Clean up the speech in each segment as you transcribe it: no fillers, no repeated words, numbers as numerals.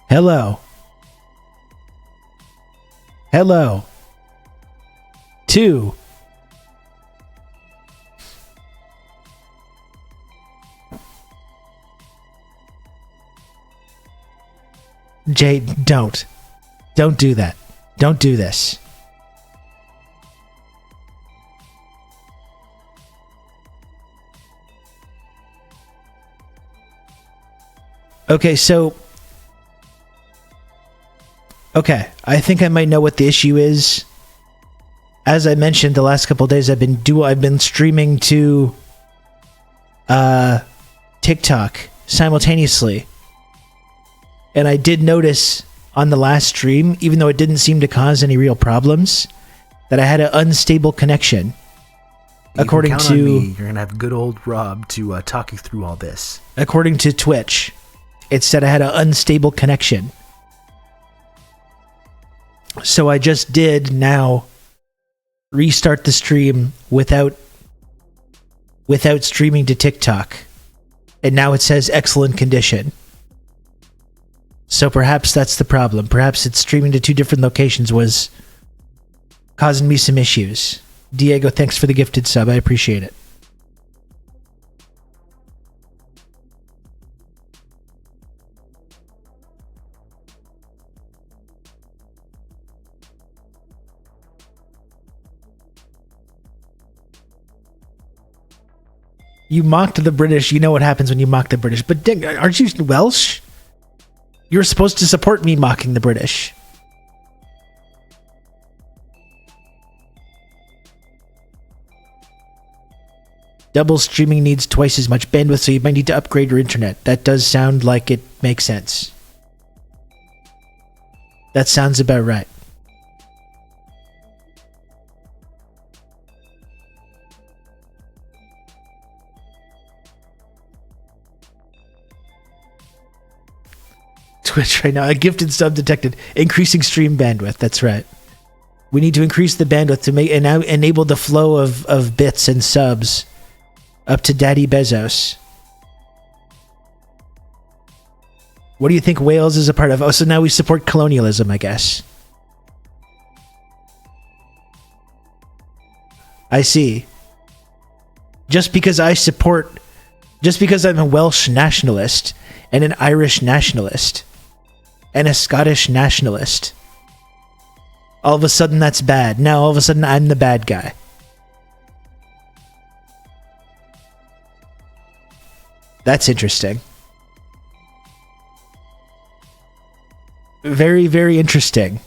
Hello. Hello. 2. Jay, don't. Don't do that. Don't do this. Okay, so... Okay, I think I might know what the issue is. As I mentioned, the last couple of days I've been streaming to TikTok simultaneously. And I did notice on the last stream, even though it didn't seem to cause any real problems, that I had an unstable connection. According to me, you're gonna have good old Rob to talk you through all this. According to Twitch, it said I had an unstable connection. So I just did now restart the stream without streaming to TikTok. And now it says excellent condition. So perhaps that's the problem. Perhaps it's streaming to 2 different locations was causing me some issues. Diego, thanks for the gifted sub. I appreciate it. You mocked the British. You know what happens when you mock the British. But aren't you Welsh? You're supposed to support me mocking the British. Double streaming needs twice as much bandwidth, so you might need to upgrade your internet. That does sound like it makes sense. That sounds about right. Twitch right now. A gifted sub detected. Increasing stream bandwidth. That's right. We need to increase the bandwidth to make and enable the flow of bits and subs up to Daddy Bezos. What do you think Wales is a part of? Oh, so now we support colonialism, I guess. I see. Just because I'm a Welsh nationalist and an Irish nationalist and a Scottish nationalist, all of a sudden that's bad. Now all of a sudden I'm the bad guy. That's interesting. Very, very interesting.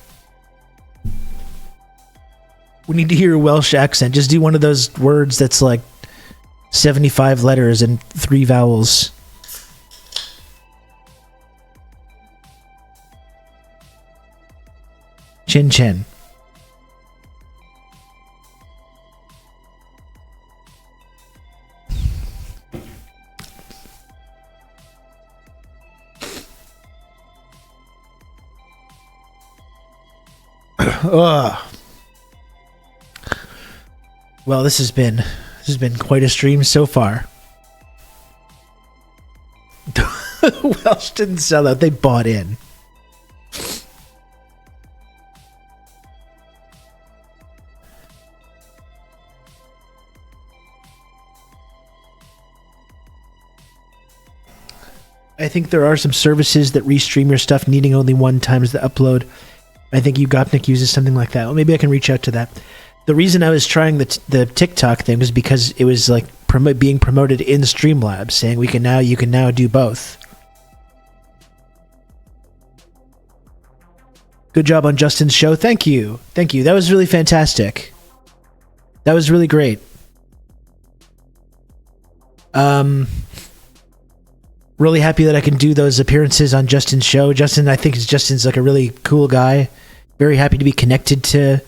We need to hear a Welsh accent. Just do one of those words that's like 75 letters and 3 vowels. Chin chin. Well, this has been quite a stream so far. Welsh didn't sell out; they bought in. I think there are some services that restream your stuff needing only 1 times the upload. I think Ugopnik uses something like that. Well, maybe I can reach out to that. The reason I was trying the TikTok thing was because it was like being promoted in Streamlabs, saying you can now do both. Good job on Justin's show. Thank you. That was really fantastic. That was really great. Really happy that I can do those appearances on Justin's show. Justin's like a really cool guy. Very happy to be connected to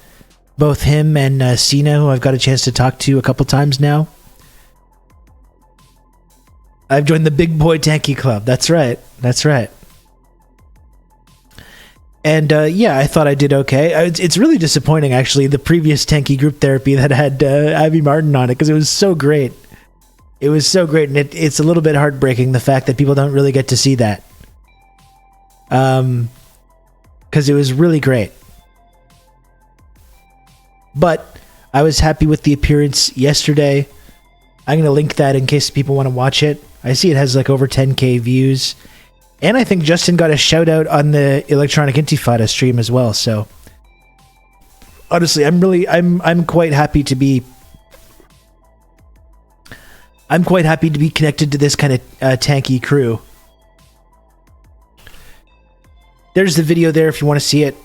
both him and Cena, who I've got a chance to talk to a couple times now. I've joined the Big Boy Tanky Club. That's right. And I thought I did okay. It's really disappointing, actually, the previous Tanky Group Therapy that had Abby Martin on it, because it was so great. It was so great, and it's a little bit heartbreaking, the fact that people don't really get to see that. because it was really great. But I was happy with the appearance yesterday. I'm going to link that in case people want to watch it. I see it has like over 10k views. And I think Justin got a shout out on the Electronic Intifada stream as well. So honestly, I'm quite happy to be connected to this kind of tanky crew. There's the video there if you want to see it.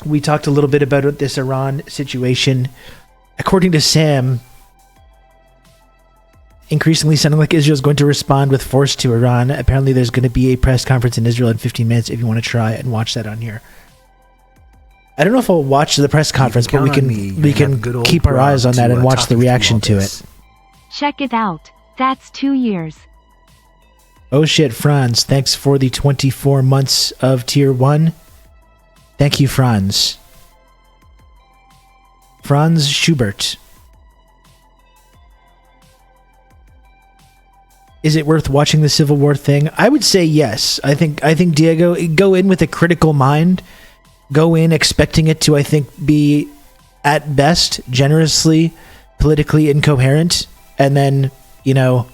We talked a little bit about this Iran situation. According to Sam, increasingly sounding like Israel's going to respond with force to Iran. Apparently there's going to be a press conference in Israel in 15 minutes if you want to try and watch that on here. I don't know if I'll watch the press conference, but we can keep our eyes on that and watch the reaction to it. Check it out. That's 2 years. Oh shit, Franz. Thanks for the 24 months of tier 1. Thank you, Franz. Franz Schubert. Is it worth watching the Civil War thing? I would say yes. I think Diego, go in with a critical mind. Go in expecting it to, I think, be at best generously politically incoherent, and then, you know,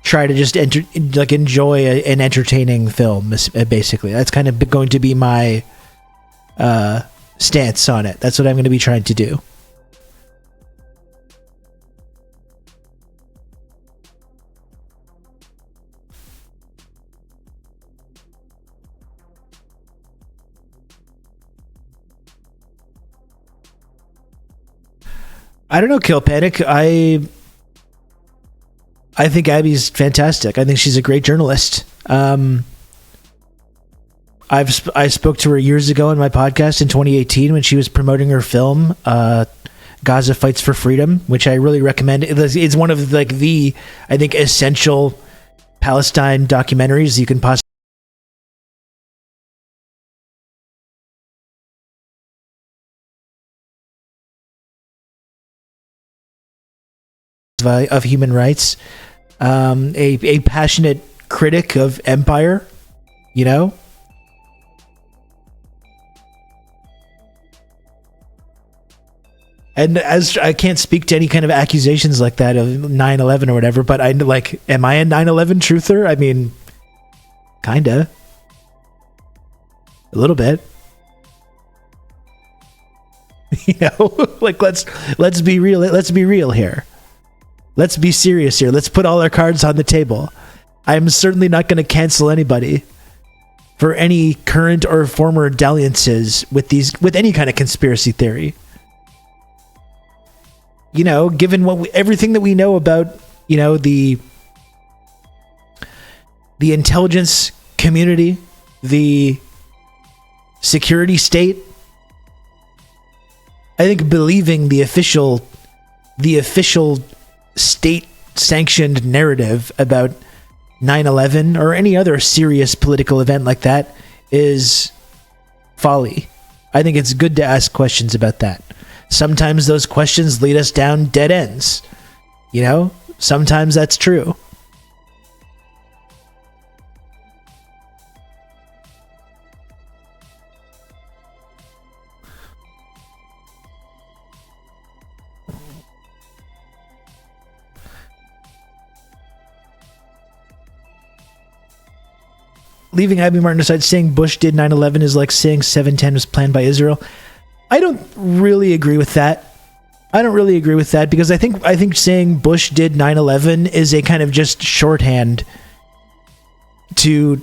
try to just enjoy an entertaining film. Basically, that's kind of going to be my stance on it. That's what I'm going to be trying to do. I don't know, Kill Panic. I think Abby's fantastic. I think she's a great journalist. I spoke to her years ago in my podcast in 2018 when she was promoting her film, Gaza Fights for Freedom, which I really recommend. It's one of like the, I think, essential Palestine documentaries you can possibly of human rights, a passionate critic of empire, you know. And as I can't speak to any kind of accusations like that of 9/11 or whatever, but I like, am I a 9/11 truther? I mean, kinda, a little bit. You know, like let's be real. Let's be real here. Let's be serious here. Let's put all our cards on the table. I'm certainly not going to cancel anybody for any current or former dalliances with any kind of conspiracy theory. You know, given everything that we know about, you know, the intelligence community, the security state, I think believing the official state-sanctioned narrative about 9/11 or any other serious political event like that is folly. I think it's good to ask questions about that. Sometimes those questions lead us down dead ends. You know, sometimes that's true. Leaving Abby Martin aside, saying Bush did 9/11 is like saying 7/10 was planned by Israel. I don't really agree with that. Because I think saying Bush did 9/11 is a kind of just shorthand to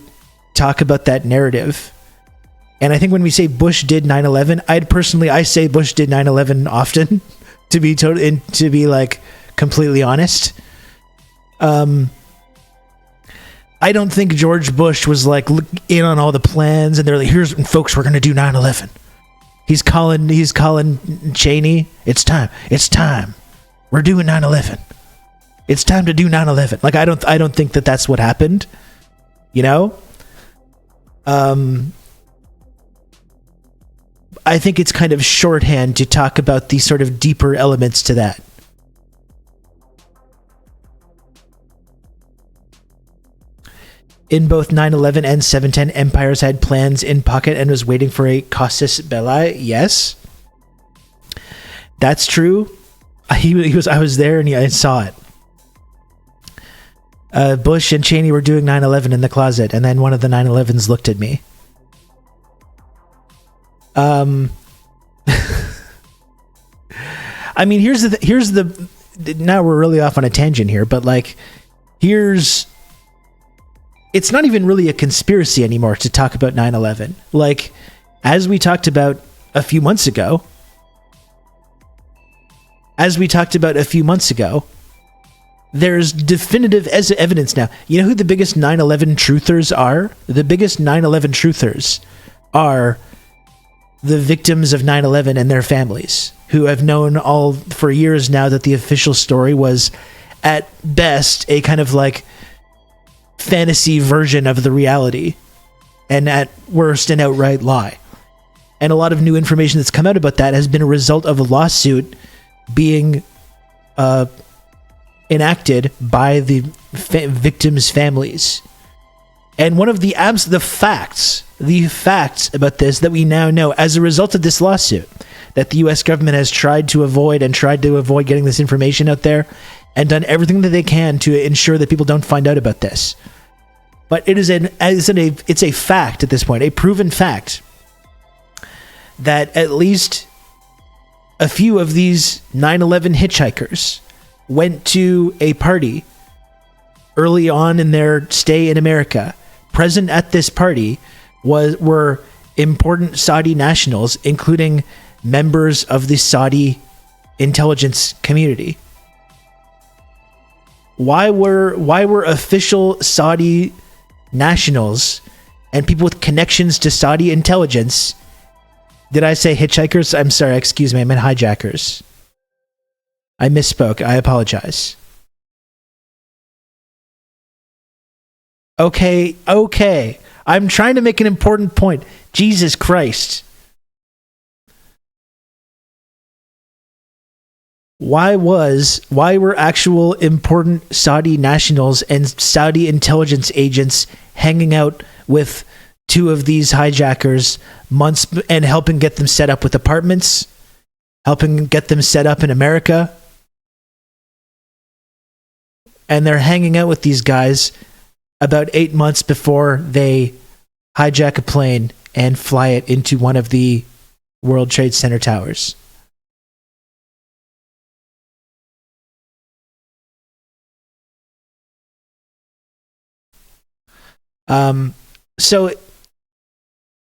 talk about that narrative. And I think when we say Bush did 9/11, I say Bush did 9/11 often, to be like completely honest. I don't think George Bush was like in on all the plans and they're like, here's folks, we're going to do 9/11. He's calling Cheney. It's time. We're doing 9/11. It's time to do 9/11. Like, I don't think that that's what happened. You know? I think it's kind of shorthand to talk about these sort of deeper elements to that. In both 9/11 and 7/10, empires had plans in pocket and was waiting for a casus belli. Yes, that's true. He was. I was there and I saw it. Bush and Cheney were doing 9/11 in the closet, and then one of the 9/11s looked at me. I mean, here's the. Now we're really off on a tangent here, but like, it's not even really a conspiracy anymore to talk about 9/11. Like, as we talked about a few months ago, there's definitive evidence now. You know who the biggest 9/11 truthers are? The biggest 9/11 truthers are the victims of 9/11 and their families, who have known all for years now that the official story was, at best, a kind of like fantasy version of the reality, and at worst, an outright lie. And a lot of new information that's come out about that has been a result of a lawsuit being enacted by the victims' families. And one of the facts about this that we now know as a result of this lawsuit, that the US government has tried to avoid getting this information out there, and done everything that they can to ensure that people don't find out about this. But it's a fact at this point, a proven fact, that at least a few of these 9/11 hitchhikers went to a party early on in their stay in America. Present at this party were important Saudi nationals, including members of the Saudi intelligence community. Why were official Saudi nationals and people with connections to Saudi intelligence? Did I say hitchhikers? I'm sorry, excuse me, I meant hijackers. I misspoke. I apologize. Okay. I'm trying to make an important point. Jesus Christ. Why were actual important Saudi nationals and Saudi intelligence agents hanging out with two of these hijackers months and helping get them set up with apartments, helping get them set up in America? And they're hanging out with these guys about 8 months before they hijack a plane and fly it into one of the World Trade Center towers. So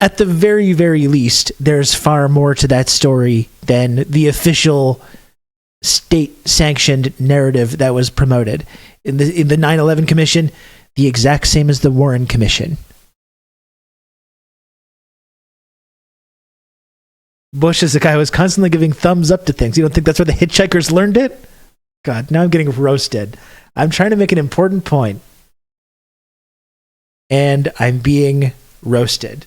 at the very, very least, there's far more to that story than the official state-sanctioned narrative that was promoted. In the 9/11 Commission, the exact same as the Warren Commission. Bush is the guy who was constantly giving thumbs up to things. You don't think that's where the hitchhikers learned it? God, now I'm getting roasted. I'm trying to make an important point, and I'm being roasted.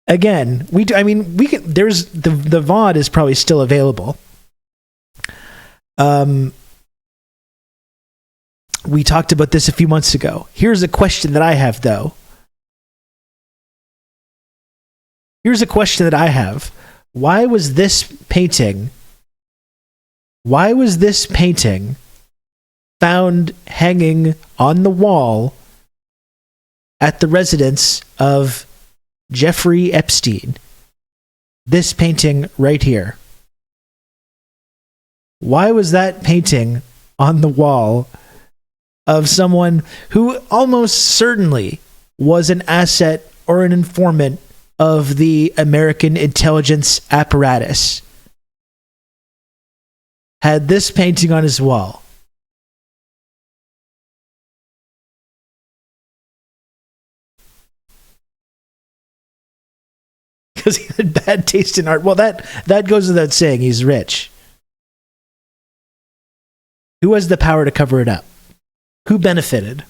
Again, we can. There's the VOD is probably still available. We talked about this a few months ago. Here's a question that I have, though. Why was this painting found hanging on the wall at the residence of Jeffrey Epstein? This painting right here. Why was that painting on the wall of someone who almost certainly was an asset or an informant of the American intelligence apparatus? Had this painting on his wall. Because he had bad taste in art. Well, that goes without saying. He's rich. Who has the power to cover it up? Who benefited?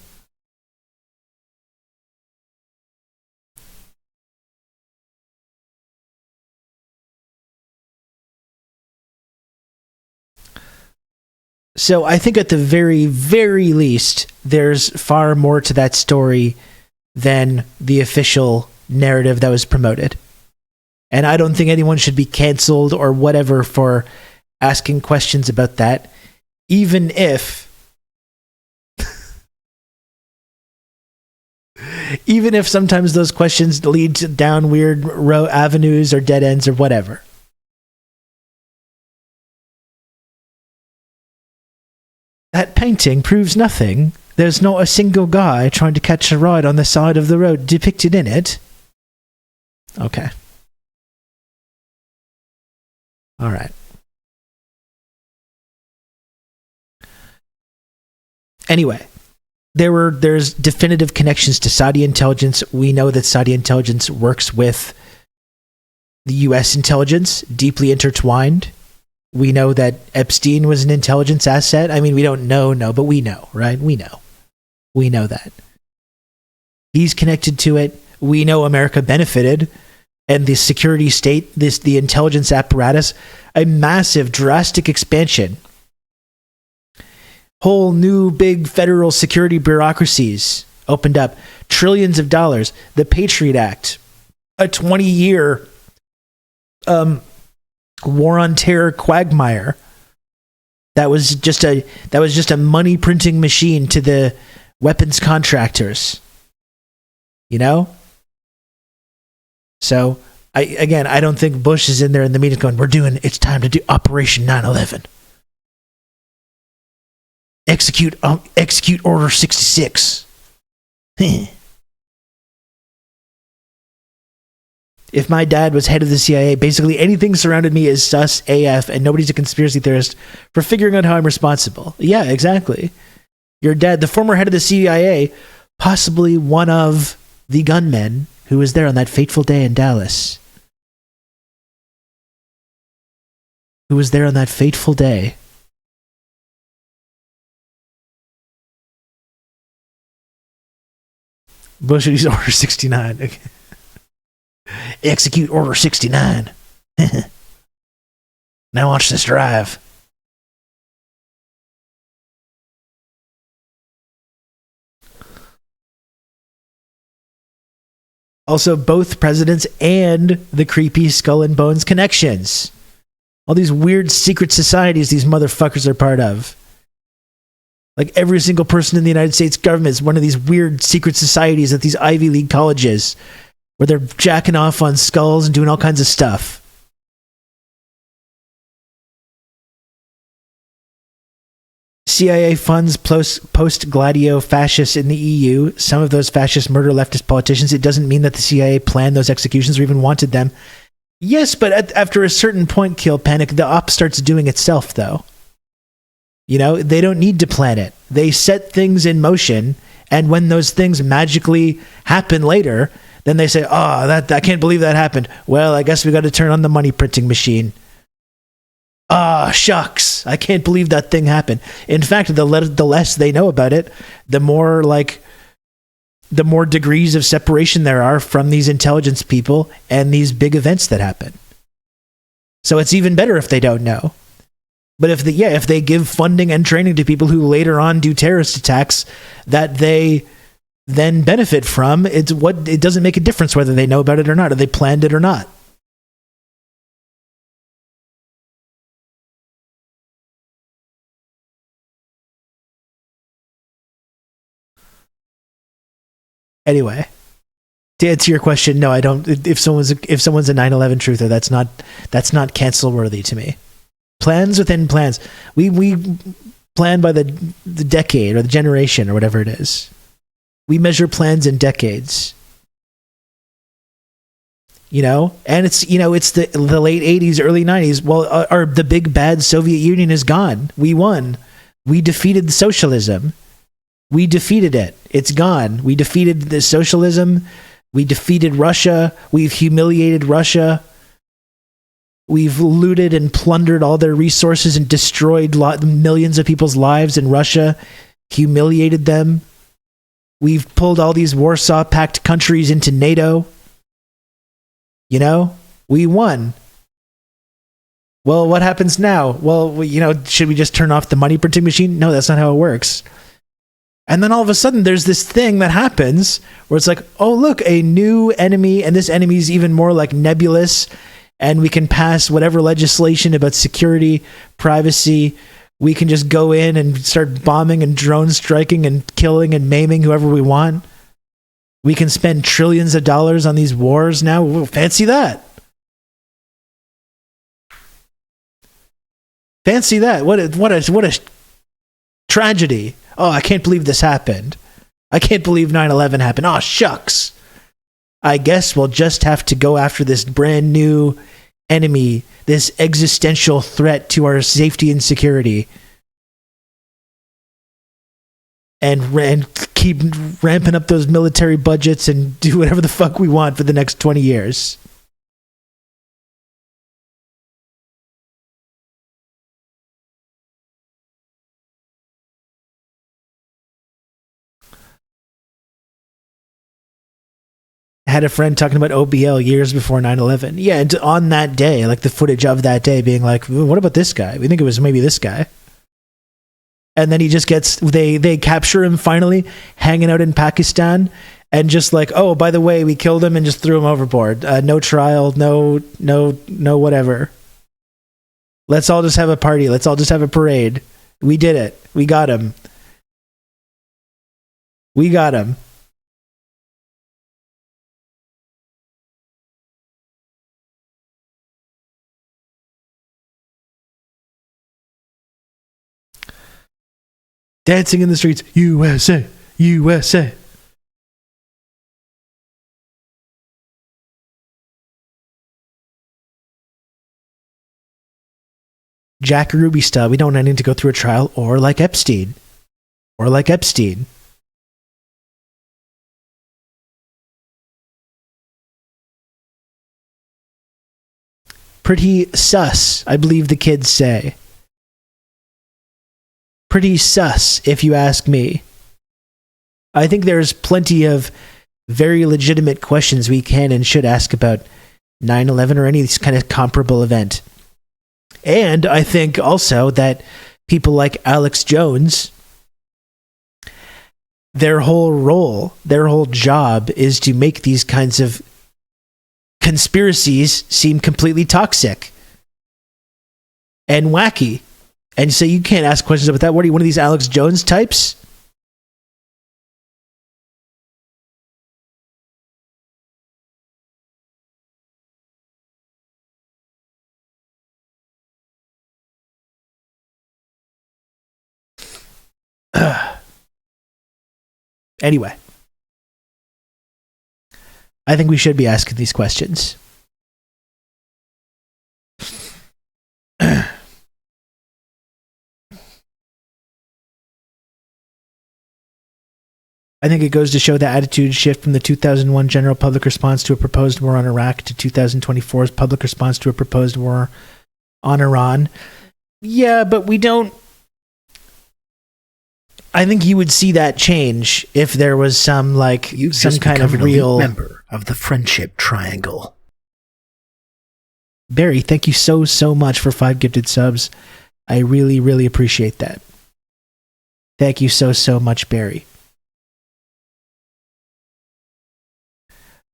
So I think at the very, very least, there's far more to that story than the official narrative that was promoted. And I don't think anyone should be canceled or whatever for asking questions about that, even if sometimes those questions lead down weird avenues or dead ends or whatever. That painting proves nothing. There's not a single guy trying to catch a ride on the side of the road depicted in it. Okay. All right. Anyway, there's definitive connections to Saudi intelligence. We know that Saudi intelligence works with the US intelligence, deeply intertwined. We know that Epstein was an intelligence asset. I mean, we don't know, but we know, right? We know that. He's connected to it. We know America benefited, and the security state, the intelligence apparatus, a massive, drastic expansion. Whole new big federal security bureaucracies opened up. Trillions of dollars. The Patriot Act, a 20-year war on terror quagmire. That was just a money printing machine to the weapons contractors. You know? So, I don't think Bush is in there in the meeting going, it's time to do Operation 9/11. Execute Order 66. If my dad was head of the CIA, basically anything surrounded me is sus AF, and nobody's a conspiracy theorist for figuring out how I'm responsible. Yeah, exactly. Your dad, the former head of the CIA, possibly one of the gunmen who was there on that fateful day in Dallas. Who was there on that fateful day. Bush used Order 69. Okay. Execute Order 69. Now watch this drive. Also, both presidents and the creepy Skull and Bones connections. All these weird secret societies these motherfuckers are part of. Like every single person in the United States government is one of these weird secret societies at these Ivy League colleges where they're jacking off on skulls and doing all kinds of stuff. CIA funds post-Gladio fascists in the EU. Some of those fascists murder leftist politicians. It doesn't mean that the CIA planned those executions or even wanted them. Yes, but after a certain point, Kill Panic, the op starts doing itself, though. You know, they don't need to plan it. They set things in motion, and when those things magically happen later, then they say, I can't believe that happened. Well, I guess we got to turn on the money printing machine. Shucks. I can't believe that thing happened. In fact, the less they know about it, the more degrees of separation there are from these intelligence people and these big events that happen. So it's even better if they don't know. But if they give funding and training to people who later on do terrorist attacks that they then benefit from, it doesn't make a difference whether they know about it or not, or they planned it or not. Anyway, to answer your question, no, I don't. If someone's a 9/11 truther, that's not cancel worthy to me. Plans within plans. We plan by the decade or the generation or whatever it is. We measure plans in decades. You know, and it's the late 80s, early 90s. Well, the big bad Soviet Union is gone. We won. We defeated socialism. We defeated it. It's gone. We defeated the socialism. We defeated Russia. We've humiliated Russia. We've looted and plundered all their resources and destroyed millions of people's lives in Russia, humiliated them. We've pulled all these Warsaw Pact countries into NATO. You know, we won. Well, what happens now? Well, should we just turn off the money printing machine? No, that's not how it works. And then all of a sudden, there's this thing that happens where it's like, oh, look, a new enemy, and this enemy is even more like nebulous, and we can pass whatever legislation about security, privacy. We can just go in and start bombing and drone striking and killing and maiming whoever we want. We can spend trillions of dollars on these wars now. Ooh, fancy that. Fancy that. What a tragedy. Oh, I can't believe this happened. I can't believe 9/11 happened. Oh, shucks. I guess we'll just have to go after this brand new enemy, this existential threat to our safety and security. And keep ramping up those military budgets and do whatever the fuck we want for the next 20 years. I had a friend talking about OBL years before 9/11. Yeah, and on that day, like the footage of that day being like, what about this guy? We think it was maybe this guy. And then he just gets, they capture him finally, hanging out in Pakistan, and just like, oh, by the way, we killed him and just threw him overboard. No trial, no whatever. Let's all just have a party. Let's all just have a parade. We did it. We got him. We got him. Dancing in the streets, USA, USA. Jack Ruby style. We don't need to go through a trial, or like Epstein. Pretty sus, I believe the kids say. Pretty sus, if you ask me. I think there's plenty of very legitimate questions we can and should ask about 9/11 or any kind of comparable event. And I think also that people like Alex Jones, their whole role, their whole job is to make these kinds of conspiracies seem completely toxic and wacky. And so you can't ask questions about that. What are you, one of these Alex Jones types? Anyway, I think we should be asking these questions. I think it goes to show the attitude shift from the 2001 general public response to a proposed war on Iraq to 2024's public response to a proposed war on Iran. Yeah, but we don't... I think you would see that change if there was some, like, You've some just kind of become an real... elite member of the Friendship Triangle. Barry, thank you so much for 5 gifted subs. I really, really appreciate that. Thank you so much, Barry.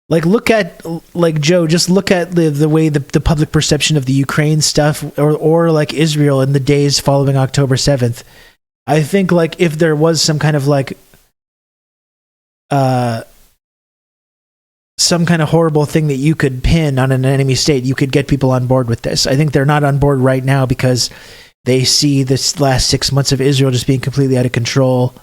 Like, look at, like, Joe, just look at the way the public perception of the Ukraine stuff, or like Israel in the days following October 7th. I think, like, if there was some kind of, like, some kind of horrible thing that you could pin on an enemy state, you could get people on board with this. I think they're not on board right now because they see this last 6 months of Israel just being completely out of control.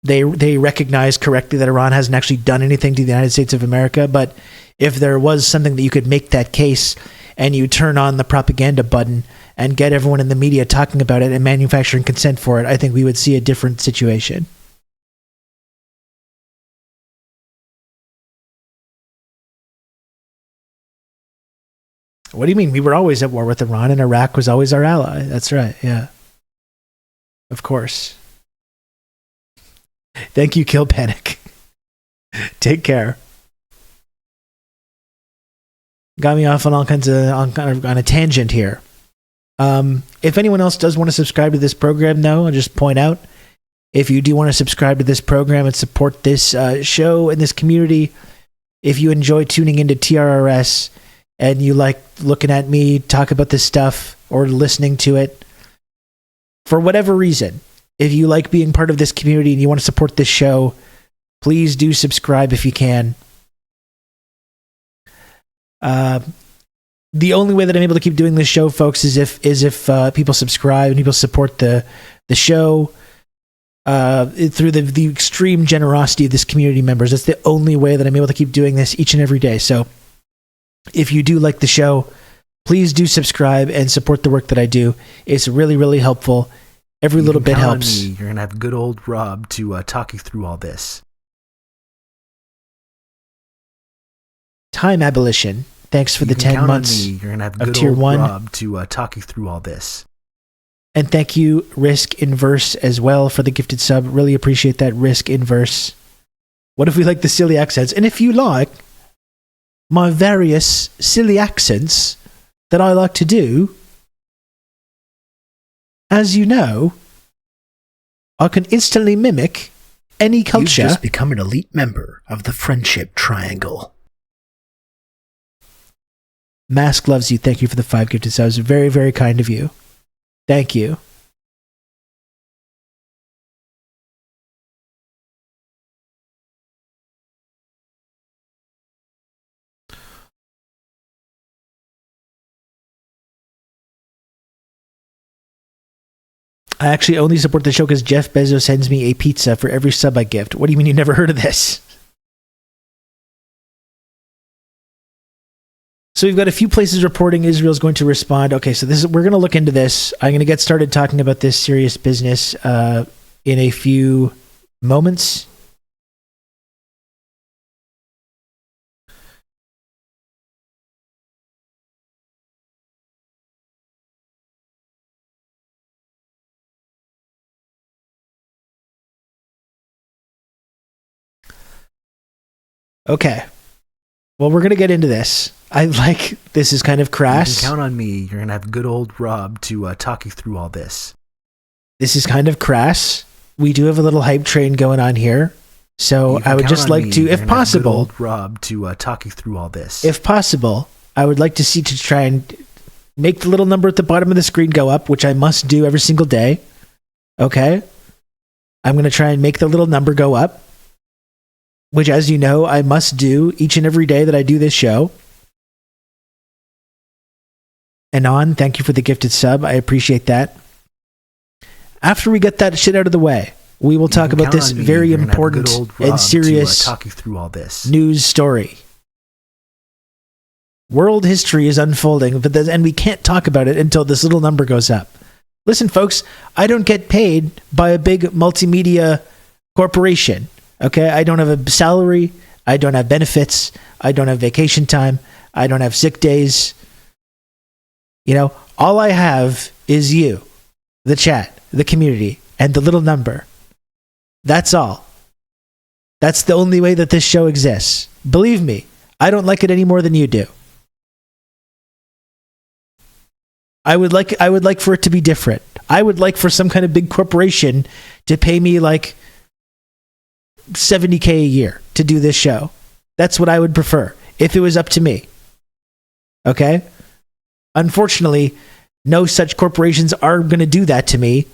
They recognize correctly that Iran hasn't actually done anything to the United States of America, but if there was something that you could make that case and you turn on the propaganda button and get everyone in the media talking about it and manufacturing consent for it, I think we would see a different situation. What do you mean? We were always at war with Iran, and Iraq was always our ally. That's right, yeah. Of course. Thank you, Kill Panic. Take care. Got me off on all kinds of on a tangent here. If anyone else does want to subscribe to this program, though, I'll just point out, if you do want to subscribe to this program and support this show and this community, if you enjoy tuning into TRRS and you like looking at me talk about this stuff or listening to it, for whatever reason, if you like being part of this community and you want to support this show, please do subscribe if you can. The only way that I'm able to keep doing this show, folks, is if people subscribe and people support the show through the extreme generosity of this community members. That's the only way that I'm able to keep doing this each and every day. So if you do like the show, please do subscribe and support the work that I do. It's really, really helpful. Every little bit helps. You're going to have good old Rob to talk you through all this. Time Abolition. Thanks for the 10 months You're going to have of good Tier old 1. Rob to talk you through all this. And thank you, Risk Inverse, as well, for the gifted sub. Really appreciate that, Risk Inverse. What if we like the silly accents? And if you like my various silly accents that I like to do, as you know, I can instantly mimic any culture. You've just become an elite member of the Friendship Triangle. Mask loves you. Thank you for the 5 gifted subs. Very, very kind of you. Thank you. I actually only support the show because Jeff Bezos sends me a pizza for every sub I gift. What do you mean you never heard of this? So we've got a few places reporting Israel's going to respond. Okay, so we're going to look into this. I'm going to get started talking about this serious business in a few moments. Okay. Well, we're going to get into this. This is kind of crass. You can count on me. You're going to have good old Rob to talk you through all this. This is kind of crass. We do have a little hype train going on here. So I would just like to, if possible, old Rob to talk you through all this. If possible, I would like to try and make the little number at the bottom of the screen go up, which I must do every single day. Okay? I'm going to try and make the little number go up, which, as you know, I must do each and every day that I do this show. Anon, thank you for the gifted sub. I appreciate that. After we get that shit out of the way, we will talk about this very important and serious talk you through all this news story. World history is unfolding, and we can't talk about it until this little number goes up. Listen, folks, I don't get paid by a big multimedia corporation. Okay, I don't have a salary. I don't have benefits. I don't have vacation time. I don't have sick days. You know, all I have is you, the chat, the community, and the little number. That's all. That's the only way that this show exists. Believe me, I don't like it any more than you do. I would like for it to be different. I would like for some kind of big corporation to pay me like $70K a year to do this show. That's what I would prefer if it was up to me. Okay? Unfortunately, no such corporations are going to do that to me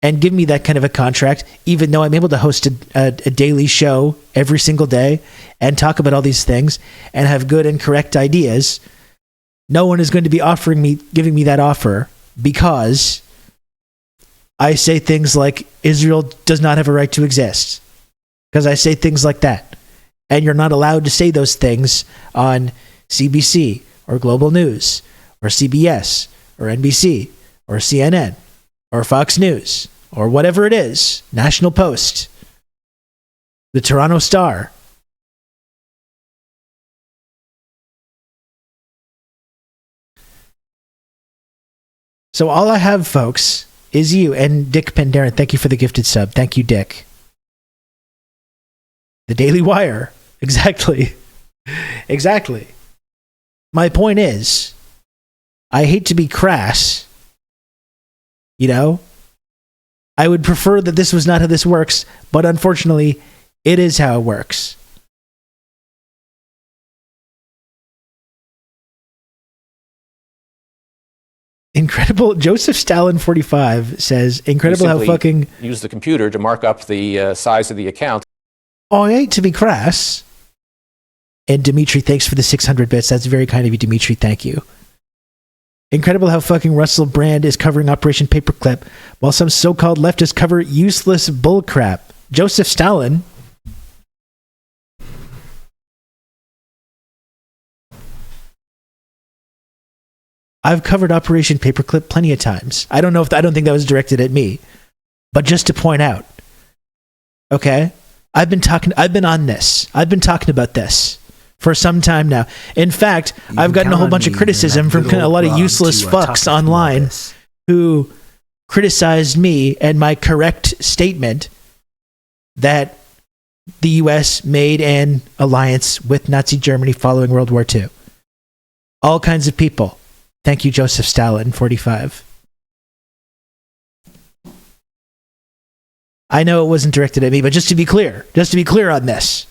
and give me that kind of a contract, even though I'm able to host a daily show every single day and talk about all these things and have good and correct ideas. No one is going to be giving me that offer because I say things like Israel does not have a right to exist. Because I say things like that. And you're not allowed to say those things on CBC or Global News or CBS or NBC or CNN or Fox News or whatever it is, National Post, the Toronto Star. So all I have, folks, is you and Dick Pendarren. Thank you for the gifted sub. Thank you, Dick. The Daily Wire. Exactly. Exactly. My point is, I hate to be crass, You know? I would prefer that this was not how this works, but unfortunately, it is how it works. Incredible. Joseph Stalin 45 says, incredible how fucking... use the computer to mark up the size of the account. Oh, I hate to be crass. And Dimitri, thanks for the 600 bits. That's very kind of you, Dimitri. Thank you. Incredible how fucking Russell Brand is covering Operation Paperclip, while some so-called leftists cover useless bullcrap. Joseph Stalin. I've covered Operation Paperclip plenty of times. I don't think that was directed at me, but just to point out. Okay? I've been on this. I've been talking about this for some time now. In fact, I've gotten a whole bunch of criticism from a lot of useless fucks online who criticized me and my correct statement that the US made an alliance with Nazi Germany following World War II. All kinds of people. Thank you, Joseph Stalin, 45. I know it wasn't directed at me, but just to be clear on this.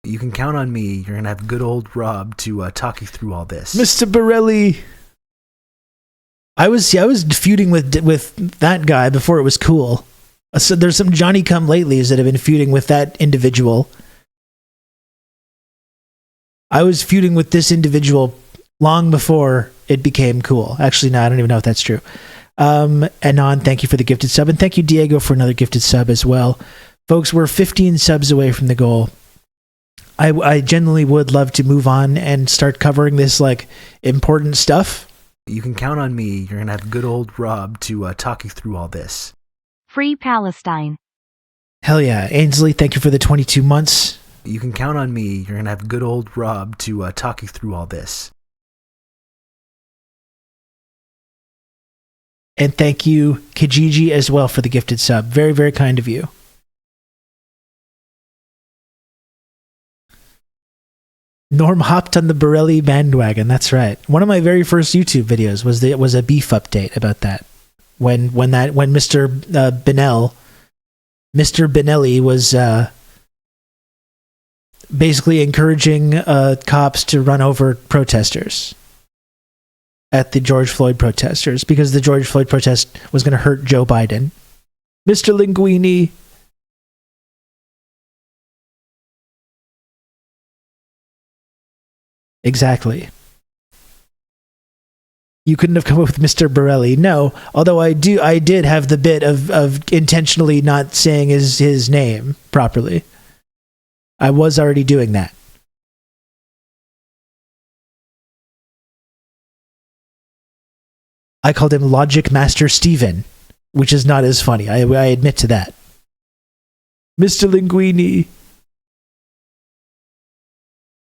You can count on me. You're going to have good old Rob to talk you through all this. Mr. Borelli. I was feuding with that guy before it was cool. So there's some Johnny-come-latelys that have been feuding with that individual. I was feuding with this individual long before it became cool. Actually, no, I don't even know if that's true. Anon, thank you for the gifted sub. And thank you, Diego, for another gifted sub as well. Folks, we're 15 subs away from the goal. I genuinely would love to move on and start covering this, like, important stuff. You can count on me. You're going to have good old Rob to talk you through all this. Free Palestine. Hell yeah. Ainsley, thank you for the 22 months. You can count on me. You're going to have good old Rob to talk you through all this. And thank you, Kijiji, as well, for the gifted sub. Very, very kind of you. Norm hopped on the Borelli bandwagon. That's right. One of my very first YouTube videos was a beef update about that. When Mr. Benelli was basically encouraging cops to run over protesters at the George Floyd protesters because the George Floyd protest was going to hurt Joe Biden. Mr. Linguini. Exactly. You couldn't have come up with Mr. Borelli. No, although I did have the bit of intentionally not saying his name properly. I was already doing that. I called him Logic Master Steven, which is not as funny. I admit to that. Mr. Linguini.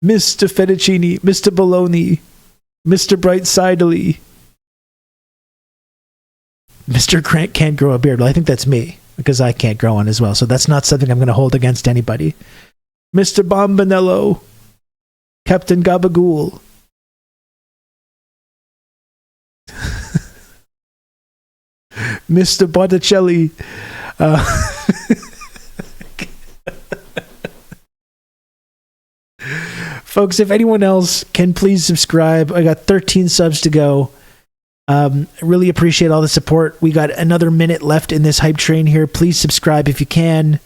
Mr. Fettuccini. Mr. Bologna. Mr. Brightsidely. Mr. Crank can't grow a beard. Well, I think that's me, because I can't grow one as well. So that's not something I'm going to hold against anybody. Mr. Bombinello. Captain Gabagool. Mr. Botticelli. Folks, if anyone else can please subscribe. I got 13 subs to go. Really appreciate all the support. We got another minute left in this hype train here. Please subscribe if you can.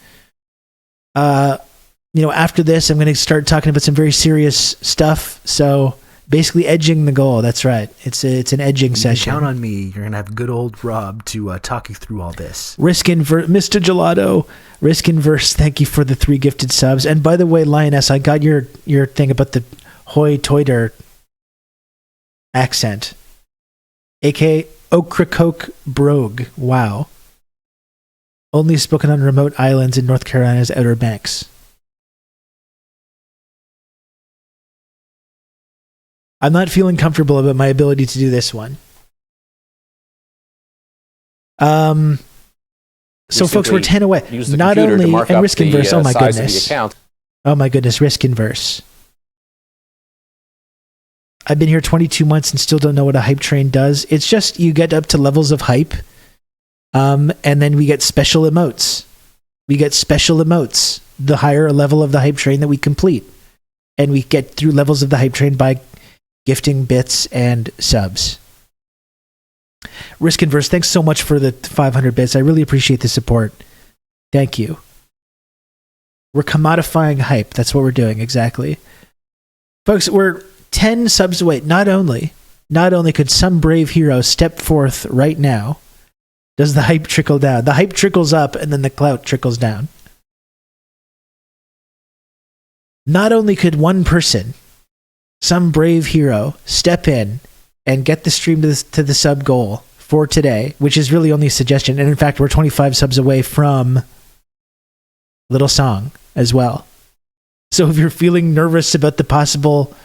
After this, I'm going to start talking about some very serious stuff. So basically edging the goal. That's right. It's an edging session. Count on me. You're going to have good old Rob to talk you through all this. Mr. Gelato, Risk Inverse, thank you for the 3 gifted subs. And by the way, Lioness, I got your thing about the Hoy Toiter accent. A.K.A. Ocracoke Brogue. Wow. Only spoken on remote islands in North Carolina's Outer Banks. I'm not feeling comfortable about my ability to do this one. So folks, we're 10 away. Not only, and Risk Inverse, oh my goodness. Oh my goodness, Risk Inverse. I've been here 22 months and still don't know what a hype train does. It's just you get up to levels of hype, and then we get special emotes. We get special emotes the higher a level of the hype train that we complete. And we get through levels of the hype train by gifting bits and subs. Risk Inverse, thanks so much for the 500 bits. I really appreciate the support. Thank you. We're commodifying hype. That's what we're doing, exactly. Folks, we're 10 subs away. Not only could some brave hero step forth right now, does the hype trickle down. The hype trickles up, and then the clout trickles down. Not only could one person, some brave hero, step in and get the stream to the sub goal for today, which is really only a suggestion. And in fact, we're 25 subs away from Little Song as well. So if you're feeling nervous about the possible,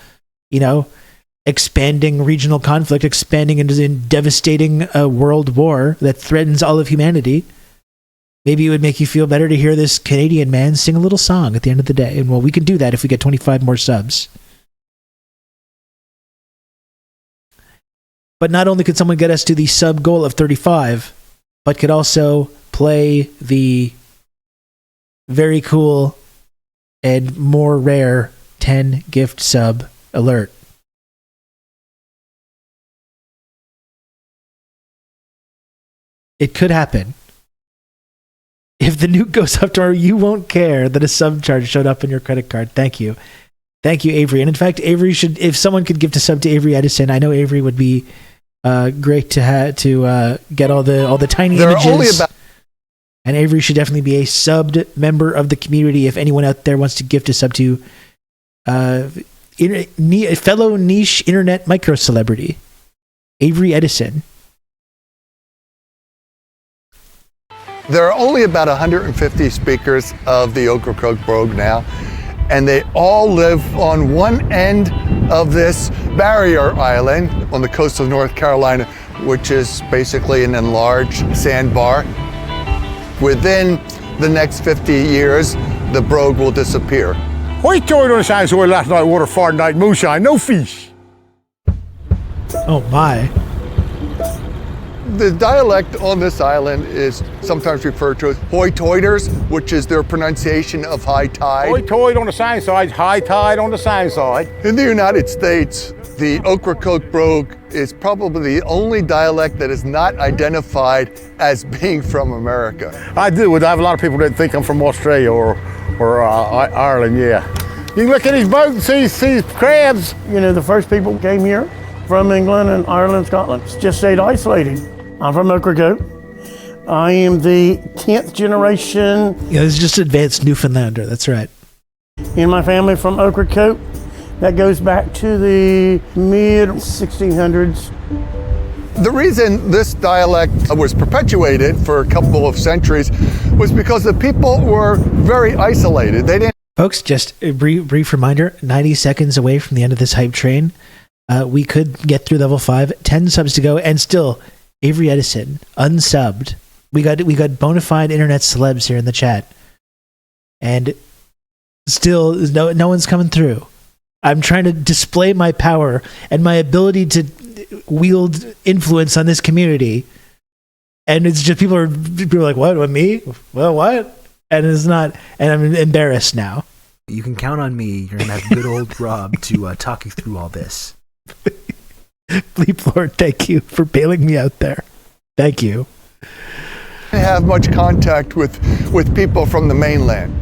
expanding regional conflict, expanding into devastating world war that threatens all of humanity, maybe it would make you feel better to hear this Canadian man sing a little song at the end of the day. And well, we can do that if we get 25 more subs. But not only could someone get us to the sub goal of 35, but could also play the very cool and more rare 10 gift sub alert. It could happen. If the nuke goes up tomorrow, you won't care that a sub charge showed up in your credit card. Thank you. Thank you, Avery. And in fact, Avery should, if someone could gift a sub to Avery Edison, I know Avery would be great to get all the tiny images. And Avery should definitely be a subbed member of the community if anyone out there wants to gift a sub to a fellow niche internet micro celebrity, Avery Edison. There are only about 150 speakers of the Ocracoke Brogue now, and they all live on one end of this barrier island on the coast of North Carolina, which is basically an enlarged sandbar. Within the next 50 years, the Brogue will disappear. Hoy toy on the sign so last night water Friday night moonshine, no fish. Oh my. The dialect on this island is sometimes referred to as Hoy-Toiters, which is their pronunciation of high tide. Hoy toy on the sign side, high tide on the sign side. In the United States, the Ocracoke Brogue is probably the only dialect that is not identified as being from America. I do. I have a lot of people that think I'm from Australia or Ireland, yeah. You can look at these boats and see crabs. The first people came here from England and Ireland, Scotland, just stayed isolated. I'm from Ocracoke. I am the 10th generation. Yeah, this is just advanced Newfoundlander, that's right. In my family from Ocracoke. That goes back to the mid-1600s. The reason this dialect was perpetuated for a couple of centuries was because the people were very isolated. They didn't. Folks, just a brief reminder, 90 seconds away from the end of this hype train. We could get through level 5, 10 subs to go, and still, Avery Edison, unsubbed. We got bona fide internet celebs here in the chat. And still, no one's coming through. I'm trying to display my power and my ability to wield influence on this community. And it's just people are like, what, me? Well, what? And it's not, and I'm embarrassed now. You can count on me. You're going to have good old Rob to talk you through all this. Bleep Lord, thank you for bailing me out there. Thank you. have much contact with people from the mainland.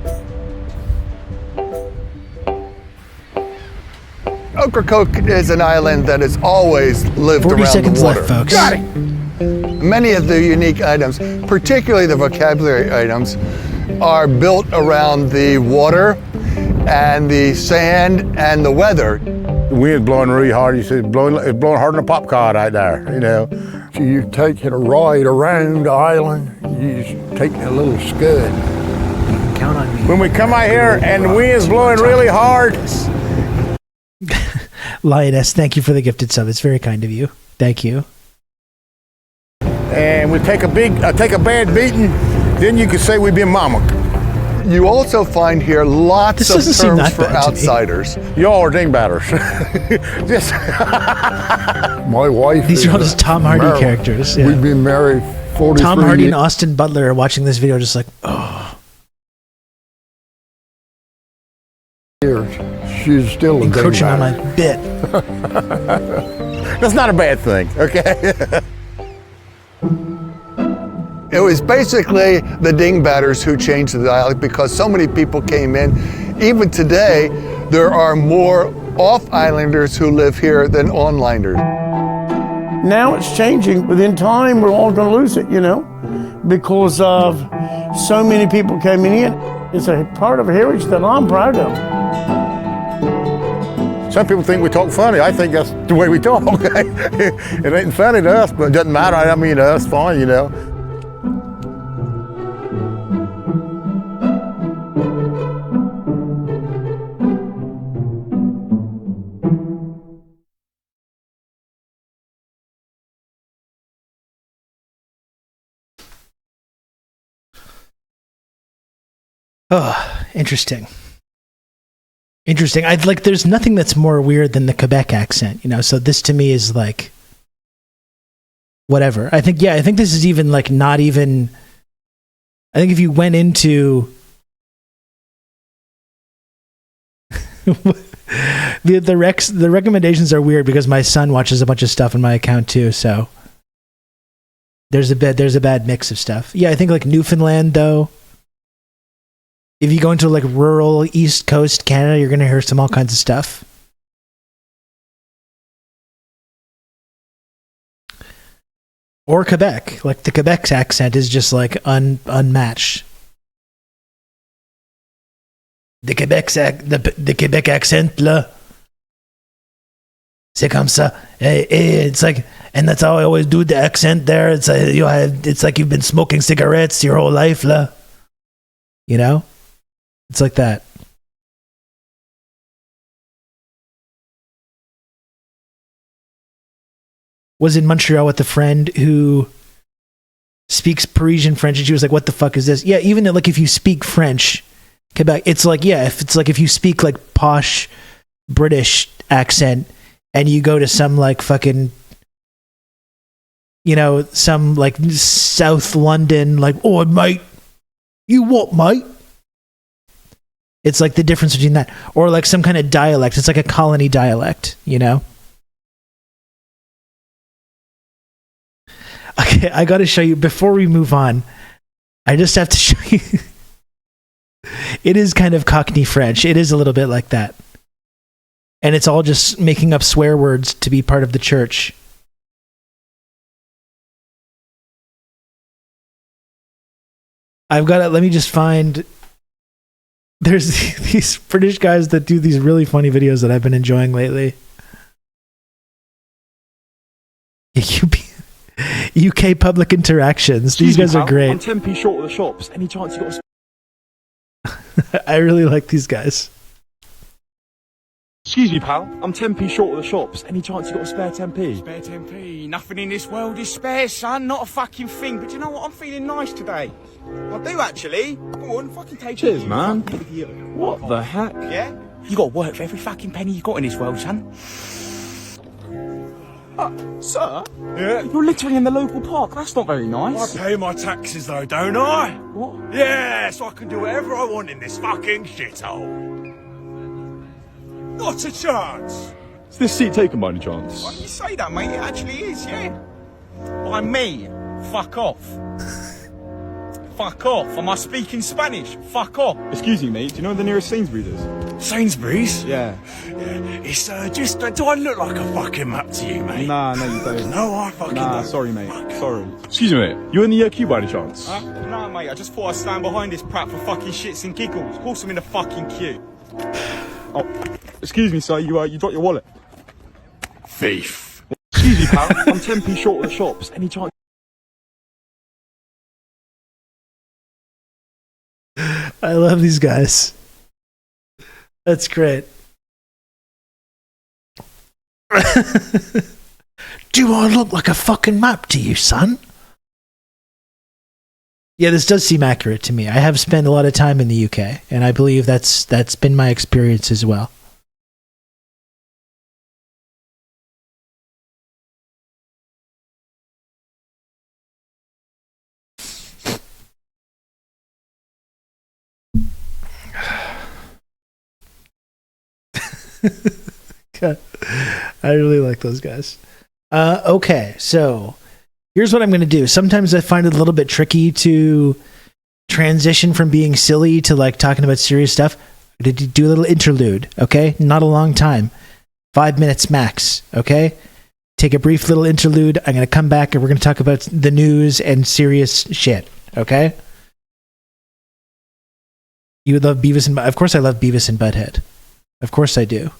Ocracoke is an island that has always lived around the water. 40 seconds left, folks. Got it! Many of the unique items, particularly the vocabulary items, are built around the water and the sand and the weather. The wind's blowing really hard. You see, it's blowing harder than a pop card out there, you know. So you're taking a ride around the island, you're just taking a little scud. You can count on me. When we come out here and the wind's blowing really hard. Lioness, thank you for the gifted sub. It's very kind of you. Thank you. And we take a bad beating, then you can say we've been mama. You also find here lots This of doesn't seem terms that for bad to me. outsiders. Y'all are dingbatters. Just My wife. These is are all just Tom Hardy Marilyn. characters. Yeah. We've been married 43 Tom Hardy and years. Austin Butler are watching this video just like, oh, She's still a encroaching on my dingbatter. bit. that's not a bad thing, okay? It was basically the dingbatters who changed the dialect because so many people came in. Even today, there are more off-islanders who live here than onliners. Now it's changing, but in time we're all going to lose it, because of so many people coming in. It's a part of a heritage that I'm proud of. Some people think we talk funny. I think that's the way we talk. It ain't funny to us, but it doesn't matter. I mean, to us, fine, Oh, interesting. Interesting. I'd like, there's nothing that's more weird than the Quebec accent, so this to me is like, whatever. I think this is even like not even, I think if you went into the recommendations are weird because my son watches a bunch of stuff on my account too, so there's a bad mix of stuff. Yeah, I think like Newfoundland though, if you go into like rural East Coast Canada, you're going to hear all kinds of stuff. Or Quebec. Like the Quebec's accent is just like unmatched. The Quebec accent, là. C'est comme ça. It's like, and that's how I always do the accent there. It's like, it's like you've been smoking cigarettes your whole life, là. It's like that. Was in Montreal with a friend who speaks Parisian French, and she was like, "What the fuck is this?" Yeah, even like if you speak French, Quebec, it's like if you speak like posh British accent, and you go to some like fucking, some like South London, like, "Oh mate, you what, mate?" It's like the difference between that, or like some kind of dialect. It's like a colony dialect, Okay, I got to show you before we move on. I just have to show you. It is kind of Cockney French. It is a little bit like that, and it's all just making up swear words to be part of the church. I've got it. Let me just find. There's these British guys that do these really funny videos that I've been enjoying lately. UK public interactions. These guys are great. I'm 10p short of the shops. Any chance you got a... I really like these guys. Excuse me, pal. I'm 10p short of the shops. Any chance you got a spare 10p? Spare 10p? Nothing in this world is spare, son. Not a fucking thing. But you know what? I'm feeling nice today. I do, actually. Go on, fucking take it. Cheers, man. What the heck? Yeah? You got to work for every fucking penny you got in this world, son. Sir? Yeah? You're literally in the local park. That's not very nice. I pay my taxes, though, don't I? What? Yeah, so I can do whatever I want in this fucking shithole. Not a chance. Is this seat taken by any chance? Why do you say that, mate? It actually is, yeah. By me. Fuck off. Fuck off. Am I speaking Spanish? Fuck off. Excuse me, mate. Do you know where the nearest Sainsbury's is? Sainsbury's? Yeah. It's just, do I look like a fucking map to you, mate? Nah, no, you don't. No, I fucking don't. Sorry, mate. Fuck. Sorry. Excuse me, mate. You in the queue by any chance? Huh? No, mate. I just thought I'd stand behind this prat for fucking shits and giggles. Of course I'm in the fucking queue. Oh, excuse me, sir. You dropped your wallet. Thief. Excuse me, pal. I'm 10p short of the shops. Any chance? I love these guys. That's great. Do I look like a fucking map to you, son? Yeah, this does seem accurate to me. I have spent a lot of time in the UK, and I believe that's been my experience as well. God, I really like those guys. Okay, so here's what I'm going to do. Sometimes I find it a little bit tricky to transition from being silly to like talking about serious stuff. I'm going to do a little interlude, okay? Not a long time. 5 minutes max, okay? Take a brief little interlude. I'm going to come back and we're going to talk about the news and serious shit, okay? You love Beavis and Of course I love Beavis and Butthead. Of course I do.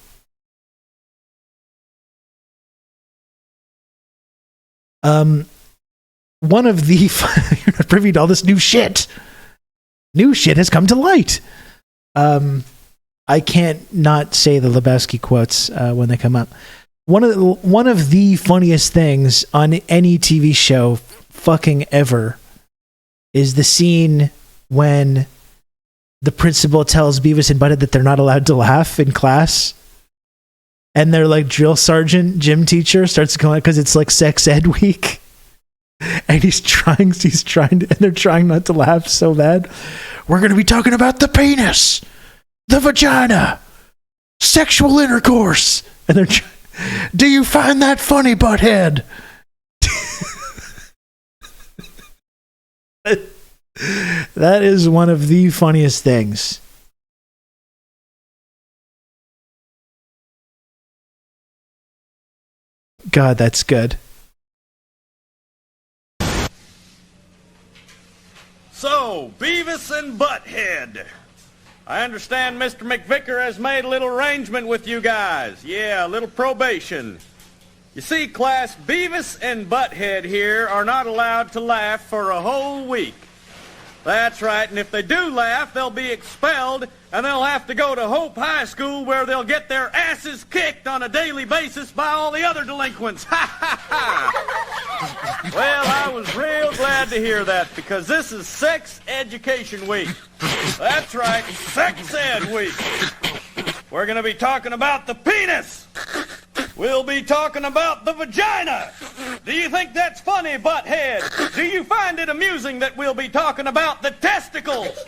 One of the you're not privy to all this new shit. New shit has come to light. I can't not say the Lebowski quotes when they come up. One of the funniest things on any TV show fucking ever is the scene when the principal tells Beavis and Butthead that they're not allowed to laugh in class. And their like drill sergeant, gym teacher starts going because it's like sex ed week. And he's trying to, and they're trying not to laugh so bad. We're going to be talking about the penis, the vagina, sexual intercourse. And they're do you find that funny, Butthead? That is one of the funniest things. God, that's good. So, Beavis and Butthead. I understand Mr. McVicker has made a little arrangement with you guys. Yeah, a little probation. You see, class, Beavis and Butthead here are not allowed to laugh for a whole week. That's right, and if they do laugh, they'll be expelled, and they'll have to go to Hope High School where they'll get their asses kicked on a daily basis by all the other delinquents. Ha ha ha! Well, I was real glad to hear that, because this is Sex Education Week. That's right, Sex Ed Week. We're going to be talking about the penis. We'll be talking about the vagina. Do you think that's funny, Butthead? Do you find it amusing that we'll be talking about the testicles?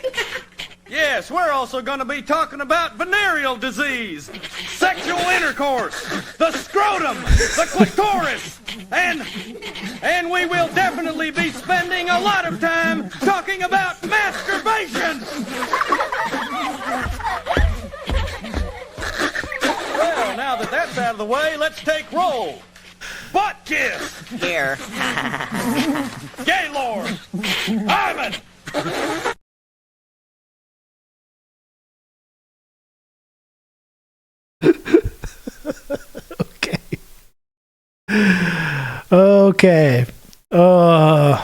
Yes, we're also going to be talking about venereal disease, sexual intercourse, the scrotum, the clitoris, and we will definitely be spending a lot of time talking about masturbation. Well, now that that's out of the way, let's take roll. Butt kiss. Here. Gaylord. Ivan. Okay. Now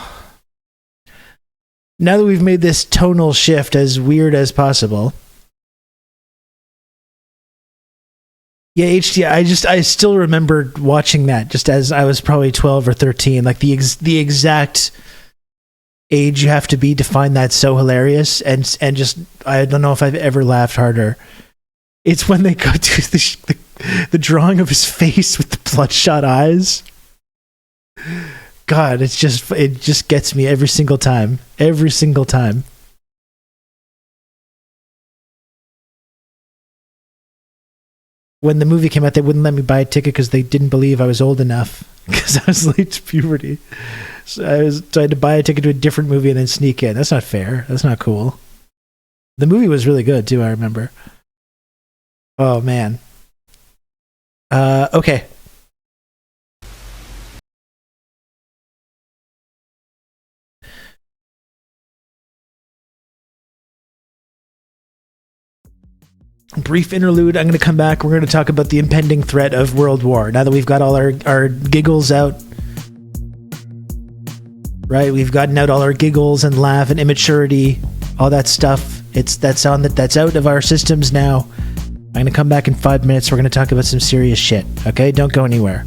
that we've made this tonal shift as weird as possible. Yeah, HDI, I still remember watching that just as I was probably 12 or 13, like the exact age you have to be to find that so hilarious, and just, I don't know if I've ever laughed harder. It's when they go to the drawing of his face with the bloodshot eyes. God, it just gets me every single time. Every single time. When the movie came out, they wouldn't let me buy a ticket because they didn't believe I was old enough because I was late to puberty. So I had to buy a ticket to a different movie and then sneak in. That's not fair. That's not cool. The movie was really good too, I remember. Oh man. Okay. Brief interlude. I'm going to come back. We're going to talk about the impending threat of World War. Now that we've got all our giggles out, right? We've gotten out all our giggles and laugh and immaturity, all that stuff. That's out of our systems now. I'm going to come back in 5 minutes. We're going to talk about some serious shit. Okay? Don't go anywhere.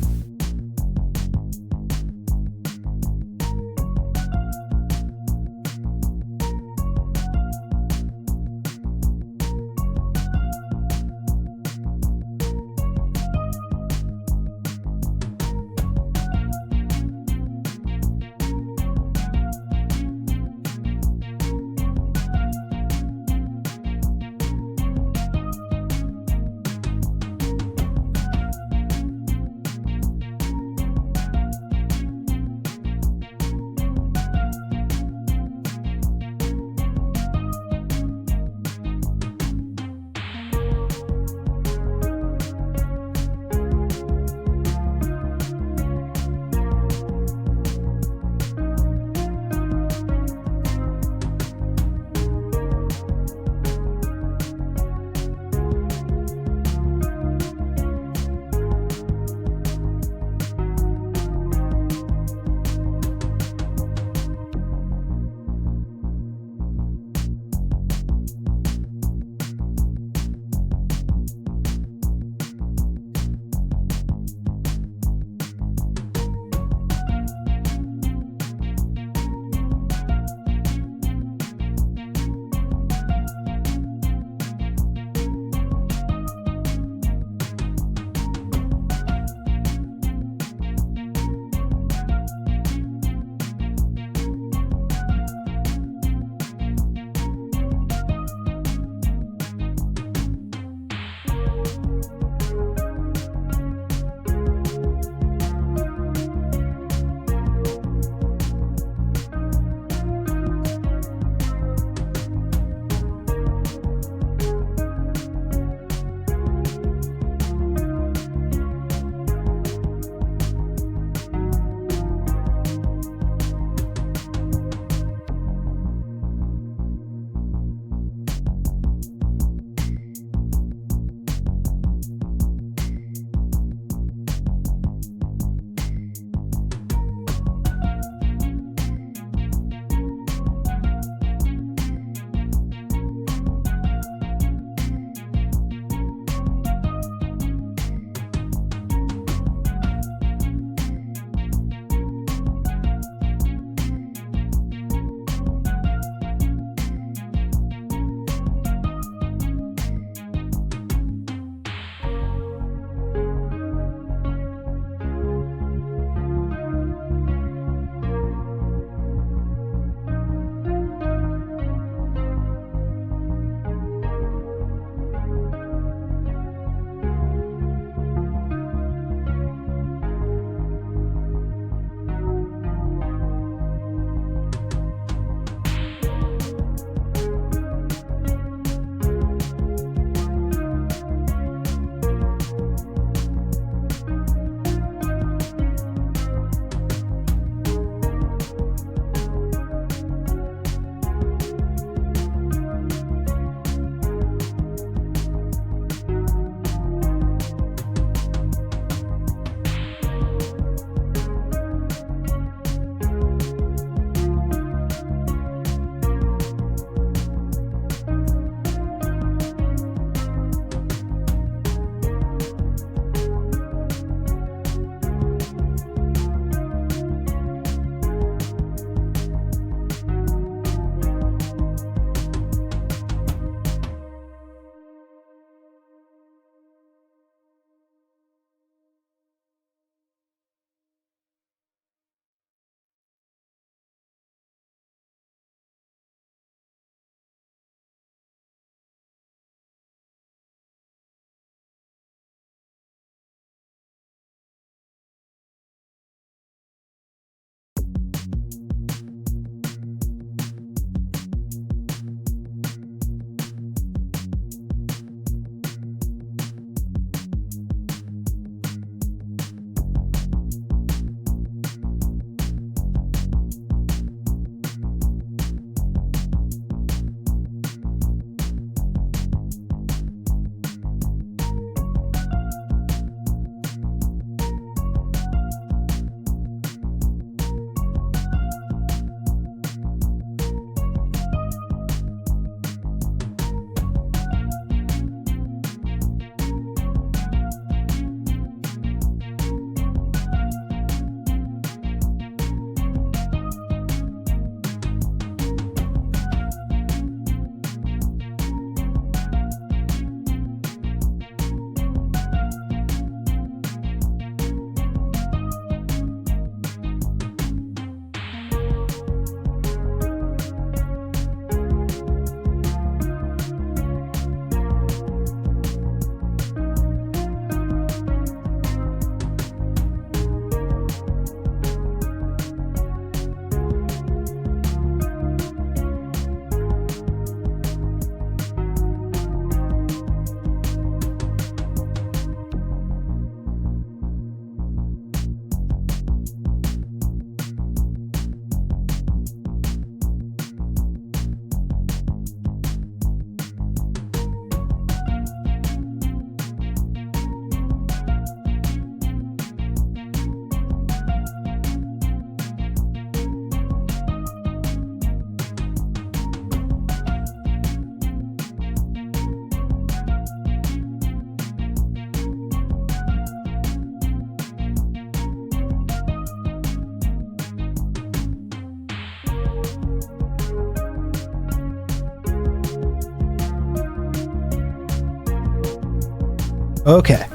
Okay.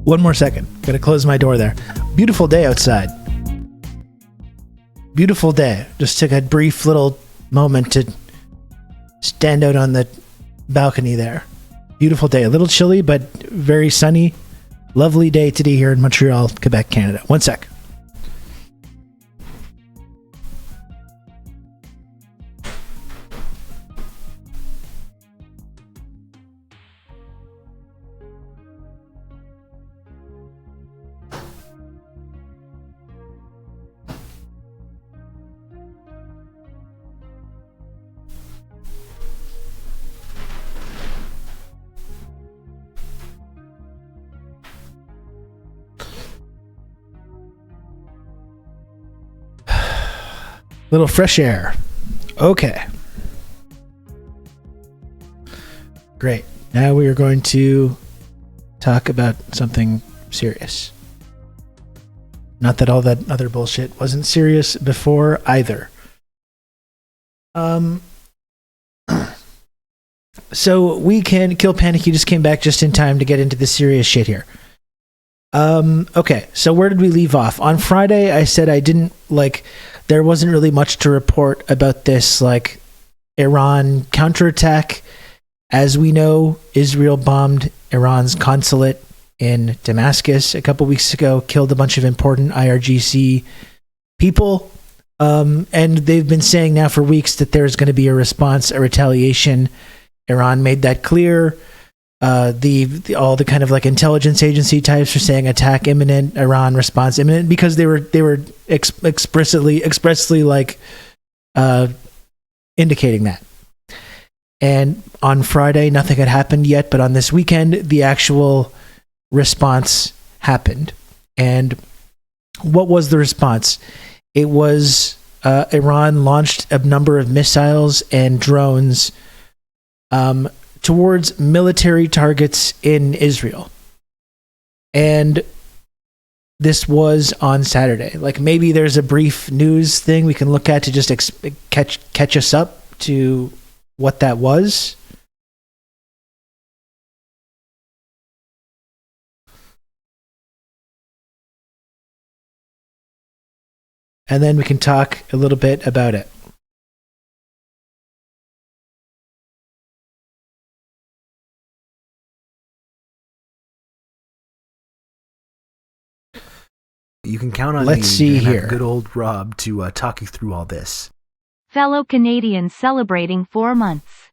One more second. Gotta close my door there. Beautiful day outside. Beautiful day. Just took a brief little moment to stand out on the balcony there. Beautiful day. A little chilly, but very sunny. Lovely day today here in Montreal, Quebec, Canada. One sec. Little fresh air. Okay. Great. Now we are going to talk about something serious. Not that all that other bullshit wasn't serious before either. So we can kill Panic. You just came back just in time to get into the serious shit here. Okay, so where did we leave off? On Friday, I said I didn't there wasn't really much to report about this, Iran counterattack. As we know, Israel bombed Iran's consulate in Damascus a couple weeks ago, killed a bunch of important IRGC people, and they've been saying now for weeks that there's going to be a response, a retaliation. Iran made that clear. All the kind of intelligence agency types are saying attack imminent, Iran response imminent, because they were expressly indicating that. And on Friday, nothing had happened yet, but on this weekend, the actual response happened. And what was the response? It was Iran launched a number of missiles and drones towards military targets in Israel. And this was on Saturday. Maybe there's a brief news thing we can look at to just catch us up to what that was. And then we can talk a little bit about it. You can count on Let's see here. Good old Rob to talk you through all this. Fellow Canadians celebrating 4 months.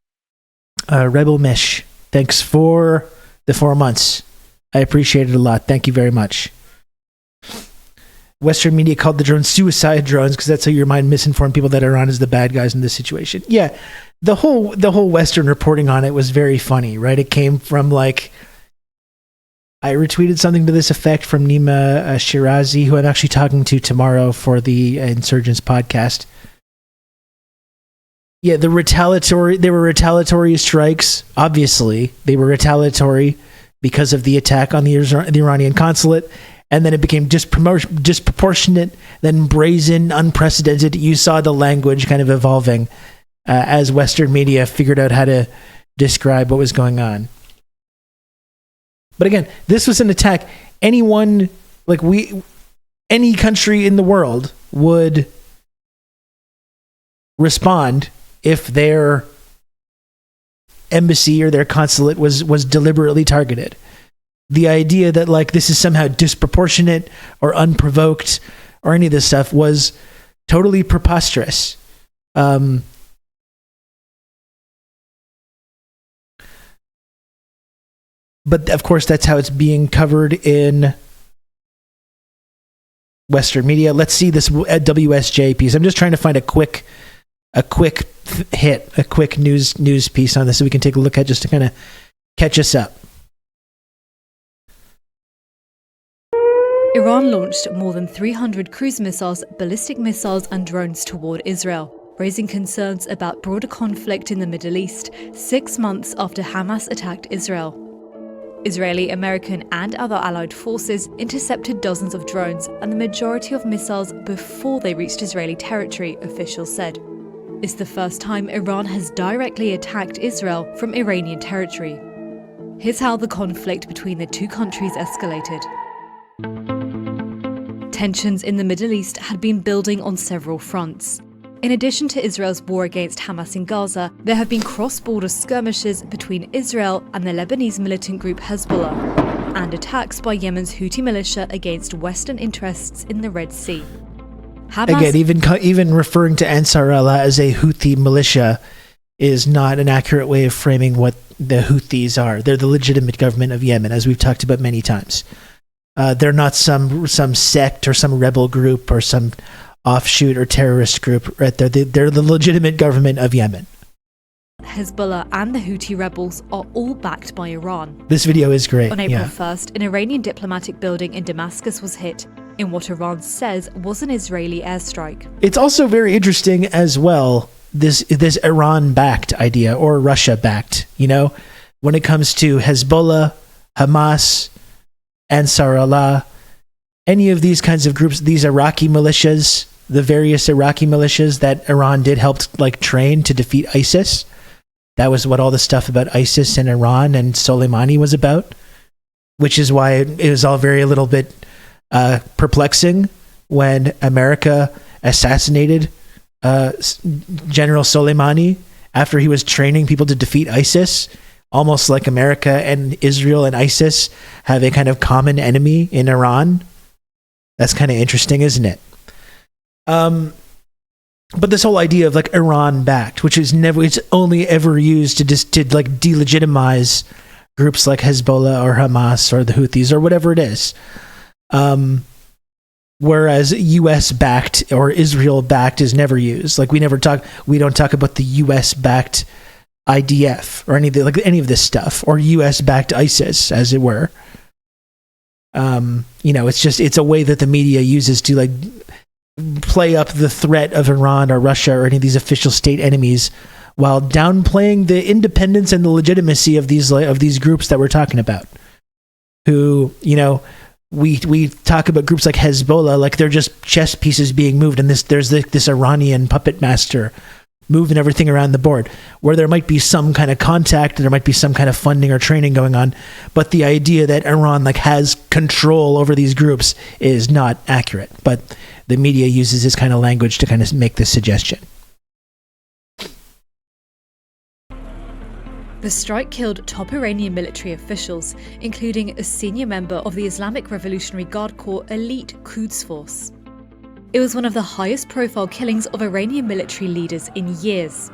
Rebel Mish, thanks for the 4 months. I appreciate it a lot. Thank you very much. Western media called the drones suicide drones because that's how your mind misinformed people that Iran is the bad guys in this situation. Yeah, the whole Western reporting on it was very funny, right? It came from I retweeted something to this effect from Nima Shirazi, who I'm actually talking to tomorrow for the Insurgents podcast. Yeah, they were retaliatory strikes. Obviously, they were retaliatory because of the attack on the Iranian consulate, and then it became disproportionate, then brazen, unprecedented. You saw the language kind of evolving as Western media figured out how to describe what was going on. But again, this was an attack. Any country in the world would respond if their embassy or their consulate was deliberately targeted. The idea that this is somehow disproportionate or unprovoked or any of this stuff was totally preposterous. But of course, that's how it's being covered in Western media. Let's see this WSJ piece. I'm just trying to find a quick news piece on this so we can take a look at, just to kind of catch us up. Iran launched more than 300 cruise missiles, ballistic missiles and drones toward Israel, raising concerns about broader conflict in the Middle East 6 months after Hamas attacked Israel. Israeli, American and other allied forces intercepted dozens of drones and the majority of missiles before they reached Israeli territory, officials said. It's the first time Iran has directly attacked Israel from Iranian territory. Here's how the conflict between the two countries escalated. Tensions in the Middle East had been building on several fronts. In addition to Israel's war against Hamas in Gaza, there have been cross-border skirmishes between Israel and the Lebanese militant group Hezbollah, and attacks by Yemen's Houthi militia against Western interests in the Red Sea. Again, even referring to Ansar Allah as a Houthi militia is not an accurate way of framing what the Houthis are. They're the legitimate government of Yemen, as we've talked about many times. They're not some sect or some rebel group or some offshoot or terrorist group, right? They're the legitimate government of Yemen. Hezbollah and the Houthi rebels are all backed by Iran. This video is great. On April 1st, an Iranian diplomatic building in Damascus was hit in what Iran says was an Israeli airstrike. It's also very interesting as well, this Iran-backed idea, or Russia-backed, when it comes to Hezbollah, Hamas, Ansar Allah, any of these kinds of groups, these Iraqi militias, the various Iraqi militias that Iran did help train to defeat ISIS. That was what all the stuff about ISIS and Iran and Soleimani was about, which is why it was all a little bit perplexing when America assassinated General Soleimani after he was training people to defeat ISIS. Almost like America and Israel and ISIS have a kind of common enemy in Iran. That's kind of interesting, isn't it? But this whole idea of Iran backed, which is it's only ever used to delegitimize groups like Hezbollah or Hamas or the Houthis or whatever it is. Whereas US backed or Israel backed is never used. We don't talk about the US backed IDF or any of this stuff, or US backed ISIS, as it were. It's a way that the media uses to play up the threat of Iran or Russia or any of these official state enemies, while downplaying the independence and the legitimacy of these groups that we're talking about. Who, we talk about groups like Hezbollah like they're just chess pieces being moved, and there's this Iranian puppet master moving everything around the board, where there might be some kind of contact, there might be some kind of funding or training going on, but the idea that Iran has control over these groups is not accurate. But the media uses this kind of language to kind of make this suggestion. The strike killed top Iranian military officials, including a senior member of the Islamic Revolutionary Guard Corps elite Quds Force. It was one of the highest profile killings of Iranian military leaders in years.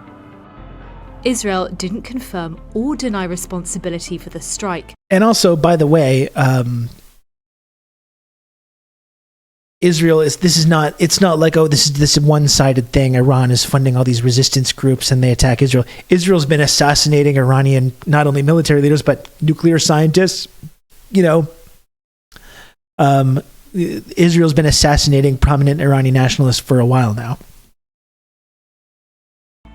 Israel didn't confirm or deny responsibility for the strike. And also, by the way, Israel it's not like, oh, this is this one-sided thing. Iran is funding all these resistance groups and they attack Israel. Israel's been assassinating Iranian, not only military leaders, but nuclear scientists. Israel's been assassinating prominent Iranian nationalists for a while now.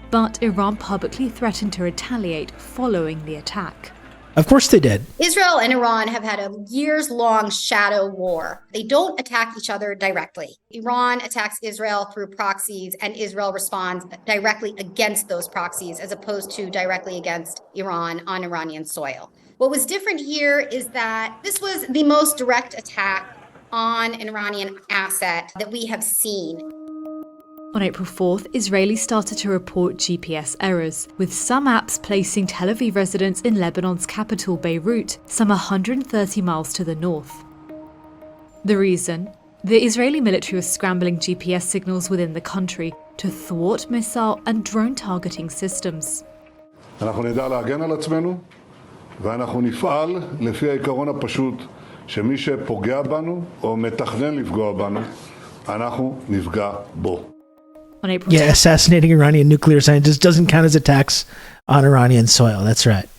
But Iran publicly threatened to retaliate following the attack. Of course they did. Israel and Iran have had a years-long shadow war. They don't attack each other directly. Iran attacks Israel through proxies, and Israel responds directly against those proxies, as opposed to directly against Iran on Iranian soil. What was different here is that this was the most direct attack on an Iranian asset that we have seen. On April 4th, Israelis started to report GPS errors, with some apps placing Tel Aviv residents in Lebanon's capital Beirut, some 130 miles to the north. The reason? The Israeli military was scrambling GPS signals within the country to thwart missile and drone targeting systems. אנחנו נדע להגן על עצמנו, ואנחנו נפעל לפי העיקרון הפשוט שמי שפוגע בנו או מתכנן לפגוע בנו, אנחנו נפגע בו. Assassinating Iranian nuclear scientists doesn't count as attacks on Iranian soil. That's right.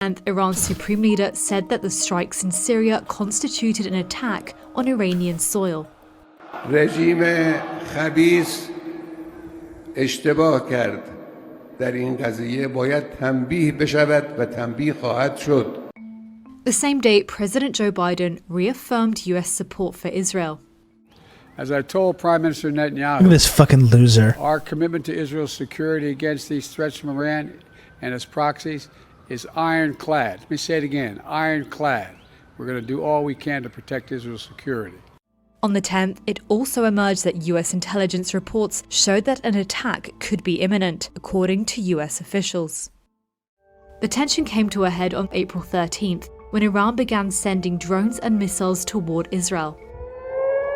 And Iran's supreme leader said that the strikes in Syria constituted an attack on Iranian soil. رژیم خبیث اشتباه کرد. در این قضیه باید تنبیه بشود و تنبیه خواهد شد. The same day, President Joe Biden reaffirmed US support for Israel. As I told Prime Minister Netanyahu, Look at this fucking loser. Our commitment to Israel's security against these threats from Iran and its proxies is ironclad. Let me say it again, ironclad. We're going to do all we can to protect Israel's security. On the 10th, it also emerged that US intelligence reports showed that an attack could be imminent, according to US officials. The tension came to a head on April 13th, when Iran began sending drones and missiles toward Israel.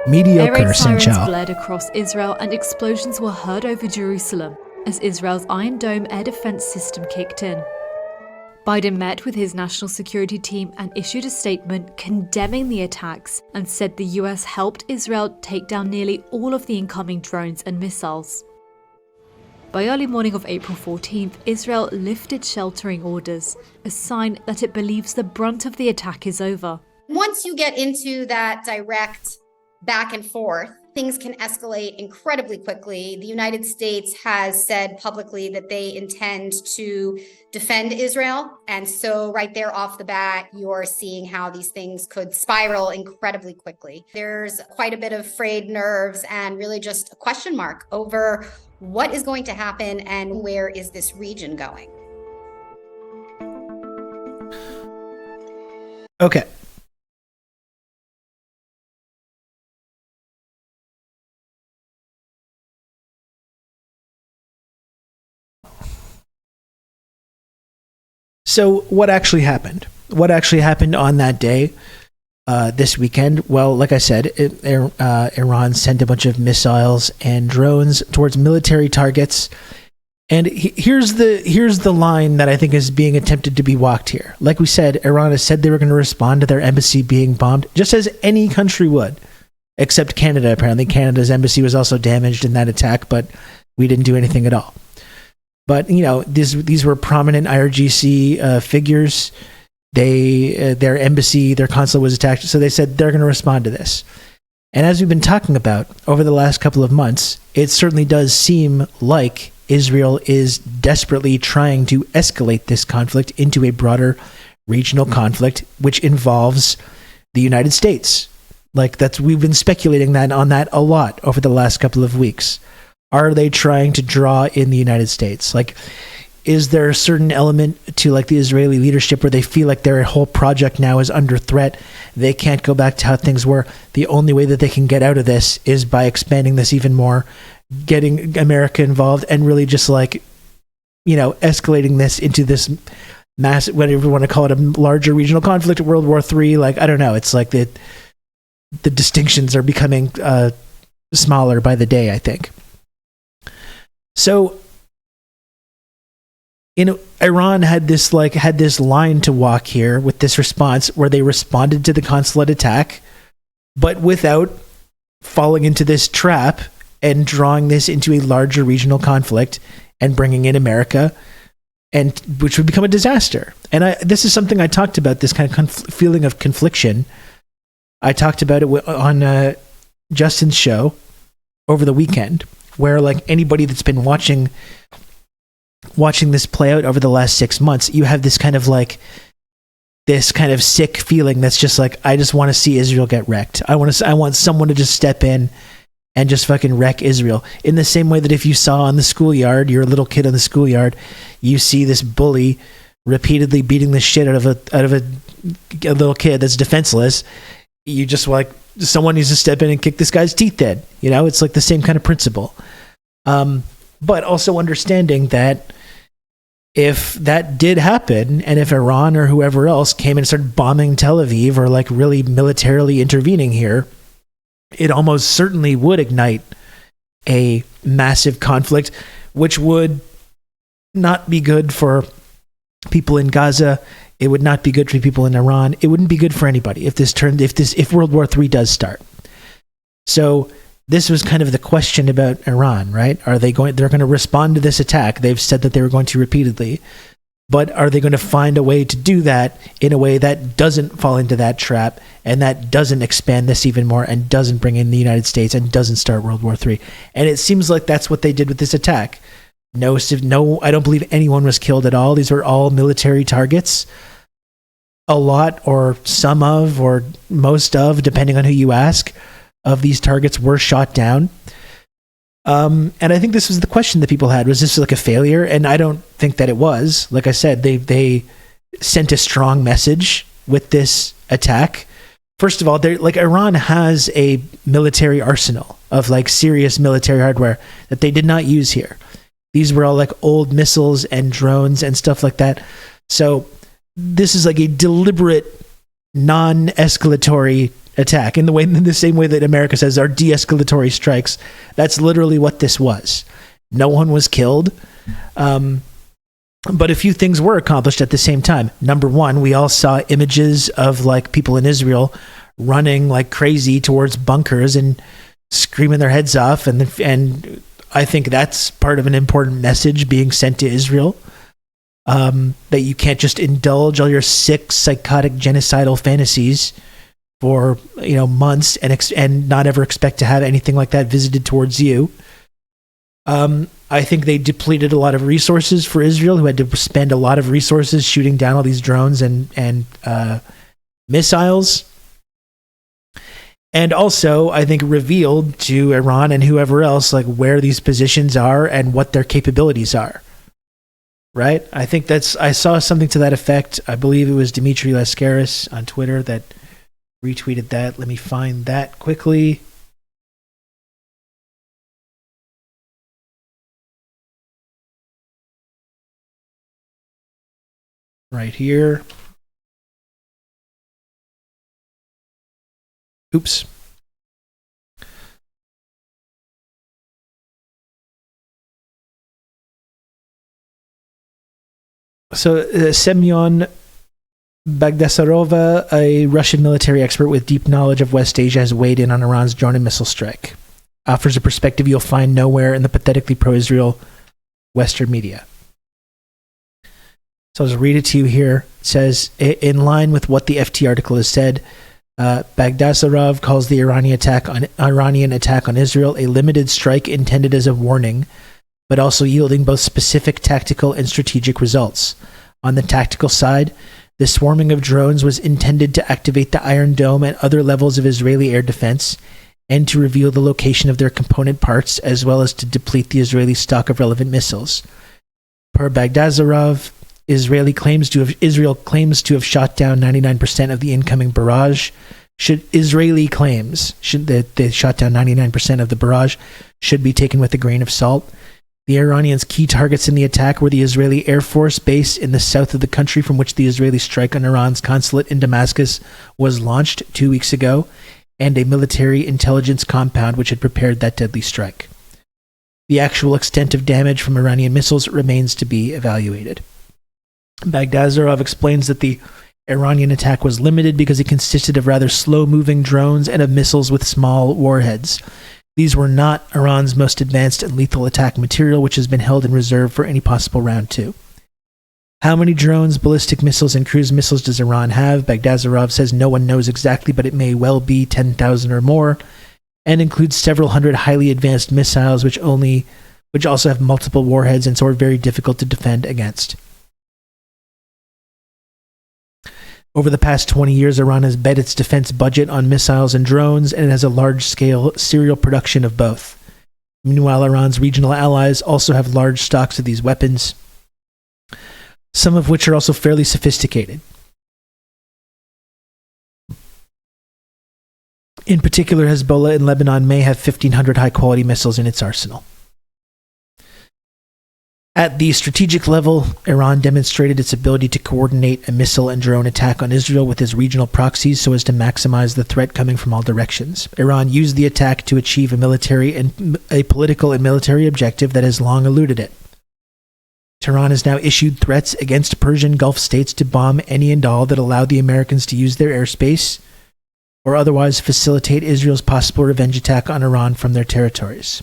Mediocre, Air raid sirens Sinchao. blared across Israel and explosions were heard over Jerusalem as Israel's Iron Dome air defense system kicked in. Biden met with his national security team and issued a statement condemning the attacks and said the US helped Israel take down nearly all of the incoming drones and missiles. By early morning of April 14th, Israel lifted sheltering orders, a sign that it believes the brunt of the attack is over. Once you get into that direct back and forth, things can escalate incredibly quickly. The United States has said publicly that they intend to defend Israel. And so right there off the bat, you're seeing how these things could spiral incredibly quickly. There's quite a bit of frayed nerves and really just a question mark over what is going to happen and where is this region going. Okay. So what actually happened? What actually happened on that day, this weekend? Well, like I said, Iran sent a bunch of missiles and drones towards military targets. And here's the line that I think is being attempted to be walked here. Like we said, Iran has said they were going to respond to their embassy being bombed, just as any country would, except Canada. Apparently, Canada's embassy was also damaged in that attack, but we didn't do anything at all. But, you know, these were prominent IRGC figures. Their embassy, their consulate was attacked. So they said they're going to respond to this. And as we've been talking about over the last couple of months, it certainly does seem like Israel is desperately trying to escalate this conflict into a broader regional conflict, which involves the United States. We've been speculating on that a lot over the last couple of weeks. Are they trying to draw in the United States? Is there a certain element to the Israeli leadership where they feel like their whole project now is under threat? They can't go back to how things were. The only way that they can get out of this is by expanding this even more, getting America involved, and really just escalating this into this massive, whatever you want to call it, a larger regional conflict, World War III. I don't know. It's like the distinctions are becoming smaller by the day, I think. So, Iran had this line to walk here with this response where they responded to the consulate attack, but without falling into this trap and drawing this into a larger regional conflict and bringing in America, and which would become a disaster. And this is something I talked about, this kind of feeling of confliction. I talked about it on Justin's show over the weekend, where anybody that's been watching this play out over the last 6 months, you have this kind of sick feeling that's just I just want to see Israel get wrecked. I want someone to just step in and just fucking wreck Israel. In the same way that if you saw on the schoolyard, you're a little kid on the schoolyard, you see this bully repeatedly beating the shit out of a little kid that's defenseless, you just someone needs to step in and kick this guy's teeth in. It's the same kind of principle. But also understanding that if that did happen, and if Iran or whoever else came and started bombing Tel Aviv or really militarily intervening here, it almost certainly would ignite a massive conflict, which would not be good for people in Gaza. It would not be good for people in Iran. It wouldn't be good for anybody if World War III does start. So this was kind of the question about Iran, right? They're going to respond to this attack. They've said that they were going to repeatedly. But are they going to find a way to do that in a way that doesn't fall into that trap and that doesn't expand this even more and doesn't bring in the United States and doesn't start World War III? And it seems like that's what they did with this attack. No, I don't believe anyone was killed at all. These were all military targets. A lot or some of or most of, depending on who you ask, of these targets were shot down. And I think this was the question that people had. Was this like a failure? And I don't think that it was. Like I said, they sent a strong message with this attack. First of all, like Iran has a military arsenal of like serious military hardware that they did not use here. These were all like old missiles and drones and stuff like that. So this is like a deliberate, non-escalatory attack in the same way that America says our de-escalatory strikes. That's literally what this was. No one was killed. But a few things were accomplished at the same time. Number one, we all saw images of like people in Israel running like crazy towards bunkers and screaming their heads off. And I think that's part of an important message being sent to Israel. That you can't just indulge all your sick, psychotic, genocidal fantasies for months and not ever expect to have anything like that visited towards you. I think they depleted a lot of resources for Israel, who had to spend a lot of resources shooting down all these drones and missiles. And also, I think revealed to Iran and whoever else like where these positions are and what their capabilities are. Right? I think I saw something to that effect. I believe it was Dimitri Lascaris on Twitter that retweeted that. Let me find that quickly. Right here. Oops. So Semyon Bagdasarova, a Russian military expert with deep knowledge of West Asia, has weighed in on Iran's drone and missile strike. Offers a perspective you'll find nowhere in the pathetically pro-Israel Western media. So I'll just read it to you here. It says, in line with what the FT article has said, Bagdasarov calls the Iranian attack on Israel a limited strike intended as a warning, but also yielding both specific tactical and strategic results. On the tactical side, the swarming of drones was intended to activate the Iron Dome and other levels of Israeli air defense, and to reveal the location of their component parts, as well as to deplete the Israeli stock of relevant missiles. Per Bagdasarov, Israel claims to have shot down 99% of the incoming barrage. Israeli claims that they shot down 99% of the barrage should be taken with a grain of salt. The Iranians' key targets in the attack were the Israeli Air Force base in the south of the country, from which the Israeli strike on Iran's consulate in Damascus was launched 2 weeks ago, and a military intelligence compound which had prepared that deadly strike. The actual extent of damage from Iranian missiles remains to be evaluated. Bagdasarov explains that the Iranian attack was limited because it consisted of rather slow-moving drones and of missiles with small warheads. These were not Iran's most advanced and lethal attack material, which has been held in reserve for any possible round 2. How many drones, ballistic missiles, and cruise missiles does Iran have? Bagdasarov says no one knows exactly, but it may well be 10,000 or more, and includes several hundred highly advanced missiles, which also have multiple warheads and so are very difficult to defend against. Over the past 20 years, Iran has bet its defense budget on missiles and drones, and it has a large-scale serial production of both. Meanwhile, Iran's regional allies also have large stocks of these weapons, some of which are also fairly sophisticated. In particular, Hezbollah in Lebanon may have 1,500 high-quality missiles in its arsenal. At the strategic level, Iran demonstrated its ability to coordinate a missile and drone attack on Israel with its regional proxies so as to maximize the threat coming from all directions. Iran used the attack to achieve a political and military objective that has long eluded it. Tehran has now issued threats against Persian Gulf states to bomb any and all that allow the Americans to use their airspace or otherwise facilitate Israel's possible revenge attack on Iran from their territories.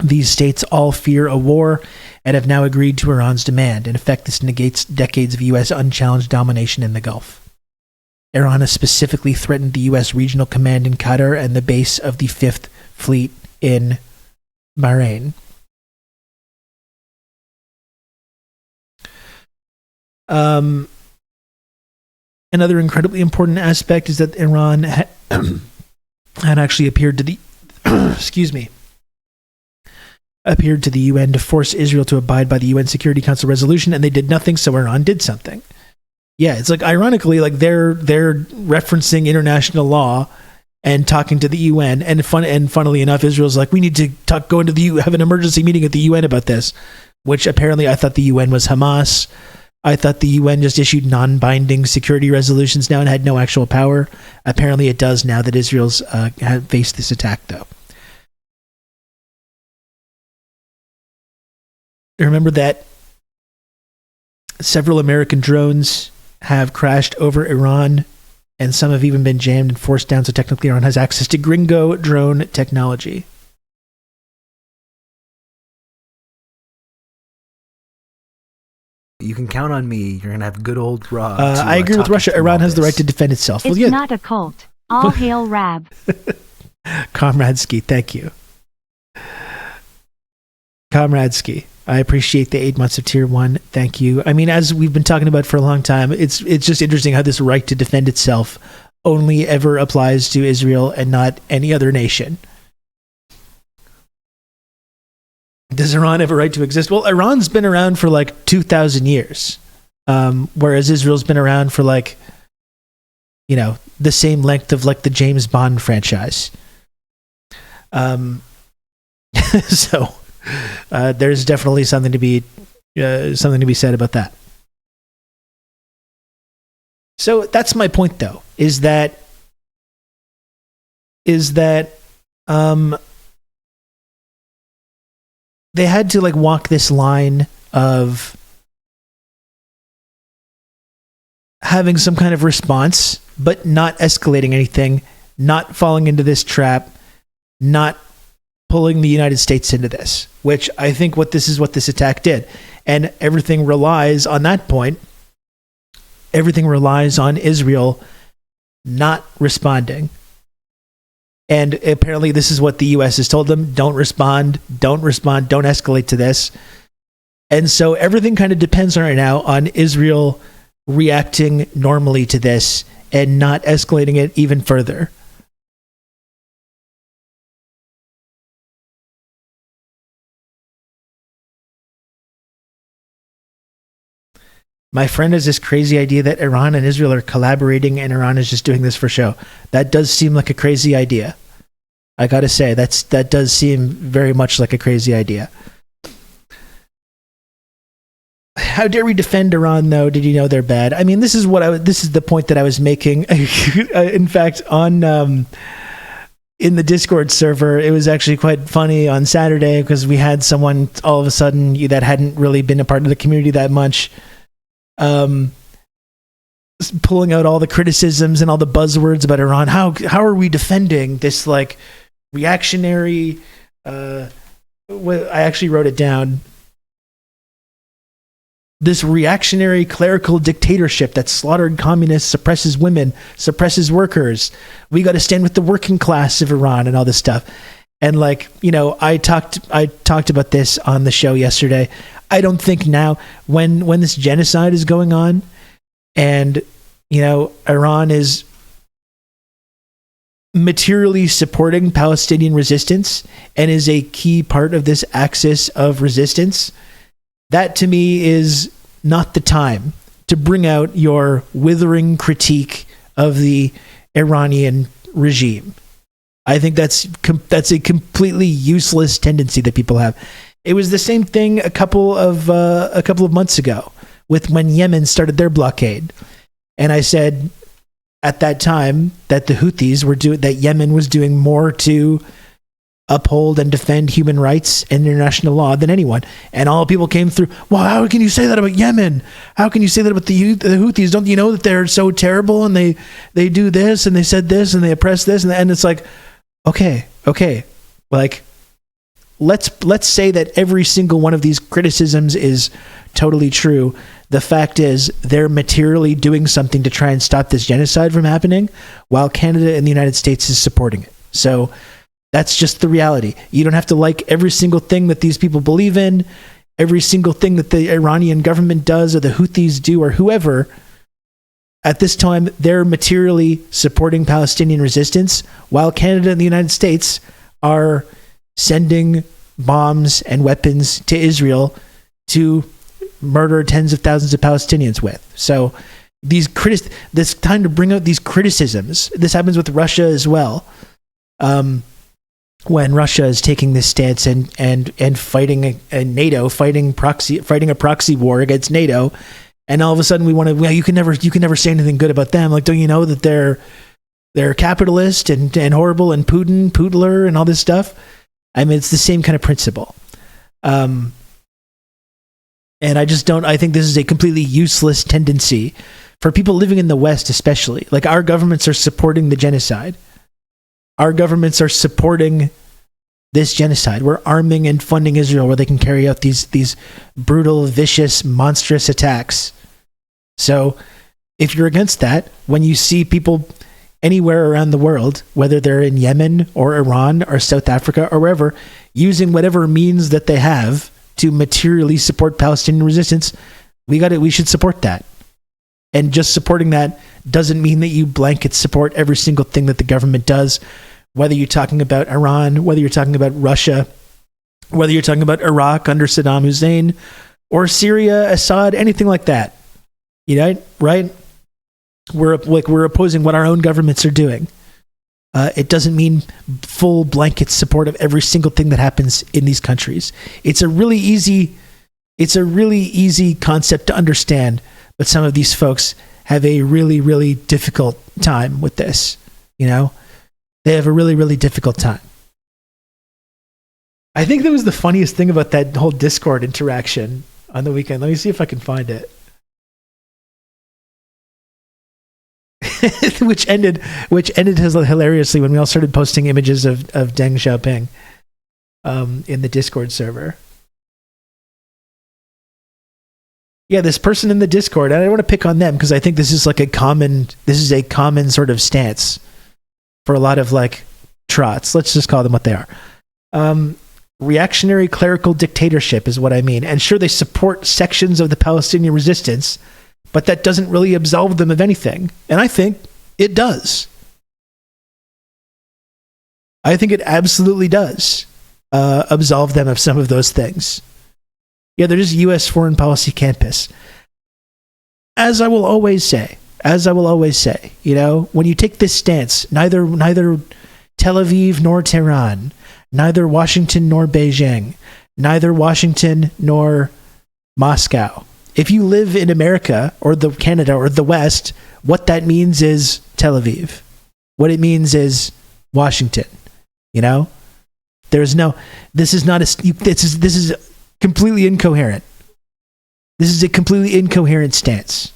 These states all fear a war and have now agreed to Iran's demand. In effect, this negates decades of U.S. unchallenged domination in the Gulf. Iran has specifically threatened the U.S. regional command in Qatar and the base of the 5th Fleet in Bahrain. Another incredibly important aspect is that Iran had actually appeared to the appeared to the UN to force Israel to abide by the UN Security Council resolution, and they did nothing, so Iran did something. Yeah, it's like, ironically, like they're referencing international law and talking to the UN, and funnily enough, Israel's like, we need to have an emergency meeting at the UN about this, which apparently I thought the UN was Hamas. I thought the UN just issued non-binding security resolutions now and had no actual power. Apparently it does now that Israel's faced this attack, though. Remember that several American drones have crashed over Iran, and some have even been jammed and forced down, so technically Iran has access to Gringo drone technology. You can count on me. You're going to have good old Rob. I agree with Russia. Iran has the right to defend itself. It's not a cult. All hail Rab. Comradeski, thank you. Comradeski, I appreciate the 8 months of Tier 1. Thank you. I mean, as we've been talking about for a long time, it's just interesting how this right to defend itself only ever applies to Israel and not any other nation. Does Iran have a right to exist? Well, Iran's been around for like 2,000 years, whereas Israel's been around for like, the same length of like the James Bond franchise. So there's definitely something to be said about that. So that's my point, though, is that they had to like walk this line of having some kind of response, but not escalating anything, not falling into this trap, not pulling the United States into this, which I think what this attack did. And everything relies on that point. Everything relies on Israel not responding. And apparently this is what the U.S. has told them. Don't respond, don't escalate to this. And so everything kind of depends right now on Israel reacting normally to this and not escalating it even further. My friend has this crazy idea that Iran and Israel are collaborating and Iran is just doing this for show. That does seem like a crazy idea. I gotta say, that does seem very much like a crazy idea. How dare we defend Iran, though? Did you know they're bad? I mean, this is the point that I was making. In fact, in the Discord server, it was actually quite funny on Saturday because we had someone all of a sudden that hadn't really been a part of the community that much, pulling out all the criticisms and all the buzzwords about Iran. How are we defending this like reactionary? I actually wrote it down. This reactionary clerical dictatorship that slaughtered communists, suppresses women, suppresses workers. We got to stand with the working class of Iran and all this stuff. And like, I talked about this on the show yesterday. I don't think now when this genocide is going on and, Iran is materially supporting Palestinian resistance and is a key part of this axis of resistance, that to me is not the time to bring out your withering critique of the Iranian regime. I think that's a completely useless tendency that people have. It was the same thing a couple of months ago with when Yemen started their blockade, and I said at that time that the Houthis that Yemen was doing more to uphold and defend human rights and international law than anyone. And all people came through, well, how can you say that about Yemen? How can you say that about the Houthis? Don't you know that they're so terrible and they do this and they said this and they oppress this? And it's like, okay. Like, let's say that every single one of these criticisms is totally true. The fact is, they're materially doing something to try and stop this genocide from happening, while Canada and the United States is supporting it. So that's just the reality. You don't have to like every single thing that these people believe in, every single thing that the Iranian government does or the Houthis do or whoever. At this time, they're materially supporting Palestinian resistance, while Canada and the United States are sending bombs and weapons to Israel to murder tens of thousands of Palestinians with. So this time to bring out these criticisms. This happens with Russia as well. When Russia is taking this stance and fighting a NATO, fighting a proxy war against NATO, and all of a sudden we want to, well, you can never say anything good about them. Like, don't you know that they're capitalist and horrible and Poodler and all this stuff? I mean, it's the same kind of principle. And I think this is a completely useless tendency for people living in the West, especially. Like, our governments are supporting the genocide. Our governments are supporting this genocide. We're arming and funding Israel where they can carry out these brutal, vicious, monstrous attacks. So if you're against that, when you see people anywhere around the world, whether they're in Yemen or Iran or South Africa or wherever, using whatever means that they have to materially support Palestinian resistance, we should support that. And just supporting that doesn't mean that you blanket support every single thing that the government does, whether you're talking about Iran, whether you're talking about Russia, whether you're talking about Iraq under Saddam Hussein, or Syria, Assad, anything like that. You know, right? We're opposing what our own governments are doing. It doesn't mean full blanket support of every single thing that happens in these countries. It's a really easy concept to understand, but some of these folks have a really, really difficult time with this. You know, they have a really, really difficult time. I think that was the funniest thing about that whole Discord interaction on the weekend. Let me see if I can find it. which ended hilariously when we all started posting images of Deng Xiaoping in the Discord server. Yeah, this person in the Discord, and I don't want to pick on them because I think this is a common sort of stance for a lot of like trots. Let's just call them what they are. Reactionary clerical dictatorship is what I mean. And sure, they support sections of the Palestinian resistance, but that doesn't really absolve them of anything. And I think it does. I think it absolutely does absolve them of some of those things. Yeah, they're just U.S. foreign policy campus. As I will always say, you know, when you take this stance, neither Tel Aviv nor Tehran, neither Washington nor Beijing, neither Washington nor Moscow. If you live in America or Canada or the West, what that means is Tel Aviv. What it means is Washington. You know, this is completely incoherent. This is a completely incoherent stance.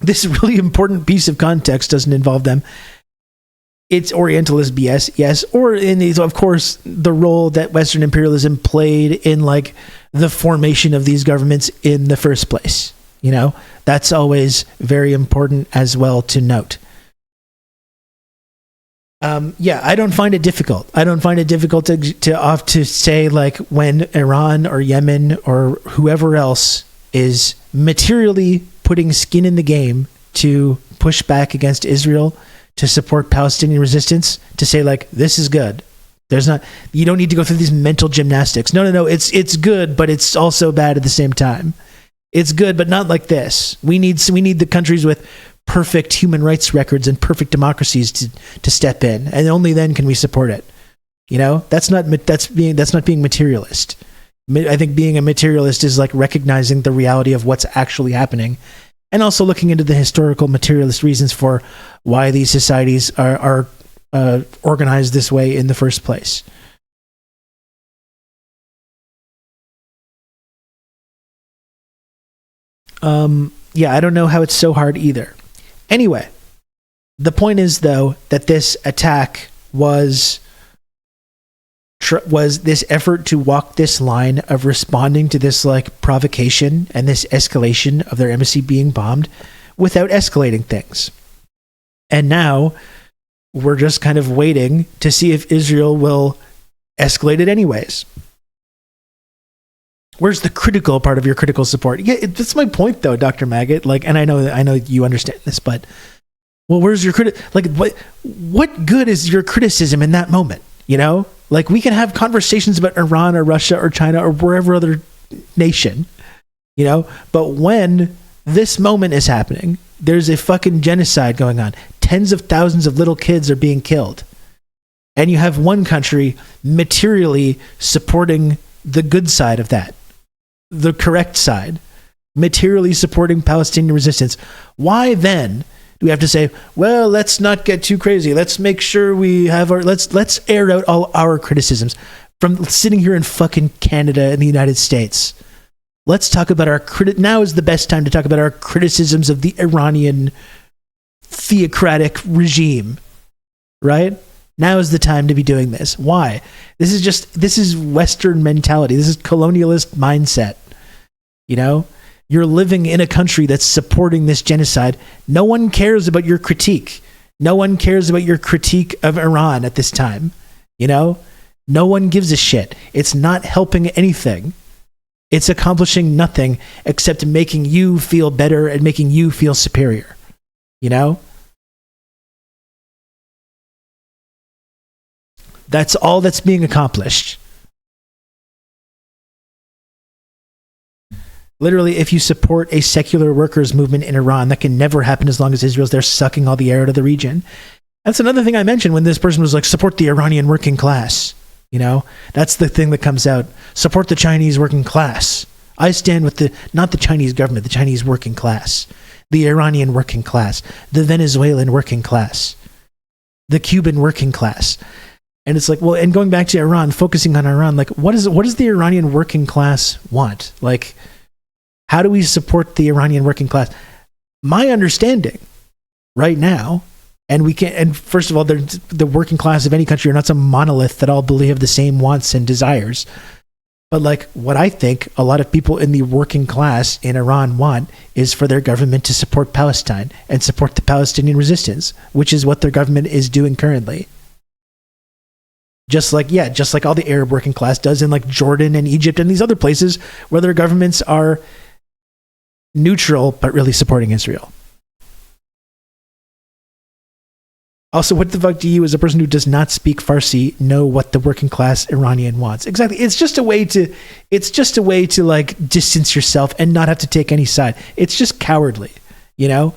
This really important piece of context doesn't involve them. It's Orientalist BS, yes, or of course the role that Western imperialism played in like the formation of these governments in the first place. You know, that's always very important as well to note. Yeah, I don't find it difficult. to say like when Iran or Yemen or whoever else is materially putting skin in the game to push back against Israel, to support Palestinian resistance, to say like this is good. You don't need to go through these mental gymnastics. No, it's good, but it's also bad at the same time. It's good, but not like this. We need the countries with perfect human rights records and perfect democracies to step in, and only then can we support it. You know, that's not being materialist. I think being a materialist is like recognizing the reality of what's actually happening, and also looking into the historical materialist reasons for why these societies are organized this way in the first place. Yeah, I don't know how it's so hard either. Anyway, the point is, though, that this attack was this effort to walk this line of responding to this like provocation and this escalation of their embassy being bombed without escalating things. And now we're just kind of waiting to see if Israel will escalate it anyways. Where's the critical part of your critical support? Yeah, that's my point, though, Dr. Maggot. Like, and I know you understand this, but well, where's your what good is your criticism in that moment? You know, like we can have conversations about Iran or Russia or China or wherever other nation, you know, but when this moment is happening, there's a fucking genocide going on. Tens of thousands of little kids are being killed, and you have one country materially supporting the good side of that. The correct side, materially supporting Palestinian resistance. Why then do we have to say, well, let's not get too crazy. Let's make sure we have let's air out all our criticisms from sitting here in fucking Canada and the United States. Let's talk about now is the best time to talk about our criticisms of the Iranian theocratic regime, right? Now is the time to be doing this. Why? This is Western mentality. This is colonialist mindset. You know, you're living in a country that's supporting this genocide. No one cares about your critique. No one cares about your critique of Iran at this time. You know, no one gives a shit. It's not helping anything. It's accomplishing nothing except making you feel better and making you feel superior. You know? That's all that's being accomplished. Literally, if you support a secular workers' movement in Iran, that can never happen as long as Israel's there sucking all the air out of the region. That's another thing I mentioned when this person was like, support the Iranian working class. You know, that's the thing that comes out. Support the Chinese working class. I stand with not the Chinese government, the Chinese working class, the Iranian working class, the Venezuelan working class, the Cuban working class. And it's like, well, and going back to Iran, focusing on Iran, like, what does the Iranian working class want? Like, how do we support the Iranian working class? My understanding right now, and first of all, the working class of any country are not some monolith that all believe the same wants and desires. But like what I think a lot of people in the working class in Iran want is for their government to support Palestine and support the Palestinian resistance, which is what their government is doing currently. Just like all the Arab working class does in like Jordan and Egypt and these other places where their governments are neutral but really supporting Israel. Also, what the fuck do you, as a person who does not speak Farsi, know what the working class Iranian wants? Exactly. It's just a way to like distance yourself and not have to take any side. It's just cowardly, you know?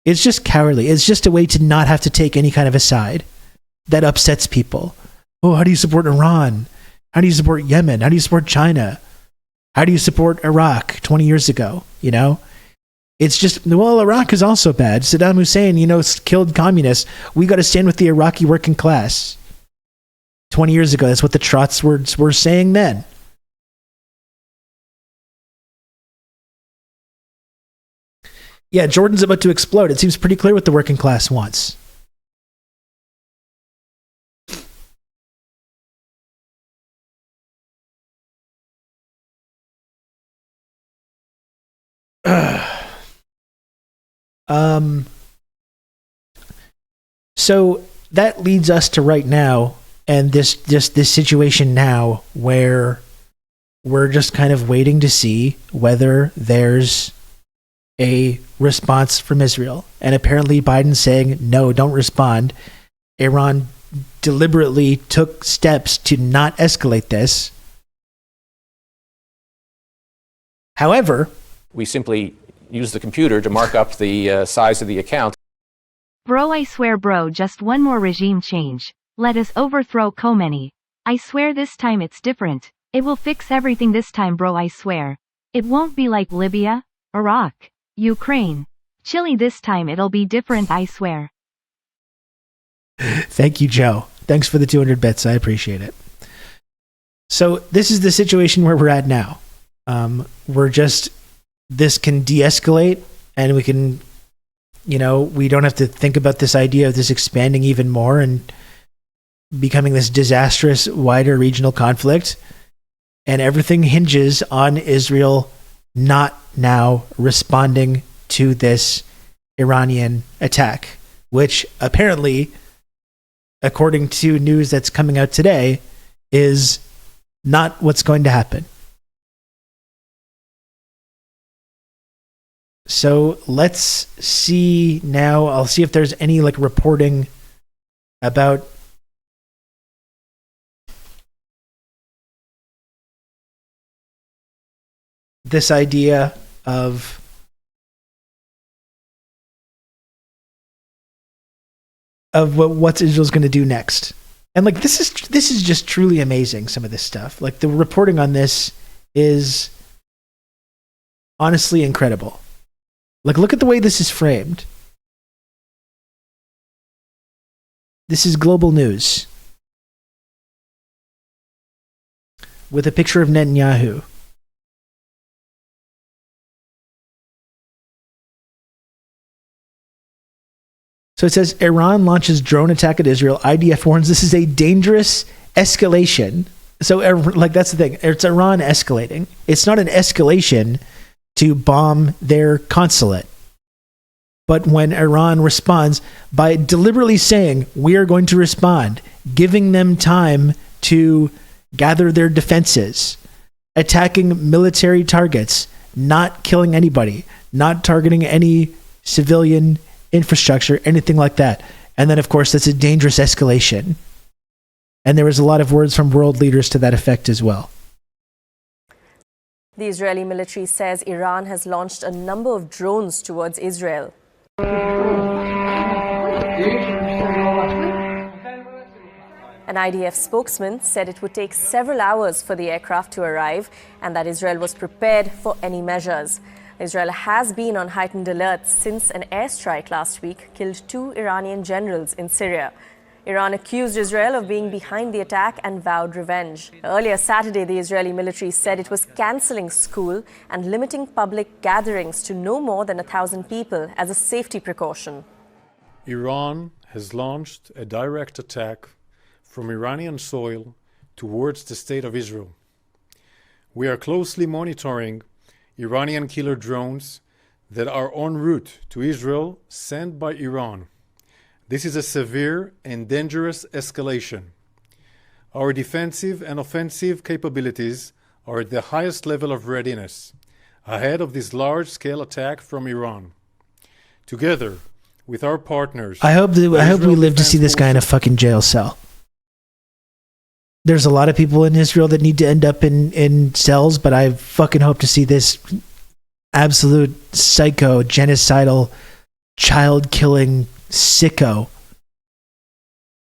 It's just cowardly. It's just a way to not have to take any kind of a side that upsets people. Oh, how do you support Iran? How do you support Yemen? How do you support China? How do you support Iraq 20 years ago? You know? It's just, well, Iraq is also bad. Saddam Hussein, you know, killed communists. We got to stand with the Iraqi working class. 20 years ago, that's what the Trots were saying then. Yeah, Jordan's about to explode. It seems pretty clear what the working class wants. So that leads us to right now, and this situation now where we're just kind of waiting to see whether there's a response from Israel. And apparently Biden's saying, no, don't respond. Iran deliberately took steps to not escalate this. However, we simply use the computer to mark up the size of the account. Bro, I swear, bro, just one more regime change. Let us overthrow Khomeini. I swear this time it's different. It will fix everything this time, bro, I swear. It won't be like Libya, Iraq, Ukraine, Chile. This time it'll be different, I swear. Thank you, Joe. Thanks for the 200 bits. I appreciate it. So this is the situation where we're at now. We're just this can de-escalate and we can, we don't have to think about this idea of this expanding even more and becoming this disastrous, wider regional conflict. And everything hinges on Israel not now responding to this Iranian attack, which apparently, according to news that's coming out today, is not what's going to happen. So let's see now. I'll see if there's any reporting about this idea of what Israel's going to do next. And this is just truly amazing, some of this stuff. The reporting on this is honestly incredible. Look at the way this is framed. This is Global News with a picture of Netanyahu. So it says, Iran launches drone attack at Israel. IDF warns this is a dangerous escalation. So, that's the thing. It's Iran escalating. It's not an escalation to bomb their consulate. But when Iran responds by deliberately saying, we are going to respond, giving them time to gather their defenses, attacking military targets, not killing anybody, not targeting any civilian infrastructure, anything like that. And then, of course, that's a dangerous escalation. And there was a lot of words from world leaders to that effect as well. The Israeli military says Iran has launched a number of drones towards Israel. An IDF spokesman said it would take several hours for the aircraft to arrive and that Israel was prepared for any measures. Israel has been on heightened alert since an airstrike last week killed 2 Iranian generals in Syria. Iran accused Israel of being behind the attack and vowed revenge. Earlier Saturday, the Israeli military said it was cancelling school and limiting public gatherings to no more than 1,000 people as a safety precaution. Iran has launched a direct attack from Iranian soil towards the state of Israel. We are closely monitoring Iranian killer drones that are en route to Israel sent by Iran. This is a severe and dangerous escalation. Our defensive and offensive capabilities are at the highest level of readiness, ahead of this large-scale attack from Iran. Together with our partners... I hope we live to see this guy in a fucking jail cell. There's a lot of people in Israel that need to end up in cells, but I fucking hope to see this absolute psycho, genocidal, child-killing sicko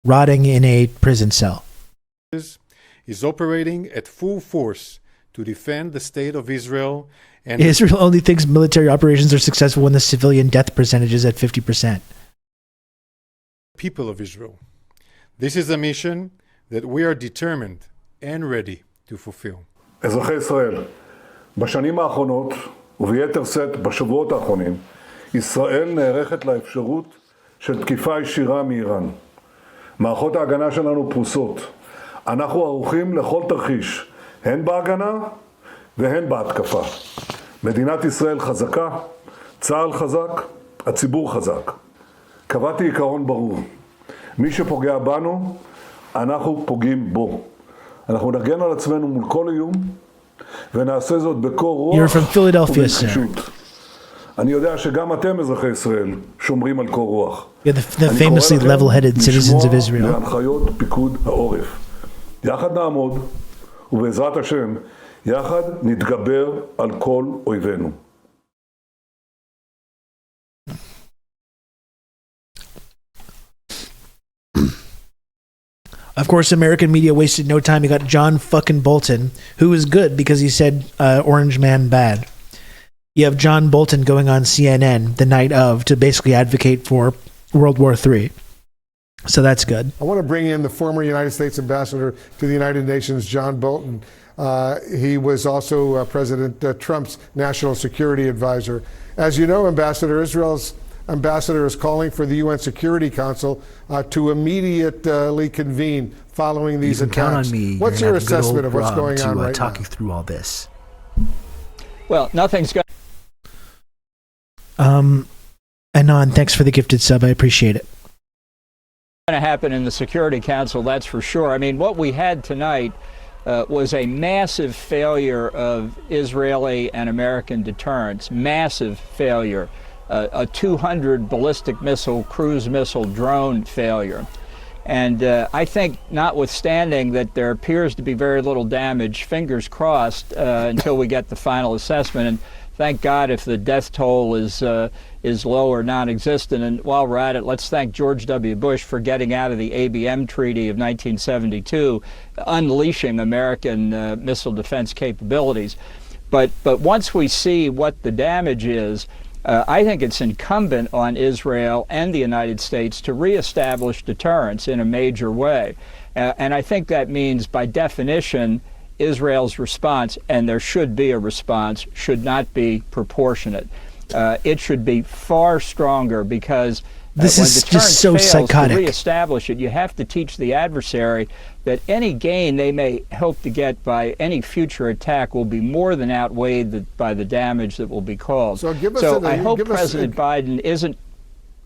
rotting in a prison cell. Is operating at full force to defend the state of Israel. And Israel only thinks military operations are successful when the civilian death percentage is at 50%. People of Israel. This is a mission that we are determined and ready to fulfill. אזרחי ישראל, בשנים האחרונות, וביתר שאת בשבועות האחרונים, ישראל נערכת לאפשרות של תקיפה ישירה מאיראן. מערכות ההגנה שלנו פרוסות. אנחנו ערוכים לכל תרחיש, הן בהגנה והן בהתקפה. מדינת ישראל חזקה, צה"ל חזק, הציבור חזק. קבעתי עיקרון ברור. מי שפוגע בנו, אנחנו פוגעים בו. אנחנו נגן על עצמנו מול כל איום, ונעשה זאת בקור רוח ובנחישות. אני יודע שגם אתם, אזרחי ישראל, שומרים על קור רוח. The famously level-headed citizens of Israel. להנחיות פיקוד העורף. יחד נעמוד, ובעזרת השם, יחד נתגבר על כל אויבינו. Of course, American media wasted no time. You got John fucking Bolton, who is good because he said Orange Man bad. You have John Bolton going on CNN the night of to basically advocate for World War III. So that's good. I want to bring in the former United States ambassador to the United Nations, John Bolton. He was also President Trump's national security advisor. As you know, Ambassador, Israel's ambassador is calling for the UN Security Council to immediately convene following these you can attacks. Count on me. What's your assessment of what's going on right talk now? you through all this. Well, nothing's going. Anon, thanks for the gifted sub. I appreciate it. Going to happen in the Security Council, that's for sure. I mean, what we had tonight was a massive failure of Israeli and American deterrence. Massive failure. A 200 ballistic missile, cruise missile, drone failure. And I think, notwithstanding that there appears to be very little damage, fingers crossed until we get the final assessment. And thank God if the death toll is low or non-existent. And while we're at it, let's thank George W. Bush for getting out of the ABM Treaty of 1972, unleashing American missile defense capabilities. But once we see what the damage is, I think it's incumbent on Israel and the United States to reestablish deterrence in a major way. And I think that means, by definition, Israel's response, and there should be a response, should not be proportionate. It should be far stronger, because this when is deterrence just so fails psychotic. to reestablish it, you have to teach the adversary that any gain they may hope to get by any future attack will be more than outweighed by the damage that will be caused. So I hope President Biden isn't.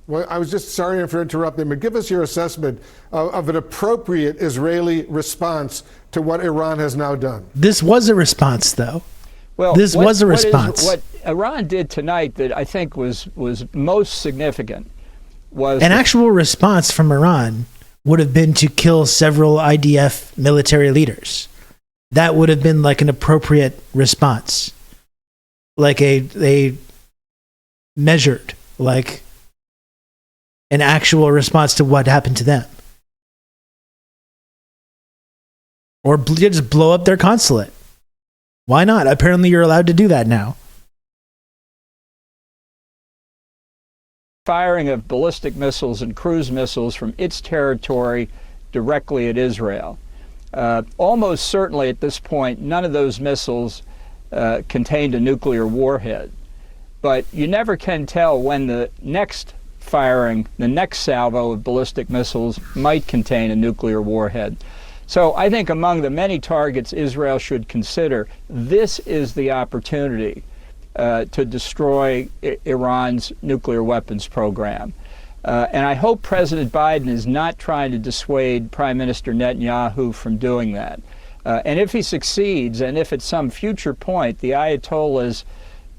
Well, I was just sorry for interrupting, but give us your assessment of an appropriate Israeli response to what Iran has now done. This was a response, though. Well, this was a response. What Iran did tonight that I think was most significant was an actual response from Iran would have been to kill several IDF military leaders. That would have been like an appropriate response, like a measured, like an actual response to what happened to them. Or just blow up their consulate. Why not? Apparently you're allowed to do that now. Firing of ballistic missiles and cruise missiles from its territory directly at Israel. Almost certainly at this point, none of those missiles contained a nuclear warhead. But you never can tell when the next firing, the next salvo of ballistic missiles might contain a nuclear warhead. So I think among the many targets Israel should consider, this is the opportunity to destroy Iran's nuclear weapons program. And I hope President Biden is not trying to dissuade Prime Minister Netanyahu from doing that. And if he succeeds, and if at some future point the Ayatollahs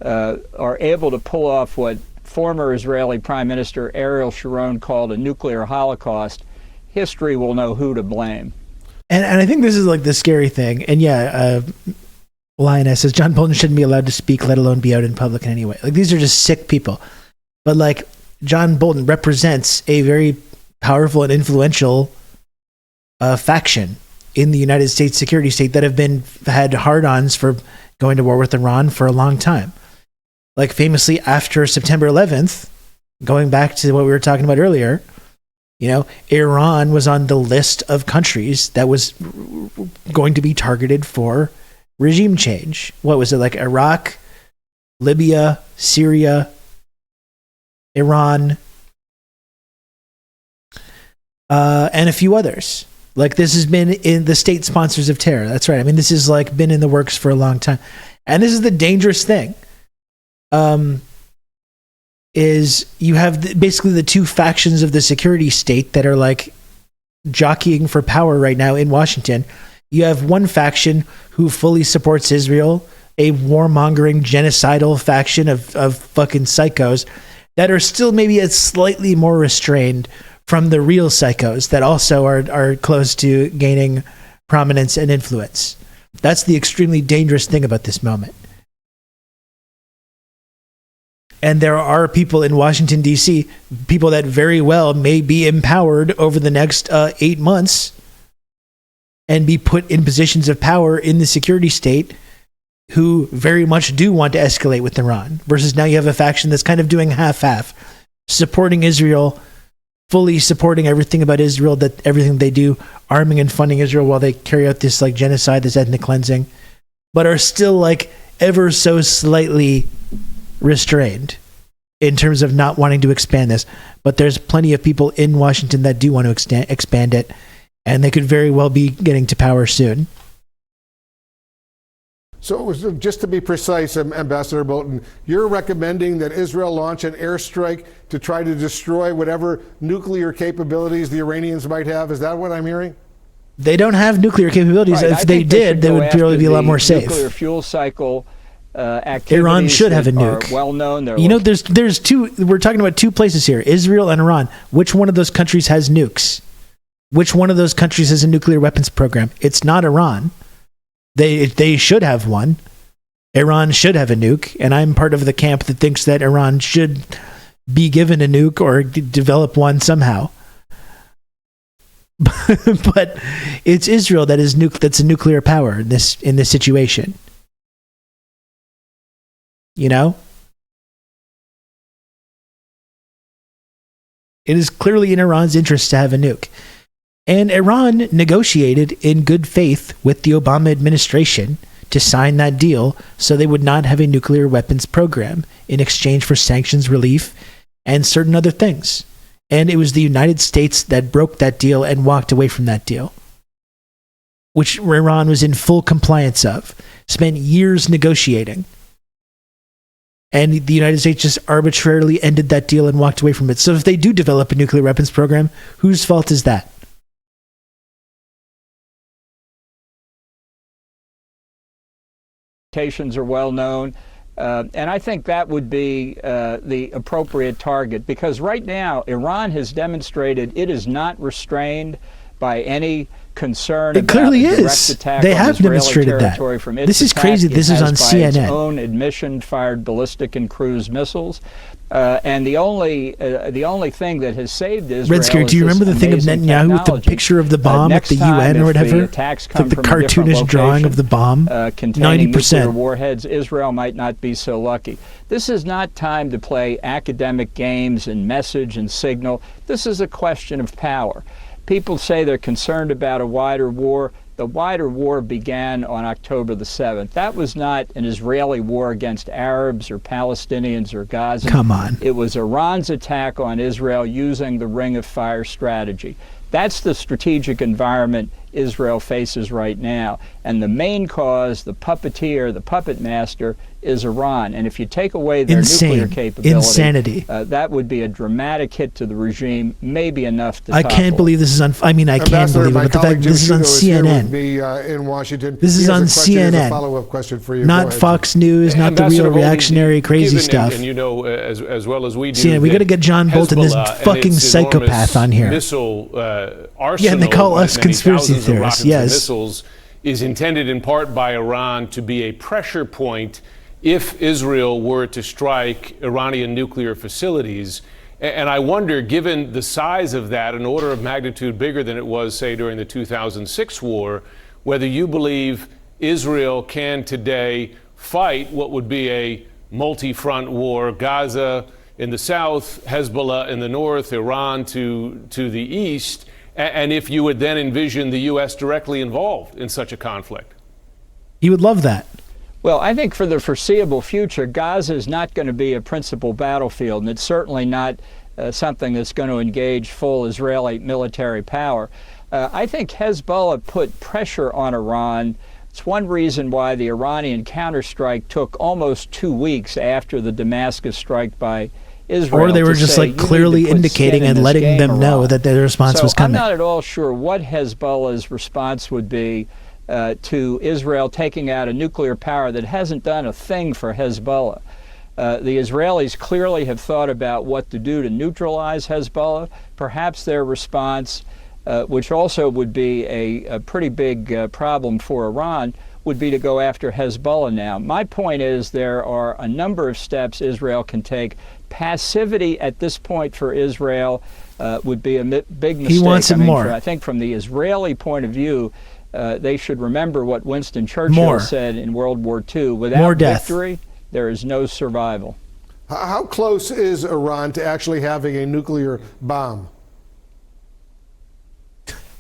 are able to pull off what former Israeli Prime Minister Ariel Sharon called a nuclear holocaust, history will know who to blame. And I think this is like the scary thing. And yeah, Lioness says John Bolton shouldn't be allowed to speak, let alone be out in public in any way. Like, these are just sick people. But like, John Bolton represents a very powerful and influential faction in the United States security state that have had hard-ons for going to war with Iran for a long time. Like, famously, after September 11th, going back to what we were talking about earlier, you know, Iran was on the list of countries that was going to be targeted for regime change. What was it, like Iraq, Libya, Syria, Iran, and a few others. Like, this has been in the state sponsors of terror. That's right. I mean, this has like been in the works for a long time. And this is the dangerous thing. Is you have basically the two factions of the security state that are like jockeying for power right now in Washington. You have one faction who fully supports Israel, a warmongering, genocidal faction of fucking psychos that are still maybe a slightly more restrained from the real psychos that also are close to gaining prominence and influence. That's the extremely dangerous thing about this moment. And there are people in Washington, D.C., people that very well may be empowered over the next 8 months and be put in positions of power in the security state who very much do want to escalate with Iran. Versus now you have a faction that's kind of doing half-half, supporting Israel, fully supporting everything about Israel, that everything they do, arming and funding Israel while they carry out this like genocide, this ethnic cleansing. but are still like ever so slightly restrained in terms of not wanting to expand this. But there's plenty of people in Washington that do want to expand it, and they could very well be getting to power soon. So just to be precise, Ambassador Bolton, you're recommending that Israel launch an airstrike to try to destroy whatever nuclear capabilities the Iranians might have? Is that what I'm hearing? They don't have nuclear capabilities. Right. If they did, they would probably be a lot more safe. Nuclear fuel cycle activities. Iran should have a nuke. Well known. You know, there's two. We're talking about two places here: Israel and Iran. Which one of those countries has nukes? Which one of those countries has a nuclear weapons program? It's not Iran. They should have one. Iran should have a nuke, and I'm part of the camp that thinks that Iran should be given a nuke or develop one somehow. But it's Israel that is that's a nuclear power in this situation. You know? It is clearly in Iran's interest to have a nuke. And Iran negotiated in good faith with the Obama administration to sign that deal so they would not have a nuclear weapons program in exchange for sanctions relief and certain other things. And it was the United States that broke that deal and walked away from that deal, which Iran was in full compliance of, spent years negotiating. And the United States just arbitrarily ended that deal and walked away from it. So if they do develop a nuclear weapons program, whose fault is that? Are well known, and I think that would be the appropriate target, because right now Iran has demonstrated it is not restrained by any concern it about clearly a direct is. attack They on have Israeli demonstrated territory that. from its This is attack. crazy. This is on It has, by its CNN. own admission, fired ballistic and cruise missiles. And the only thing that has saved Israel Red Scare, is do you remember the thing of amazing Netanyahu with the technology. picture of the bomb at the UN or whatever? Like the cartoonish drawing of the bomb? Containing 90%. nuclear warheads, Israel might not be so lucky. This is not time to play academic games and message and signal. This is a question of power. People say they're concerned about a wider war. The wider war began on October the 7th. That was not an Israeli war against Arabs or Palestinians or Gaza. Come on. It was Iran's attack on Israel using the Ring of Fire strategy. That's the strategic environment Israel faces right now. And the main cause, the puppeteer, the puppet master, is Iran. And if you take away their nuclear capability, insanity. That would be a dramatic hit to the regime, maybe enough to I topple can't believe this is on. I mean, I can believe it, but the fact this is on CNN. In Washington. This is on CNN. A follow-up question for you. Not Fox News, not the real reactionary crazy stuff. And you know, as well as we do. CNN, we got to get John Bolton, this fucking psychopath, on here. Missile arsenal, yeah, and they call us conspiracy theorists. Yes. Missiles is intended in part by Iran to be a pressure point if Israel were to strike Iranian nuclear facilities. And I wonder, given the size of that, an order of magnitude bigger than it was, say, during the 2006 war, whether you believe Israel can today fight what would be a multi-front war, Gaza in the south, Hezbollah in the north, Iran to the east, and if you would then envision the U.S. directly involved in such a conflict. You would love that. Well, I think for the foreseeable future, Gaza is not going to be a principal battlefield, and it's certainly not something that's going to engage full Israeli military power. I think Hezbollah put pressure on Iran. It's one reason why the Iranian counterstrike took almost 2 weeks after the Damascus strike by Israel. Or they were just like clearly indicating and letting them know that their response was coming. I'm not at all sure what Hezbollah's response would be to Israel taking out a nuclear power that hasn't done a thing for Hezbollah. The Israelis clearly have thought about what to do to neutralize Hezbollah. Perhaps their response, which also would be a pretty big problem for Iran, would be to go after Hezbollah now. My point is there are a number of steps Israel can take. Passivity at this point for Israel would be a big mistake. He wants more. I think from the Israeli point of view, they should remember what Winston Churchill said in World War II. Without victory, there is no survival. How close is Iran to actually having a nuclear bomb?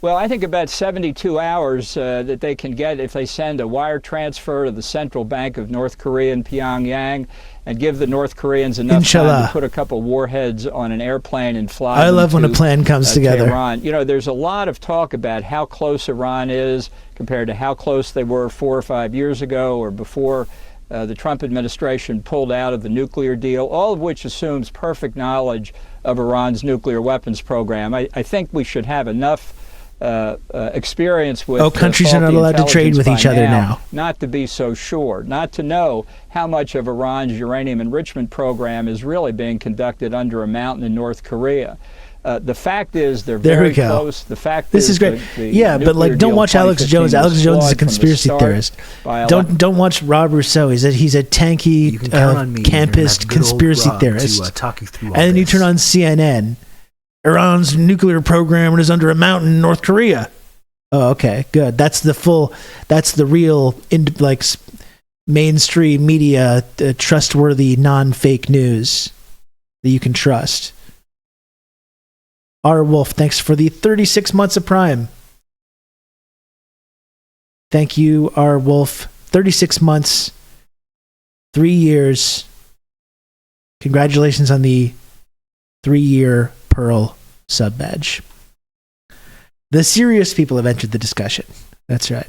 Well, I think about 72 hours that they can get if they send a wire transfer to the central bank of North Korea in Pyongyang and give the North Koreans enough time to put a couple warheads on an airplane and fly. I love when a plan comes together. Iran. You know, there's a lot of talk about how close Iran is compared to how close they were 4 or 5 years ago or before the Trump administration pulled out of the nuclear deal, all of which assumes perfect knowledge of Iran's nuclear weapons program. I think we should have enough experience with countries are not allowed to trade with each other now. Not to be so sure, not to know how much of Iran's uranium enrichment program is really being conducted under a mountain in North Korea. The fact is they're very close. The fact this is great. But like, don't watch Alex Jones. Alex Jones is a conspiracy theorist. Don't watch Rob Rousseau. He's a tanky campist conspiracy theorist. And then you turn on CNN. Iran's nuclear program is under a mountain in North Korea. Oh, okay, good. That's the real mainstream media, trustworthy, non-fake news that you can trust. R. Wolf, thanks for the 36 months of Prime. Thank you, R. Wolf. 36 months, 3 years. Congratulations on the 3-year Pearl sub badge. The serious people have entered the discussion. That's right.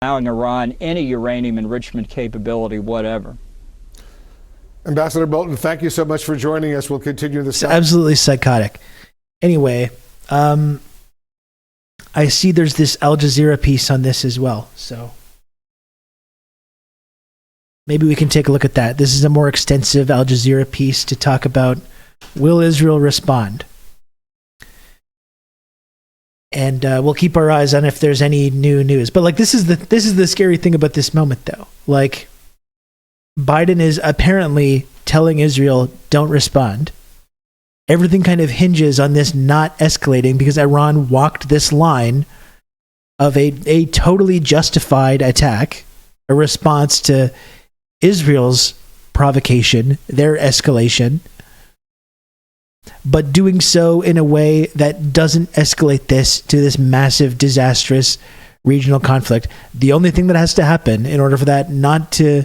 Allowing Iran any uranium enrichment capability, whatever. Ambassador Bolton, thank you so much for joining us. We'll continue this. It's absolutely psychotic. Anyway, I see there's this Al Jazeera piece on this as well. So maybe we can take a look at that. This is a more extensive Al Jazeera piece to talk about, will Israel respond? And we'll keep our eyes on if there's any new news. But like, this is the scary thing about this moment, though. Like, Biden is apparently telling Israel, don't respond. Everything kind of hinges on this not escalating because Iran walked this line of a totally justified attack, a response to Israel's provocation, their escalation, but doing so in a way that doesn't escalate this to this massive, disastrous regional conflict. The only thing that has to happen in order for that not to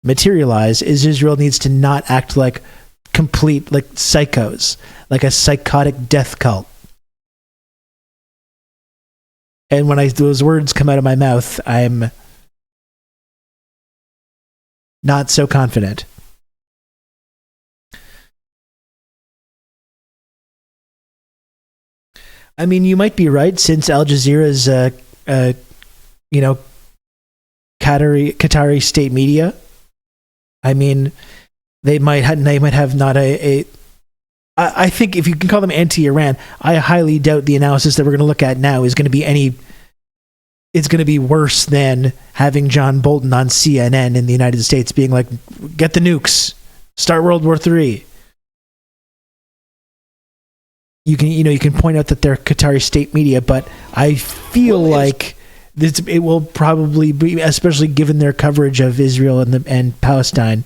materialize is Israel needs to not act like complete psychos, like a psychotic death cult. And when those words come out of my mouth, I'm not so confident. I mean, you might be right, since Al Jazeera's Qatari state media. I mean, they might have not I think if you can call them anti-Iran, I highly doubt the analysis that we're going to look at now is going to be it's going to be worse than having John Bolton on CNN in the United States being like, get the nukes, start World War III. You can point out that they're Qatari state media, but I feel like it will probably be, especially given their coverage of Israel and Palestine,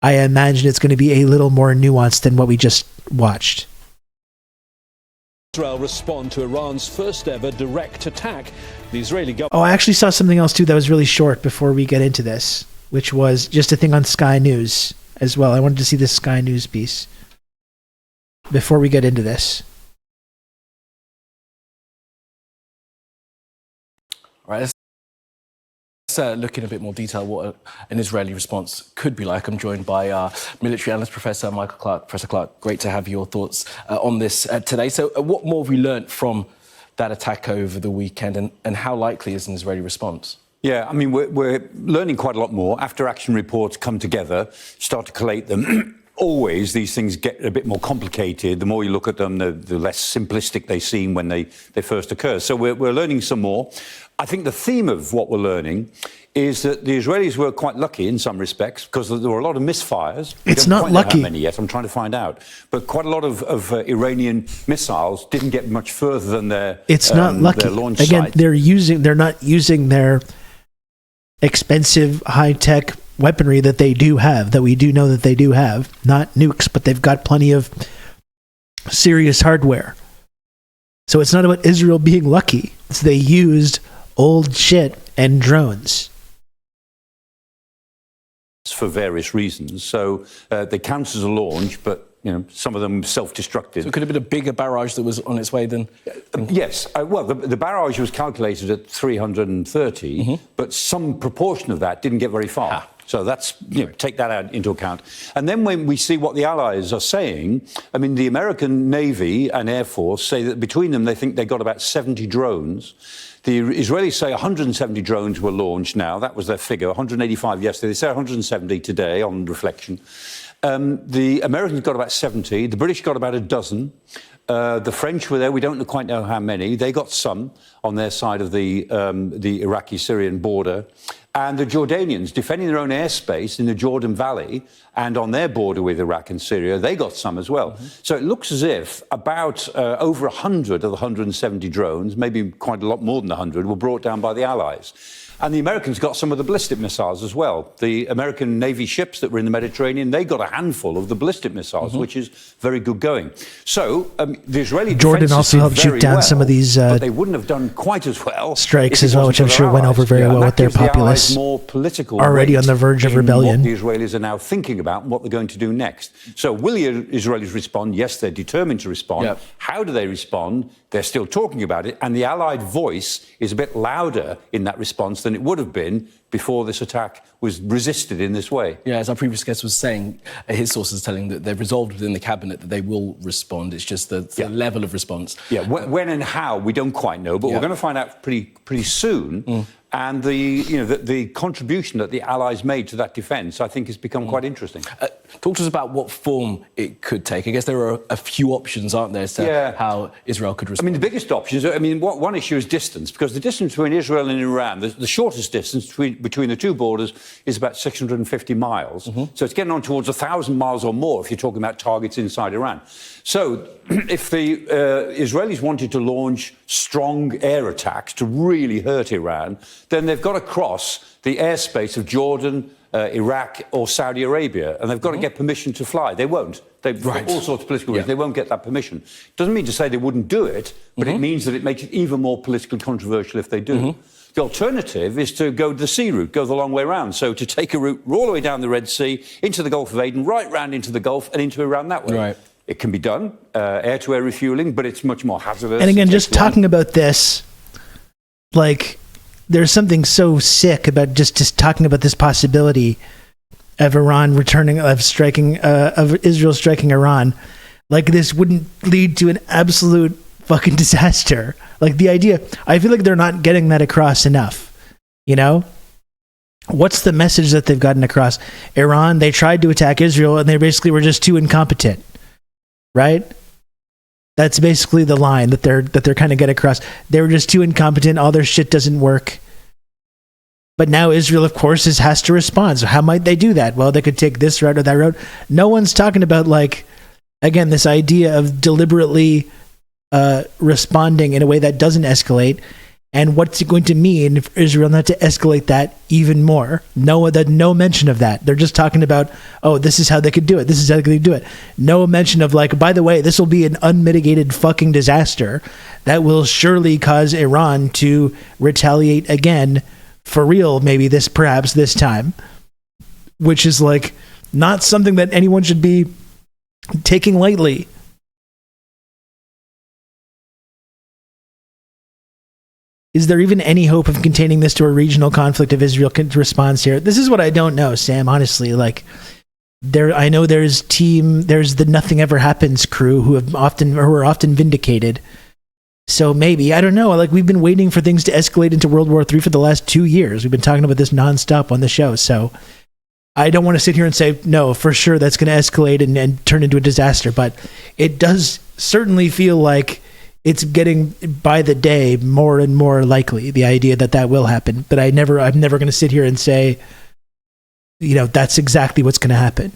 I imagine it's going to be a little more nuanced than what we just watched. Israel respond to Iran's first ever direct attack. The Israeli government... Oh, I actually saw something else too that was really short before we get into this, which was just a thing on Sky News as well. I wanted to see this Sky News piece before we get into this. All right, let's look in a bit more detail what an Israeli response could be like. I'm joined by military analyst Professor Michael Clark. Professor Clark, great to have your thoughts on this today. So what more have we learnt from that attack over the weekend, and how likely is an Israeli response? Yeah, I mean, we're learning quite a lot more. After action reports come together, start to collate them. Always these things get a bit more complicated. The more you look at them, the less simplistic they seem when they first occur. So we're learning some more. I think the theme of what we're learning is that the Israelis were quite lucky in some respects because there were a lot of misfires. It's not lucky. How many yet? I'm trying to find out. But quite a lot of Iranian missiles didn't get much further than their It's not lucky. Their launch Again, site. they're not using their expensive high-tech weaponry that they do have, that we do know that they do have. Not nukes, but they've got plenty of serious hardware. So it's not about Israel being lucky. It's they used old shit and drones. For various reasons. So they count as a launch, but some of them self-destructed. So it could have been a bigger barrage that was on its way than... Yes. Well, the barrage was calculated at 330, but some proportion of that didn't get very far. So that's, take that out into account. And then when we see what the Allies are saying, I mean, the American Navy and Air Force say that between them, they think they got about 70 drones. The Israelis say 170 drones were launched now. That was their figure. 185 yesterday. They say 170 today on reflection. The Americans got about 70. The British got about a dozen. The French were there. We don't quite know how many. They got some on their side of the Iraqi-Syrian border. And the Jordanians, defending their own airspace in the Jordan Valley and on their border with Iraq and Syria, they got some as well. So it looks as if about over 100 of the 170 drones, maybe quite a lot more than 100, were brought down by the Allies. And the Americans got some of the ballistic missiles as well. The American Navy ships that were in the Mediterranean, they got a handful of the ballistic missiles, which is very good going. So the Israeli Jordan also helped shoot down some of these but they wouldn't have done quite as well strikes as well, which I'm sure went over very well with their populace. More political already on the verge of rebellion. What the Israelis are now thinking about and what they're going to do next. So will the Israelis respond? Yes, they're determined to respond. How do they respond? They're still talking about it, and the Allied voice is a bit louder in that response than it would have been before this attack was resisted in this way. Yeah, as our previous guest was saying, his sources are telling that they've resolved within the cabinet that they will respond. It's just the level of response. Yeah, when and how we don't quite know, but we're going to find out pretty soon. And the contribution that the Allies made to that defence, I think, has become quite interesting. Talk to us about what form it could take. I guess there are a few options, aren't there, as to how Israel could respond? I mean, the biggest options, one issue is distance, because the distance between Israel and Iran, the shortest distance between the two borders is about 650 miles. So it's getting on towards 1,000 miles or more if you're talking about targets inside Iran. So if the Israelis wanted to launch strong air attacks to really hurt Iran, then they've got to cross the airspace of Jordan, Iraq or Saudi Arabia, and they've got to get permission to fly. They won't. They've got all sorts of political reasons. They won't get that permission. Doesn't mean to say they wouldn't do it, but it means that it makes it even more politically controversial if they do. The alternative is to go the sea route, go the long way around. So to take a route all the way down the Red Sea, into the Gulf of Aden, right round into the Gulf and into Iran that way. It can be done, air-to-air refueling, but it's much more hazardous. And again, just talking about this, like, there's something so sick about just talking about this possibility of Iran returning, of Israel striking Iran. Like, this wouldn't lead to an absolute fucking disaster. Like, the idea, I feel like they're not getting that across enough, What's the message that they've gotten across? Iran, they tried to attack Israel and they basically were just too incompetent. Right? That's basically the line that they're kind of getting across. They were just too incompetent. All their shit doesn't work. But now Israel, of course, has to respond. So how might they do that? Well, they could take this route or that route. No one's talking about, like, again, this idea of deliberately responding in a way that doesn't escalate. And what's it going to mean for Israel not to escalate that even more? No mention of that. They're just talking about, oh, this is how they could do it. This is how they could do it. No mention of, like, by the way, this will be an unmitigated fucking disaster that will surely cause Iran to retaliate again for real, maybe perhaps this time, which is, like, not something that anyone should be taking lightly. Is there even any hope of containing this to a regional conflict if Israel responds here? This is what I don't know, Sam, honestly. Like, I know there's the Nothing Ever Happens crew who are often vindicated. So maybe, I don't know. Like, we've been waiting for things to escalate into World War III for the last 2 years. We've been talking about this nonstop on the show. So I don't want to sit here and say, no, for sure that's going to escalate and turn into a disaster. But it does certainly feel like it's getting, by the day, more and more likely, the idea that will happen. But I'm never going to sit here and say, that's exactly what's going to happen,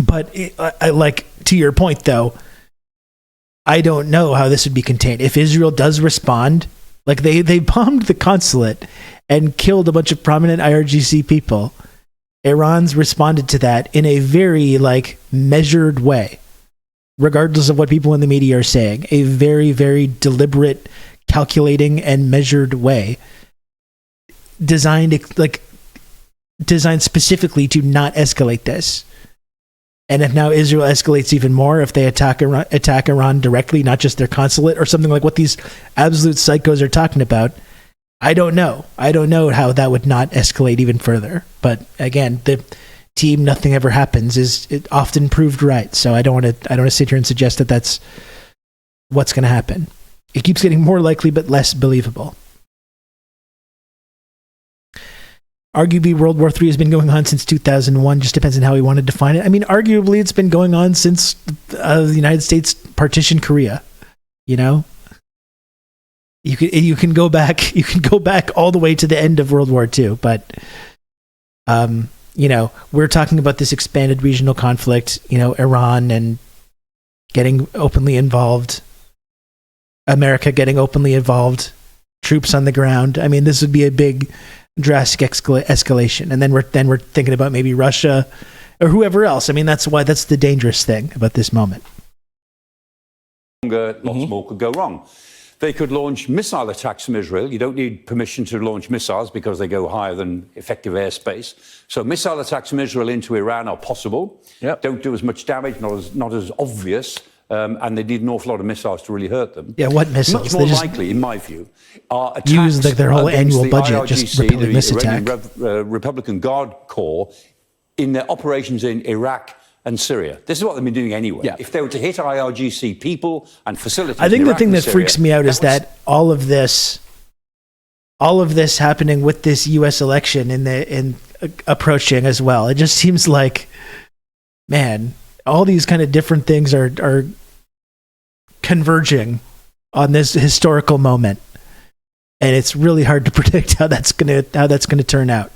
But I like, to your point, though, I don't know how this would be contained. If Israel does respond, like they bombed the consulate and killed a bunch of prominent IRGC people. Iran's responded to that in a very measured way, regardless of what people in the media are saying. A very, very deliberate, calculating, and measured way, designed specifically to not escalate this. And if now Israel escalates even more, if they attack Iran directly, not just their consulate or something like what these absolute psychos are talking about, I don't know. I don't know how that would not escalate even further. But again, the team "nothing ever happens" is often proved right. So I don't want to sit here and suggest that that's what's going to happen. It keeps getting more likely, but less believable. Arguably, World War III has been going on since 2001. Just depends on how we want to define it. I mean, arguably, it's been going on since the United States partitioned Korea. You know, you can go back. You can go back all the way to the end of World War II. But we're talking about this expanded regional conflict. Iran and getting openly involved. America getting openly involved. Troops on the ground. I mean, this would be a big, drastic escalation, and then we're thinking about maybe Russia or whoever else. I mean, that's the dangerous thing about this moment. Lots more could go wrong. They could launch missile attacks from Israel. You don't need permission to launch missiles because they go higher than effective airspace. So missile attacks from Israel into Iran are possible. Yep. Don't do as much damage, not as obvious. And they need an awful lot of missiles to really hurt them. Yeah, what missiles? Much more likely, in my view, are attacks use their whole annual budget, IRGC, just repeatedly miss attack. Republican Guard Corps in their operations in Iraq and Syria. This is what they've been doing anyway. Yeah. If they were to hit IRGC people and facilities, I think in the Iraq thing and that Syria, freaks me out is that all of this happening with this U.S. election and approaching as well. It just seems like, man, all these kind of different things are converging on this historical moment, and it's really hard to predict how that's gonna turn out.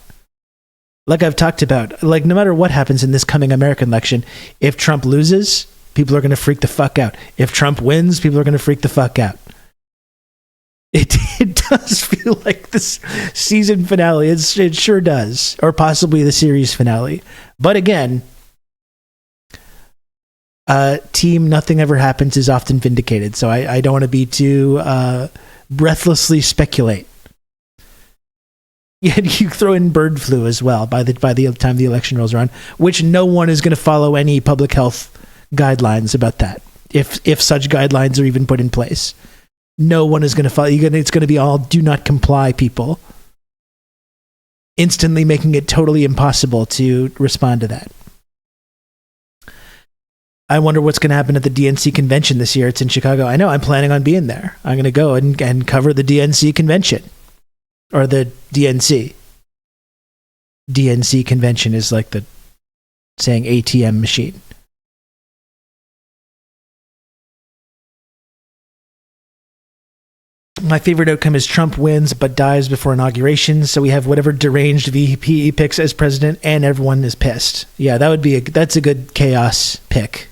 Like I've talked about, no matter what happens in this coming American election, if Trump loses, people are gonna freak the fuck out. If Trump wins, people are gonna freak the fuck out. It does feel like this season finale. It sure does, or possibly the series finale. But again, team "nothing ever happens" is often vindicated, so I don't want to be too breathlessly speculate. Yeah, you throw in bird flu as well by the time the election rolls around, which no one is going to follow any public health guidelines about that. If such guidelines are even put in place, no one is going to follow. It's going to be all "do not comply" people, instantly making it totally impossible to respond to that. I wonder what's going to happen at the DNC convention this year. It's in Chicago. I know. I'm planning on being there. I'm going to go and cover the DNC convention. Or the DNC. DNC convention is like the saying ATM machine. My favorite outcome is Trump wins but dies before inauguration, so we have whatever deranged VP he picks as president and everyone is pissed. Yeah, that's a good chaos pick.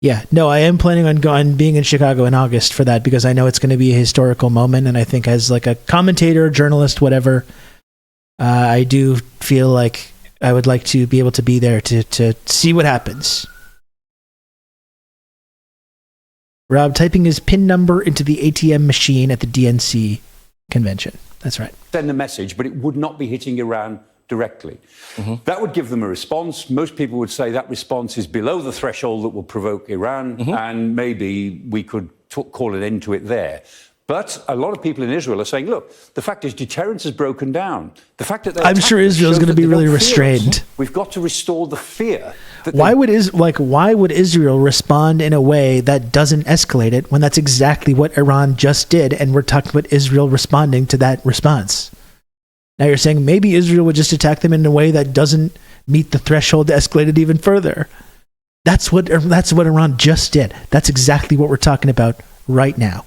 Yeah, no, I am planning on being in Chicago in August for that because I know it's going to be a historical moment, and I think as like a commentator, journalist, whatever, I do feel like I would like to be able to be there to see what happens. Rob typing his PIN number into the ATM machine at the DNC convention. That's right. Send a message, but it would not be hitting Iran directly. That would give them a response. Most people would say that response is below the threshold that will provoke Iran, and maybe we could call an end to it there. But a lot of people in Israel are saying, look, the fact is deterrence has broken down. The fact that I'm sure Israel's going to be really restrained. We've got to restore the fear. Why would Israel respond in a way that doesn't escalate it when that's exactly what Iran just did, and we're talking about Israel responding to that response? Now you're saying maybe Israel would just attack them in a way that doesn't meet the threshold to escalate it even further. That's what Iran just did. That's exactly what we're talking about right now.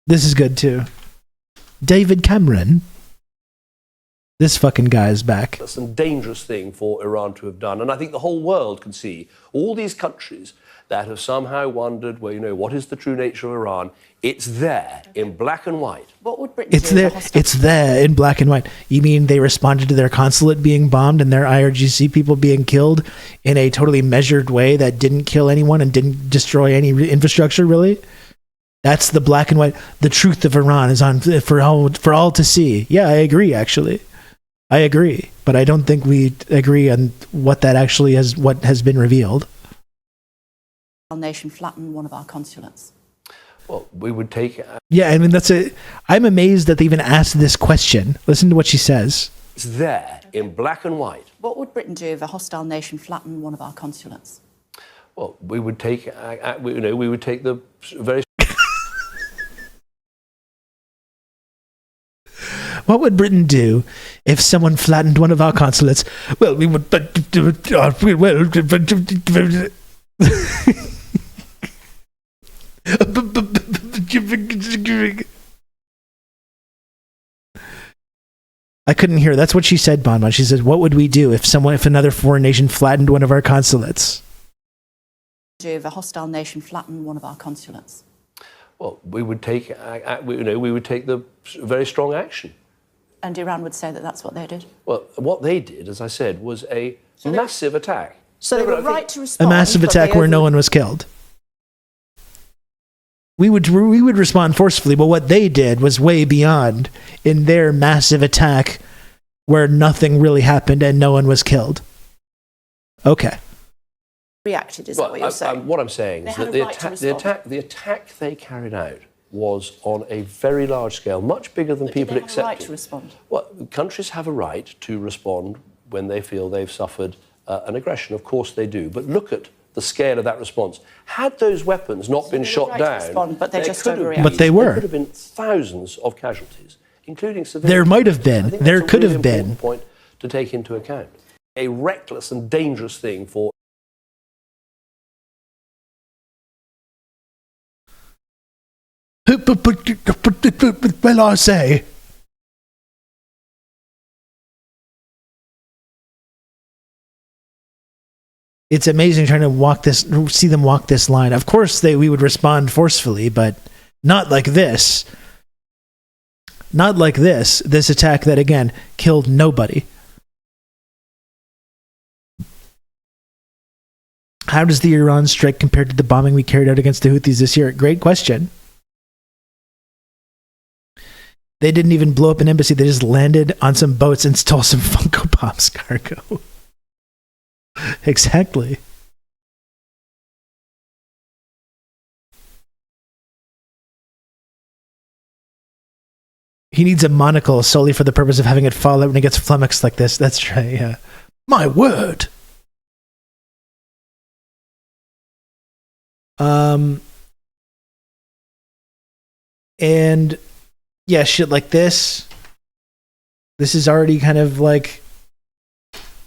This is good too. David Cameron This fucking guy is back. That's a dangerous thing for Iran to have done. And I think the whole world can see all these countries that have somehow wondered, well, you know, what is the true nature of Iran? It's there in black and white. What would Britain It's do there. if a hostile- It's there in black and white. You mean they responded to their consulate being bombed and their IRGC people being killed in a totally measured way that didn't kill anyone and didn't destroy any infrastructure? Really? That's the black and white. The truth of Iran is on for all to see. Yeah, I agree. Actually, I agree, but I don't think we agree on what that actually has. What has been revealed. nation flatten one of our consulates? Well, we would take... Yeah, I mean, I'm amazed that they even asked this question. Listen to what she says. It's there in black and white. What would Britain do if a hostile nation flattened one of our consulates? Well, we would take, we would take the very... What would Britain do if someone flattened one of our consulates? Well, we would... I couldn't hear. That's what she said, Bonbon. She said, what would we do if another foreign nation flattened one of our consulates? Do if a hostile nation flattened one of our consulates? Well, we would take, we would take the very strong action. And Iran would say that that's what they did? Well, what they did, as I said, was a massive attack. So they were right to respond. A massive attack where no one was killed. We would respond forcefully, but what they did was way beyond in their massive attack where nothing really happened and no one was killed. Okay. Reacted, is that what you're saying? What I'm saying is that the attack they carried out was on a very large scale, much bigger than people accepted. They have a right to respond. Well, countries have a right to respond when they feel they've suffered an aggression. Of course they do. But look at the scale of that response. Had those weapons not been shot down, respond, but they just overreacted. But they were. There could have been thousands of casualties, including civilians. There might have been. I think There that's a could really have been. important point to take into account. A reckless and dangerous thing for... Well, I say... It's amazing trying to see them walk this line. Of course, we would respond forcefully, but not like this. Not like this. This attack that, again, killed nobody. How does the Iran strike compare to the bombing we carried out against the Houthis this year? Great question. They didn't even blow up an embassy. They just landed on some boats and stole some Funko Pops cargo. Exactly. He needs a monocle solely for the purpose of having it fall out when he gets flummoxed like this. That's right, yeah. My word! And yeah, shit like this. This is already kind of like...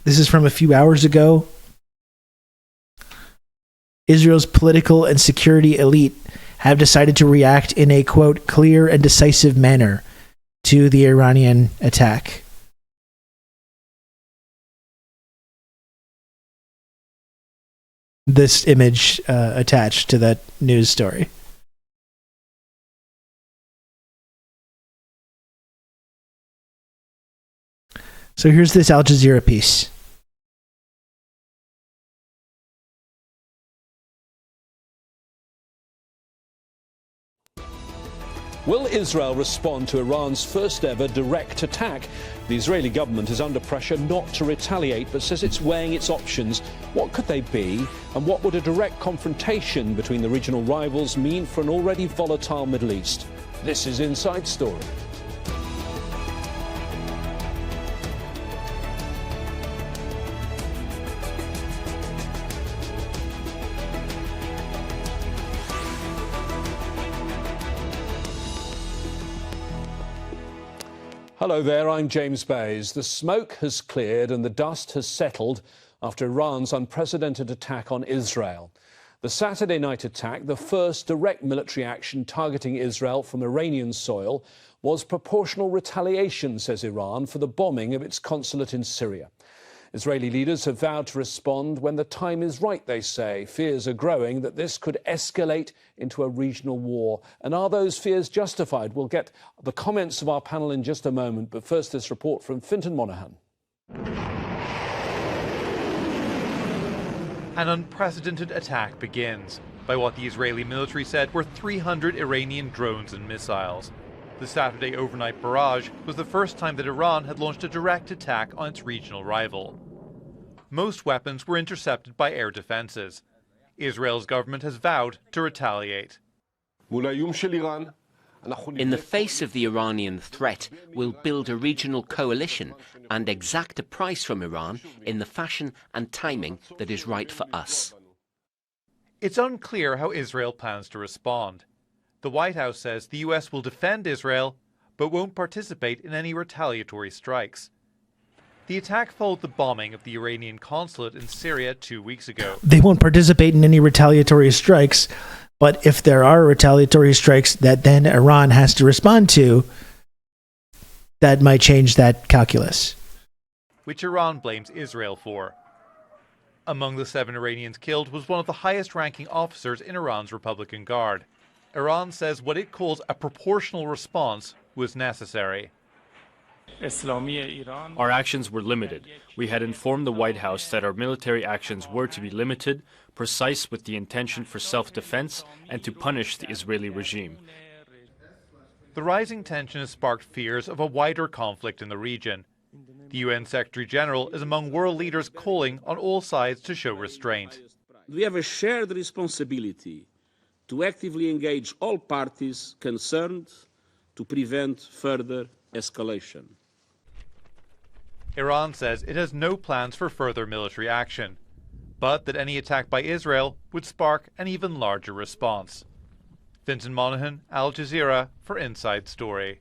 This is from a few hours ago. Israel's political and security elite have decided to react in a, quote, clear and decisive manner to the Iranian attack. This image attached to that news story. So here's this Al Jazeera piece. Will Israel respond to Iran's first ever direct attack? The Israeli government is under pressure not to retaliate, but says it's weighing its options. What could they be? And what would a direct confrontation between the regional rivals mean for an already volatile Middle East? This is Inside Story. Hello there, I'm James Bays. The smoke has cleared and the dust has settled after Iran's unprecedented attack on Israel. The Saturday night attack, the first direct military action targeting Israel from Iranian soil, was proportional retaliation, says Iran, for the bombing of its consulate in Syria. Israeli leaders have vowed to respond when the time is right, they say. Fears are growing that this could escalate into a regional war. And are those fears justified? We'll get the comments of our panel in just a moment, but first this report from Fintan Monaghan. An unprecedented attack begins by what the Israeli military said were 300 Iranian drones and missiles. The Saturday overnight barrage was the first time that Iran had launched a direct attack on its regional rival. Most weapons were intercepted by air defenses. Israel's government has vowed to retaliate. In the face of the Iranian threat, we'll build a regional coalition and exact a price from Iran in the fashion and timing that is right for us. It's unclear how Israel plans to respond. The White House says the US will defend Israel, but won't participate in any retaliatory strikes. The attack followed the bombing of the Iranian consulate in Syria 2 weeks ago. They won't participate in any retaliatory strikes, but if there are retaliatory strikes that then Iran has to respond to, that might change that calculus. Which Iran blames Israel for. Among the 7 Iranians killed was one of the highest-ranking officers in Iran's Republican Guard. Iran says what it calls a proportional response was necessary. Our actions were limited. We had informed the White House that our military actions were to be limited, precise with the intention for self-defense and to punish the Israeli regime. The rising tension has sparked fears of a wider conflict in the region. The UN Secretary General is among world leaders calling on all sides to show restraint. We have a shared responsibility to actively engage all parties concerned to prevent further escalation. Iran says it has no plans for further military action, but that any attack by Israel would spark an even larger response. Fintan Monaghan, Al Jazeera for Inside Story.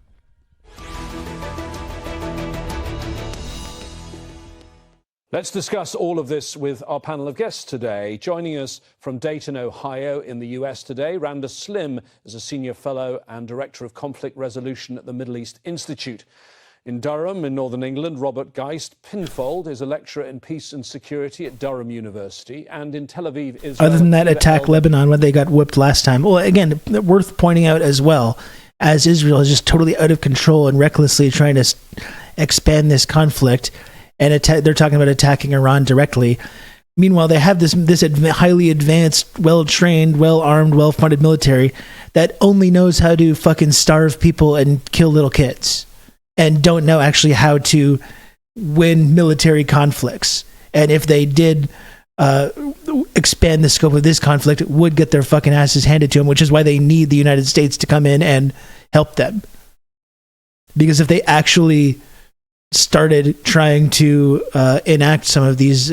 Let's discuss all of this with our panel of guests today. Joining us from Dayton, Ohio in the US today, Randa Slim is a senior fellow and director of conflict resolution at the Middle East Institute. In Durham, in Northern England, Robert Geist Pinfold is a lecturer in peace and security at Durham University. And in Tel Aviv, Israel... Other than that attack Lebanon when they got whipped last time. Well, again, worth pointing out as well, as Israel is just totally out of control and recklessly trying to expand this conflict, and they're talking about attacking Iran directly. Meanwhile, they have this highly advanced, well-trained, well-armed, well-funded military that only knows how to fucking starve people and kill little kids, and don't know actually how to win military conflicts. And if they did expand the scope of this conflict, it would get their fucking asses handed to them, which is why they need the United States to come in and help them. Because if they actually started trying to enact some of these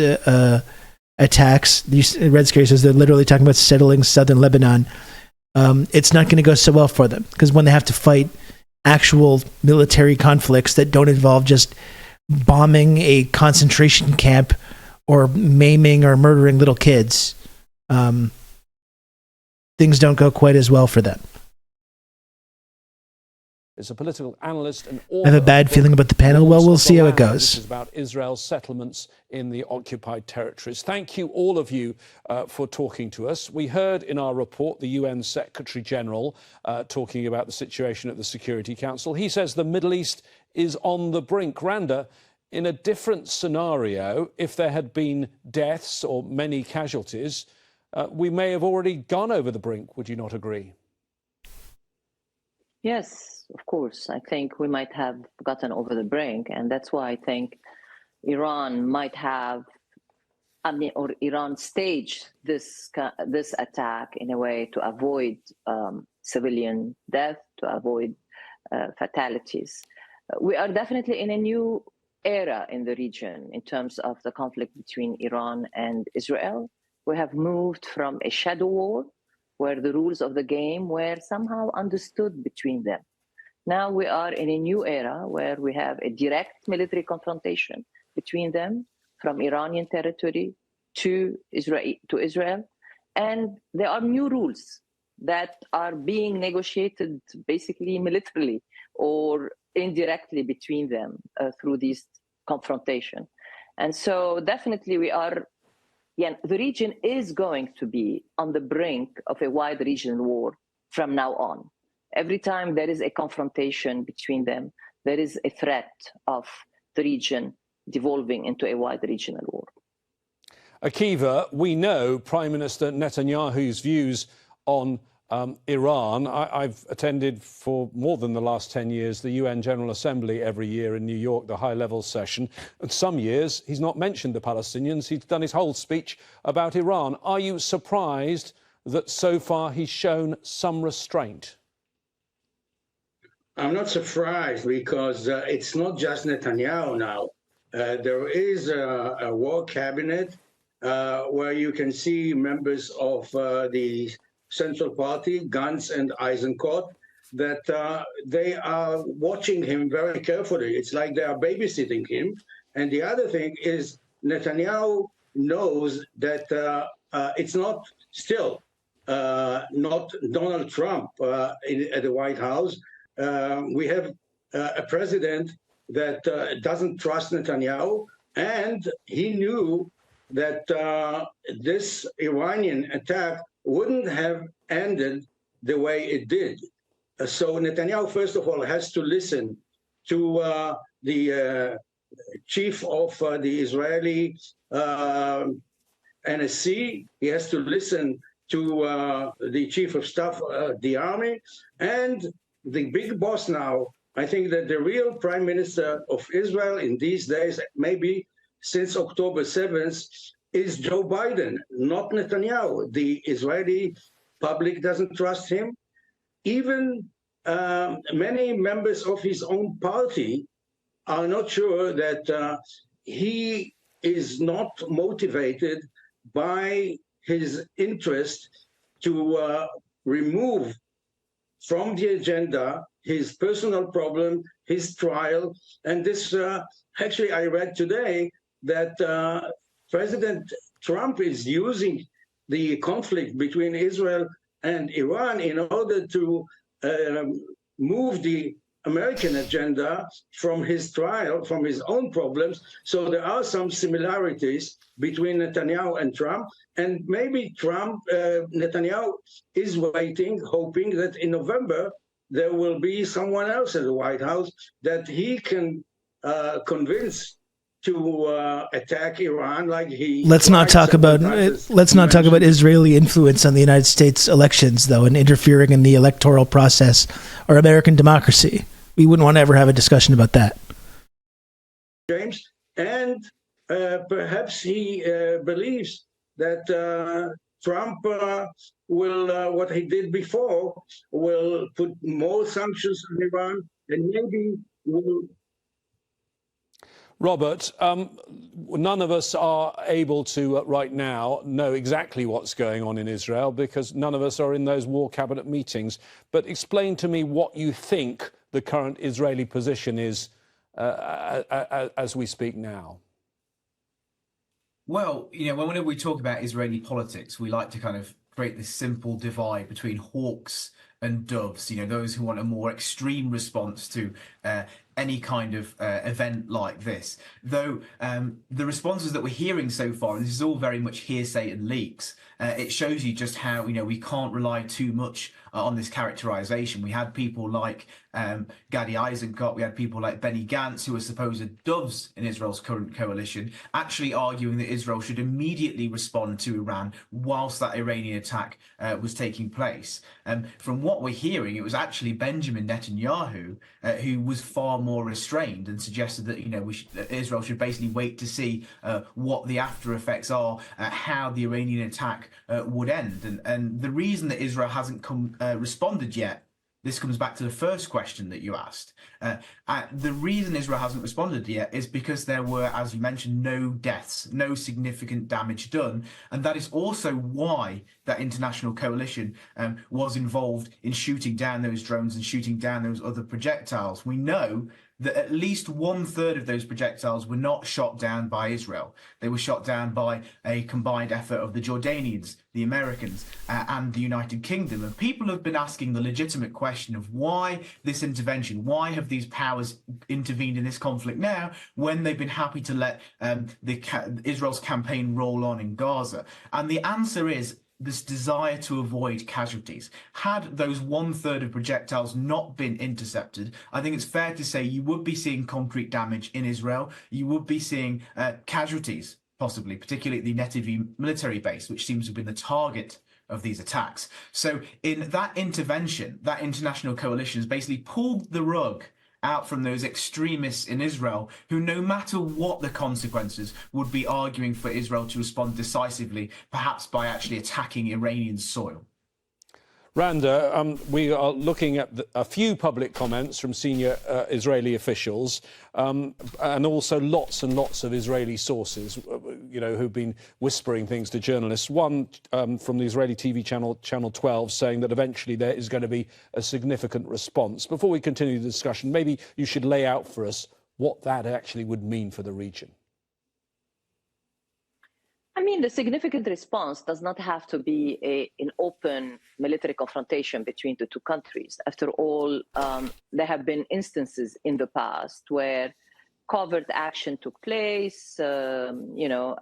attacks, Red Scary says they're literally talking about settling southern Lebanon, it's not going to go so well for them. Because when they have to fight actual military conflicts that don't involve just bombing a concentration camp or maiming or murdering little kids, things don't go quite as well for them. Is a political analyst and I have a bad feeling about the panel. Well, we'll see how it goes. This is about Israel's settlements in the occupied territories. Thank you, all of you, for talking to us. We heard in our report the UN Secretary General talking about the situation at the Security Council. He says the Middle East is on the brink. Randa, in a different scenario, if there had been deaths or many casualties, we may have already gone over the brink. Would you not agree? Yes, of course. I think we might have gotten over the brink, and that's why I think Iran might have, or Iran staged this attack in a way to avoid civilian death, to avoid fatalities. We are definitely in a new era in the region in terms of the conflict between Iran and Israel. We have moved from a shadow war where the rules of the game were somehow understood between them. Now we are in a new era where we have a direct military confrontation between them from Iranian territory to Israel, And there are new rules that are being negotiated basically militarily or indirectly between them through these confrontation. And so definitely the region is going to be on the brink of a wide regional war from now on. Every time there is a confrontation between them, there is a threat of the region devolving into a wide regional war. Akiva, we know Prime Minister Netanyahu's views on Iran. I've attended for more than the last 10 years the UN General Assembly every year in New York, the high-level session. And some years he's not mentioned the Palestinians. He's done his whole speech about Iran. Are you surprised that so far he's shown some restraint? I'm not surprised because it's not just Netanyahu now. There is a war cabinet where you can see members of the Central Party, Gantz and Eisenkot, that they are watching him very carefully. It's like they are babysitting him. And the other thing is Netanyahu knows that it's not still not Donald Trump at the White House. We have a president that doesn't trust Netanyahu, and he knew that this Iranian attack wouldn't have ended the way it did. So Netanyahu, first of all, has to listen to the chief of the Israeli NSC. He has to listen to the chief of staff of the army, and the big boss now. I think that the real prime minister of Israel in these days, maybe since October 7th, is Joe Biden, not Netanyahu. The Israeli public doesn't trust him. Even many members of his own party are not sure that he is not motivated by his interest to remove from the agenda his personal problem, his trial. And this, actually, I read today that President Trump is using the conflict between Israel and Iran in order to move the American agenda from his trial, from his own problems. So there are some similarities between Netanyahu and Trump. And maybe Netanyahu is waiting, hoping that in November, there will be someone else at the White House that he can convince to attack Iran like he. Let's not talk about Israeli influence on the United States elections, though, and interfering in the electoral process or American democracy. We wouldn't want to ever have a discussion about that. James, and perhaps he believes that Trump will, what he did before, will put more sanctions on Iran and maybe will. Robert, none of us are able to right now know exactly what's going on in Israel because none of us are in those war cabinet meetings. But explain to me what you think the current Israeli position is as we speak now. Well, you know, whenever we talk about Israeli politics, we like to kind of create this simple divide between hawks and doves, you know, those who want a more extreme response to any kind of event like this. Though the responses that we're hearing so far, and this is all very much hearsay and leaks, it shows you just how, you know, we can't rely too much on this characterization. We had people like Gadi Eisenkot, we had people like Benny Gantz, who are supposed doves in Israel's current coalition, actually arguing that Israel should immediately respond to Iran whilst that Iranian attack was taking place. From what we're hearing, it was actually Benjamin Netanyahu who was far more restrained and suggested that, you know, Israel should basically wait to see what the after effects are, how the Iranian attack would end. And the reason that Israel hasn't responded yet, this comes back to the first question that you asked. The reason Israel hasn't responded yet is because there were, as you mentioned, no deaths, no significant damage done. And that is also why that international coalition was involved in shooting down those drones and shooting down those other projectiles. We know that at least 1/3 of those projectiles were not shot down by Israel. They were shot down by a combined effort of the Jordanians, the Americans, and the United Kingdom. And people have been asking the legitimate question of why this intervention, why have these powers intervened in this conflict now when they've been happy to let Israel's campaign roll on in Gaza? And the answer is this desire to avoid casualties. Had those 1/3 of projectiles not been intercepted, I think it's fair to say you would be seeing concrete damage in Israel. You would be seeing casualties, possibly, particularly at the Netiv military base, which seems to have been the target of these attacks. So in that intervention, that international coalition has basically pulled the rug out from those extremists in Israel who, no matter what the consequences, would be arguing for Israel to respond decisively, perhaps by actually attacking Iranian soil. Randa, we are looking at a few public comments from senior Israeli officials, and also lots and lots of Israeli sources, who've been whispering things to journalists. One from the Israeli TV channel, Channel 12, saying that eventually there is going to be a significant response. Before we continue the discussion, maybe you should lay out for us what that actually would mean for the region. I mean, the significant response does not have to be an open military confrontation between the two countries. After all, there have been instances in the past where covert action took place,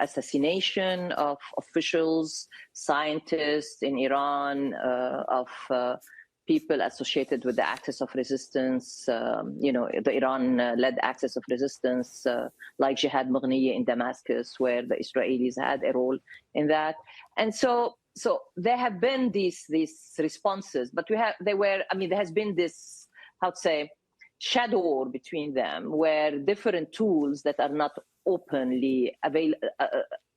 assassination of officials, scientists in Iran, of people associated with the axis of resistance, the Iran-led axis of resistance, like Jihad Mughniya in Damascus, where the Israelis had a role in that. And so there have been these responses, but there has been this, how to say, shadow war between them, where different tools that are not openly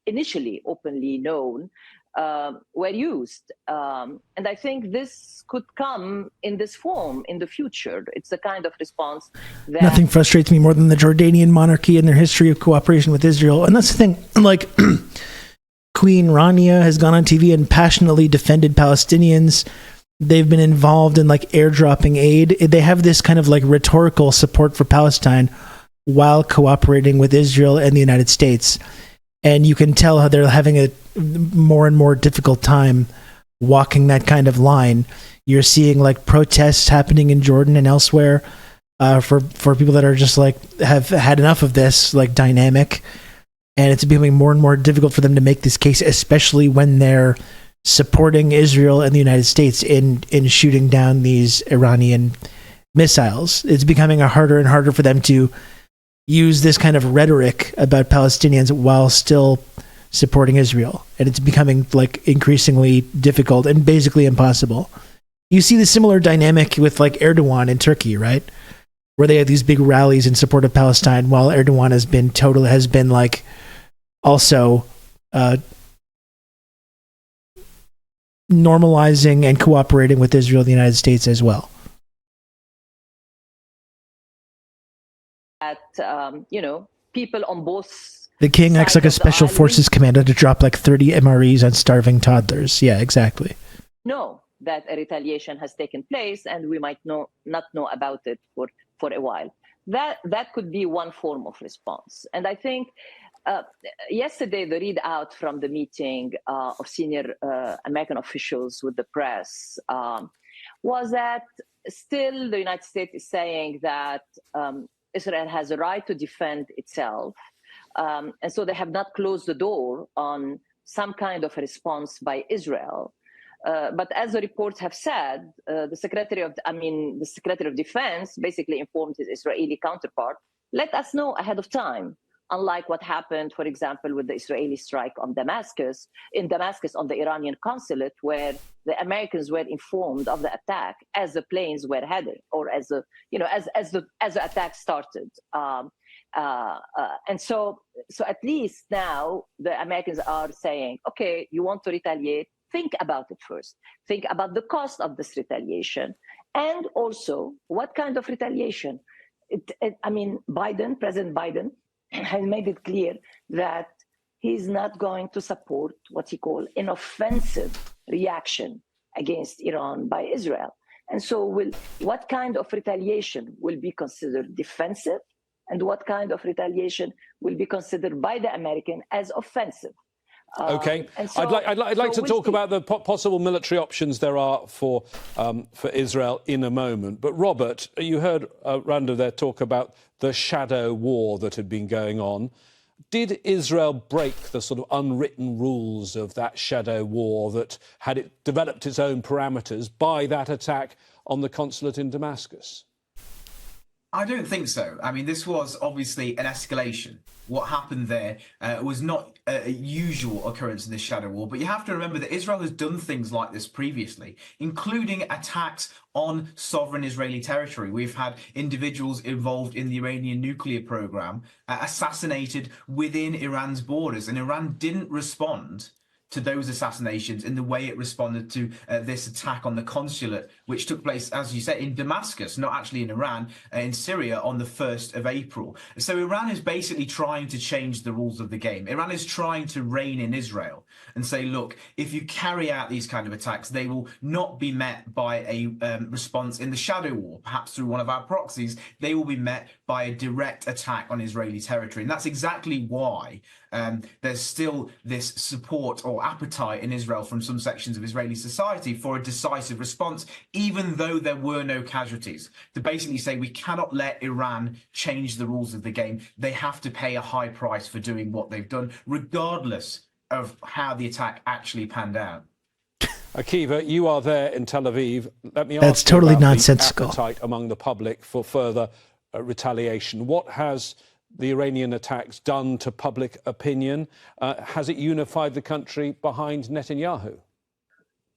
initially openly known, were used. And I think this could come in this form in the future. It's the kind of response that... Nothing frustrates me more than the Jordanian monarchy and their history of cooperation with Israel. And that's the thing, like, Queen Rania has gone on TV and passionately defended Palestinians. They've been involved in, like, airdropping aid. They have this kind of, like, rhetorical support for Palestine while cooperating with Israel and the United States. And you can tell how they're having a more and more difficult time walking that kind of line. You're seeing, like, protests happening in Jordan and elsewhere for people that are just, like, have had enough of this, like, dynamic. And it's becoming more and more difficult for them to make this case, especially when they're supporting Israel and the United States in shooting down these Iranian missiles. It's becoming harder and harder for them to use this kind of rhetoric about Palestinians while still supporting Israel. And it's becoming, like, increasingly difficult and basically impossible. You see the similar dynamic with, like, Erdogan in Turkey, right? Where they have these big rallies in support of Palestine while Erdogan has been like also normalizing and cooperating with Israel and the United States as well. People on both. The king acts like a special forces commander to drop like 30 MREs on starving toddlers. Yeah, exactly. Know that a retaliation has taken place, and we might not know about it for a while. That could be one form of response. And I think yesterday the readout from the meeting of senior American officials with the press was that still the United States is saying that Israel has a right to defend itself. And so they have not closed the door on some kind of a response by Israel. But as the reports have said, the Secretary of Defense basically informed his Israeli counterpart, let us know ahead of time. Unlike what happened, for example, with the Israeli strike on Damascus on the Iranian consulate, where the Americans were informed of the attack as the planes were headed, or as the attack started. And so at least now the Americans are saying, okay, you want to retaliate? Think about it first. Think about the cost of this retaliation, and also what kind of retaliation. President Biden has made it clear that he's not going to support what he called an offensive reaction against Iran by Israel. And so what kind of retaliation will be considered defensive, and what kind of retaliation will be considered by the American as offensive? Okay, and so, I'd like to we'll talk see. about the possible military options there are for Israel in a moment. But Robert, you heard Randa there talk about the shadow war that had been going on. Did Israel break the sort of unwritten rules of that shadow war that had it developed its own parameters by that attack on the consulate in Damascus? I don't think so. I mean, this was obviously an escalation. What happened there was not a usual occurrence in the shadow war, but you have to remember that Israel has done things like this previously, including attacks on sovereign Israeli territory. We've had individuals involved in the Iranian nuclear program assassinated within Iran's borders, and Iran didn't respond to those assassinations in the way it responded to this attack on the consulate, which took place, as you say, in Damascus, not actually in Iran, in Syria on the 1st of April. So Iran is basically trying to change the rules of the game. Iran is trying to rein in Israel and say, look, if you carry out these kind of attacks, they will not be met by a response in the shadow war, perhaps through one of our proxies. They will be met by a direct attack on Israeli territory. And that's exactly why there's still this support or appetite in Israel from some sections of Israeli society for a decisive response, even though there were no casualties. To basically say we cannot let Iran change the rules of the game. They have to pay a high price for doing what they've done, regardless of how the attack actually panned out. Akiva, you are there in Tel Aviv. Let me That's ask you totally about nonsensical. the appetite among the public for further retaliation. What has the Iranian attacks done to public opinion? Has it unified the country behind Netanyahu?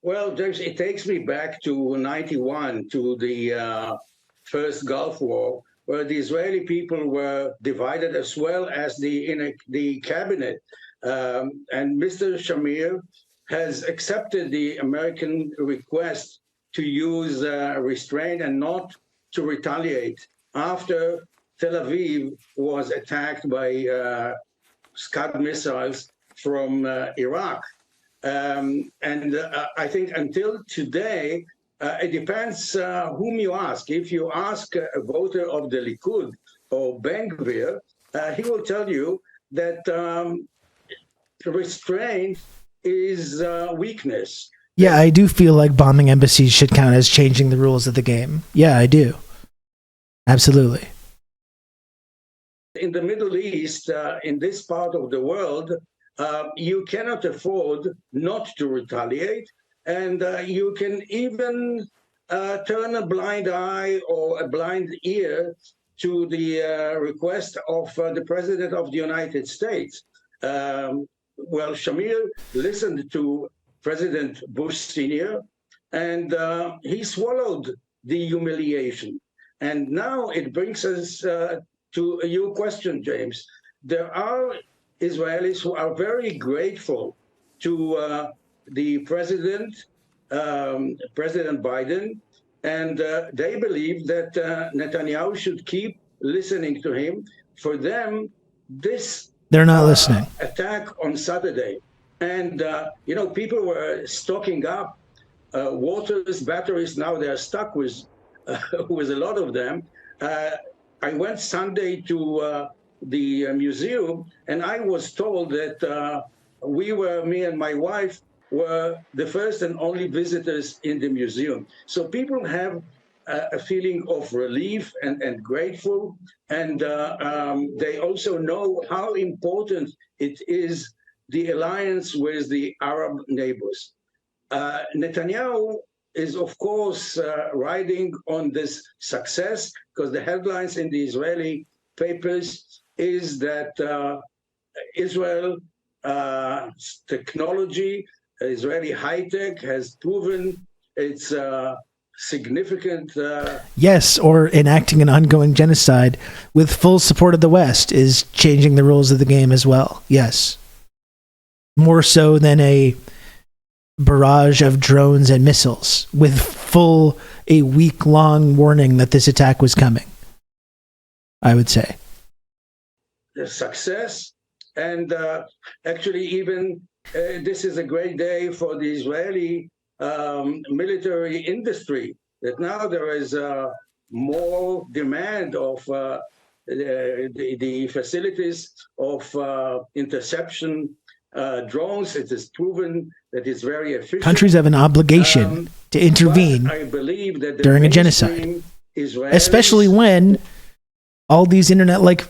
Well, James, it takes me back to 91, to the first Gulf War, where the Israeli people were divided as well as the cabinet. And Mr. Shamir has accepted the American request to use restraint and not to retaliate after Tel Aviv was attacked by Scud missiles from Iraq. And I think until today, it depends whom you ask. If you ask a voter of the Likud or Ben-Gvir, he will tell you that restraint is weakness. Yeah, I do feel like bombing embassies should count as changing the rules of the game. Yeah, I do. Absolutely. In the Middle East, in this part of the world, you cannot afford not to retaliate, and you can even turn a blind eye or a blind ear to the request of the President of the United States. Well, Shamir listened to President Bush Sr., and he swallowed the humiliation. And now it brings us to your question, James. There are Israelis who are very grateful to the President Biden, and they believe that Netanyahu should keep listening to him. For them, this They're not listening. attack on Saturday, and people were stocking up waters, batteries. Now they are stuck with a lot of them. I went Sunday to the museum, and I was told that me and my wife were the first and only visitors in the museum. So people have a feeling of relief and grateful, and they also know how important it is, the alliance with the Arab neighbors. Netanyahu is, of course, riding on this success, because the headlines in the Israeli papers is that Israel technology, Israeli high-tech, has proven its significant... Yes, or enacting an ongoing genocide with full support of the West is changing the rules of the game as well. Yes. More so than a barrage of drones and missiles with a week-long warning that this attack was coming, I would say. The success, and actually even this is a great day for the Israeli military industry, that now there is more demand of the facilities of interception drones. It is proven that it's very efficient. Countries have an obligation to intervene I believe that during a genocide, especially when all these internet, like,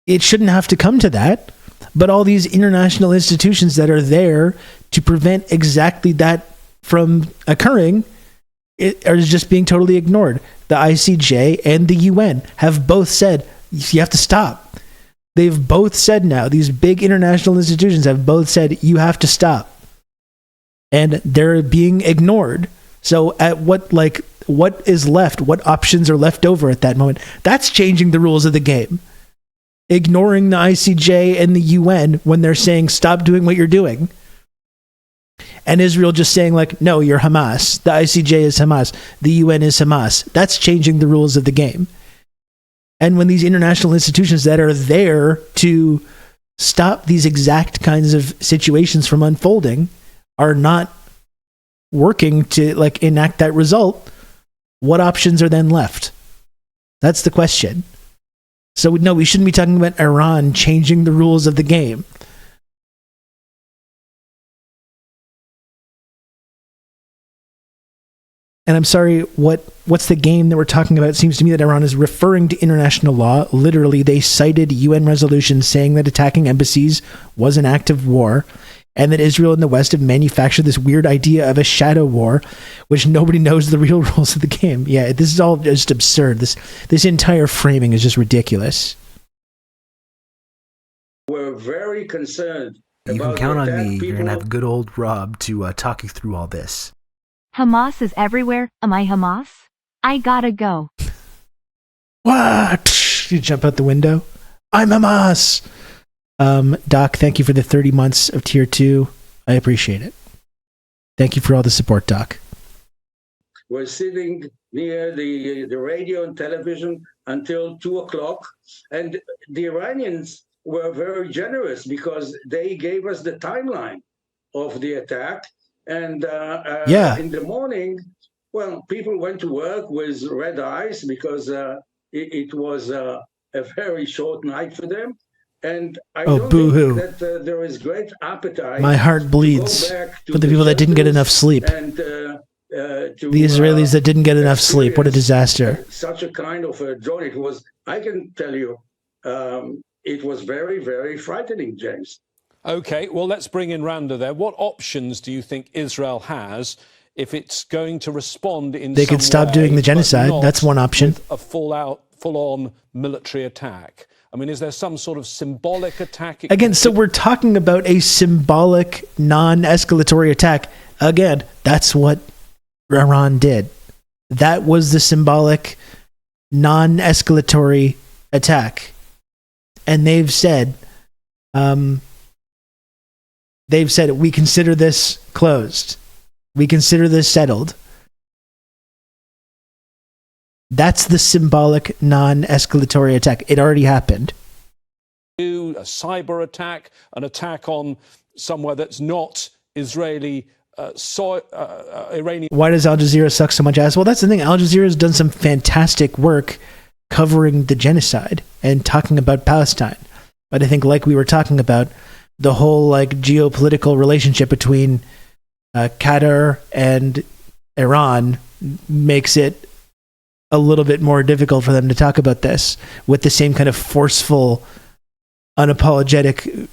it shouldn't have to come to that, but all these international institutions that are there to prevent exactly that from occurring are just being totally ignored. The ICJ and the UN have both said, you have to stop. They've both said now, these big international institutions have both said, you have to stop. And they're being ignored. So at what is left? What options are left over at that moment? That's changing the rules of the game. Ignoring the ICJ and the UN when they're saying, stop doing what you're doing. And Israel just saying, like, no, you're Hamas. The ICJ is Hamas. The UN is Hamas. That's changing the rules of the game. And when these international institutions that are there to stop these exact kinds of situations from unfolding are not working to, like, enact that result, what options are then left? That's the question. So no, we shouldn't be talking about Iran changing the rules of the game. And I'm sorry, what's the game that we're talking about? It seems to me that Iran is referring to international law. Literally, they cited UN resolutions saying that attacking embassies was an act of war, and that Israel and the West have manufactured this weird idea of a shadow war, which nobody knows the real rules of the game. Yeah, this is all just absurd. This entire framing is just ridiculous. We're very concerned. You can count on me. You're going to have good old Rob to talk you through all this. Hamas is everywhere. Am I Hamas? I gotta go. What? You jump out the window? I'm Hamas. Doc, thank you for the 30 months of Tier 2. I appreciate it. Thank you for all the support, Doc. We're sitting near the radio and television until 2 o'clock. And the Iranians were very generous because they gave us the timeline of the attack. And in the morning, well, people went to work with red eyes because it was a very short night for them. And I don't think that there is great appetite. My heart bleeds for the people that didn't get enough sleep. And the Israelis that didn't get enough sleep. What a disaster. Such a kind of a joy. It was, I can tell you, it was very, very frightening, James. Okay, well, let's bring in Randa there. What options do you think Israel has if it's going to respond in They could stop doing the genocide. That's one option. A full-on military attack. I mean, is there some sort of symbolic attack? Again, so we're talking about a symbolic, non-escalatory attack. Again, that's what Iran did. That was the symbolic, non-escalatory attack. And they've said, we consider this closed. We consider this settled. That's the symbolic, non-escalatory attack. It already happened. A cyber attack, an attack on somewhere that's not Israeli, Iranian. Why does Al Jazeera suck so much ass? Well, that's the thing. Al Jazeera has done some fantastic work covering the genocide and talking about Palestine. But I think, like we were talking about, the whole geopolitical relationship between Qatar and Iran makes it a little bit more difficult for them to talk about this with the same kind of forceful, unapologetic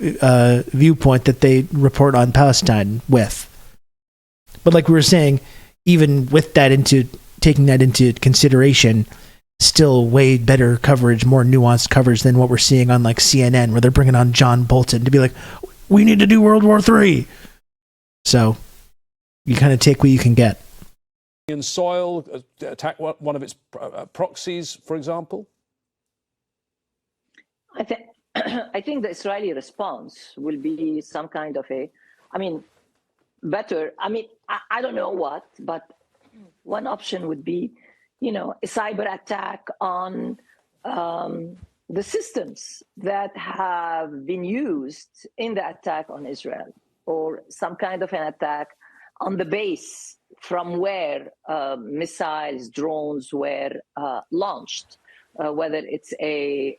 viewpoint that they report on Palestine with. But like we were saying, even with that taking that into consideration, still way better coverage, more nuanced coverage than what we're seeing on CNN, where they're bringing on John Bolton to be like, we need to do World War III. So you kind of take what you can get. Soil, attack one of its proxies, for example? I think the Israeli response will be some kind of better. I don't know what, but one option would be, a cyber attack on the systems that have been used in the attack on Israel, or some kind of an attack on the base from where missiles, drones were launched, whether it's a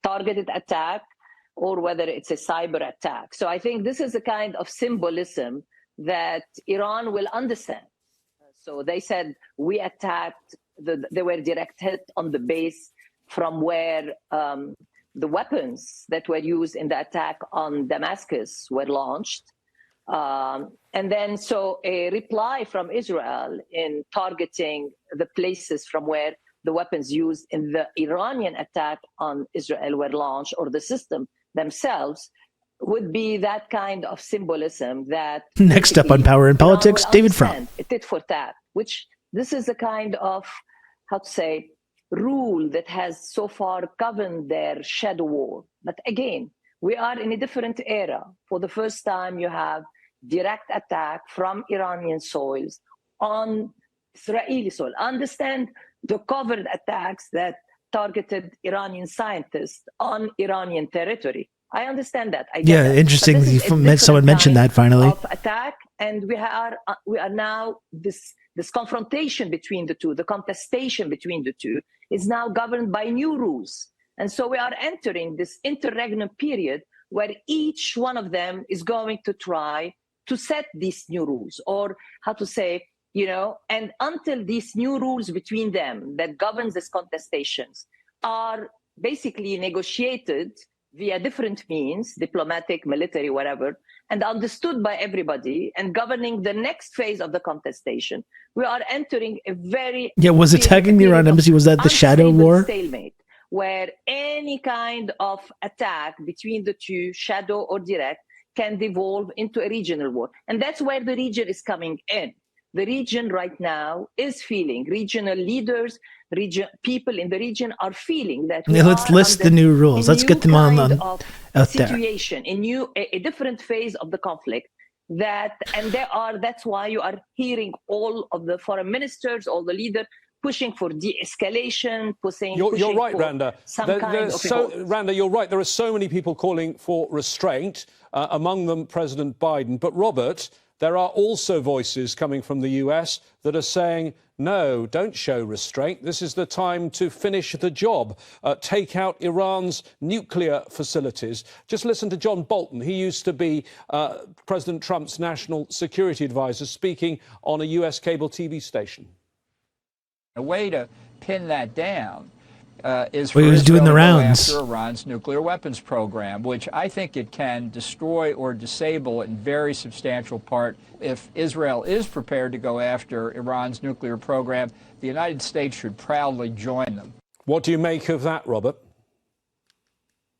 targeted attack or whether it's a cyber attack. So I think this is a kind of symbolism that Iran will understand. So they said we attacked, they were direct hit on the base from where the weapons that were used in the attack on Damascus were launched. And then so a reply from Israel in targeting the places from where the weapons used in the Iranian attack on Israel were launched, or the system themselves, would be that kind of symbolism that... Next up on Power and Politics, David Fromm. Tit for tat, which this is a kind of, how to say, rule that has so far governed their shadow war. But again, we are in a different era. For the first time, you have direct attack from Iranian soils on Israeli soil. Understand the covert attacks that targeted Iranian scientists on Iranian territory. I understand that. I get that. Interesting. Someone mentioned that finally. Of attack, and we are now this confrontation between the two, the contestation between the two, is now governed by new rules, and so we are entering this interregnum period where each one of them is going to try to set these new rules, or how to say, and until these new rules between them that governs these contestations are basically negotiated via different means, diplomatic, military, whatever, and understood by everybody and governing the next phase of the contestation, we are entering a very... Yeah, was attacking the Iran embassy, was that the shadow war? Stalemate, where any kind of attack between the two, shadow or direct, can devolve into a regional war. And that's where the region is coming in. The region right now is feeling, regional leaders, people in the region are feeling that let's list the new rules. Let's get them on out there. Situation, a different phase of the conflict. That's why you are hearing all of the foreign ministers, all the leaders pushing for de-escalation, You're right, Randa. Randa, you're right. There are so many people calling for restraint, among them President Biden. But Robert, there are also voices coming from the US that are saying, no, don't show restraint. This is the time to finish the job. Take out Iran's nuclear facilities. Just listen to John Bolton. He used to be President Trump's national security advisor, speaking on a US cable TV station. A way to pin that down is he was doing the rounds after Iran's nuclear weapons program, which I think it can destroy or disable in very substantial part. If Israel is prepared to go after Iran's nuclear program, the United States should proudly join them. What do you make of that, Robert?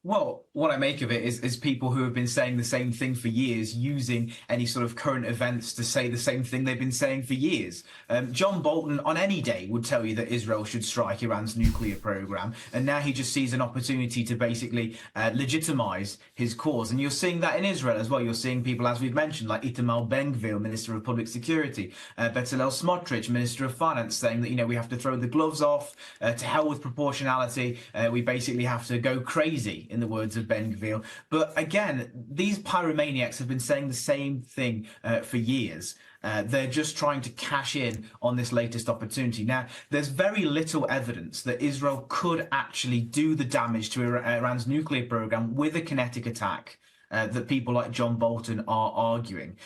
Well, what I make of it is people who have been saying the same thing for years, using any sort of current events to say the same thing they've been saying for years. John Bolton on any day would tell you that Israel should strike Iran's nuclear program, and now he just sees an opportunity to basically legitimize his cause. And you're seeing that in Israel as well. You're seeing people, as we've mentioned, like Itamar Ben-Gvir, Minister of Public Security, Bezalel Smotrich, Minister of Finance, saying that, we have to throw the gloves off, to hell with proportionality, we basically have to go crazy, in the words of Ben-Gvir. But again, these pyromaniacs have been saying the same thing for years. They're just trying to cash in on this latest opportunity. Now, there's very little evidence that Israel could actually do the damage to Iran's nuclear program with a kinetic attack that people like John Bolton are arguing.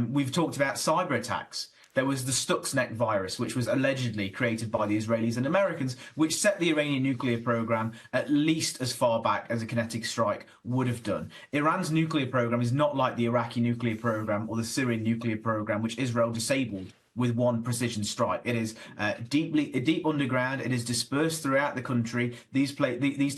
We've talked about cyber attacks. There was the Stuxnet virus, which was allegedly created by the Israelis and Americans, which set the Iranian nuclear program at least as far back as a kinetic strike would have done. Iran's nuclear program is not like the Iraqi nuclear program or the Syrian nuclear program, which Israel disabled with one precision strike. It is deep underground. It is dispersed throughout the country. These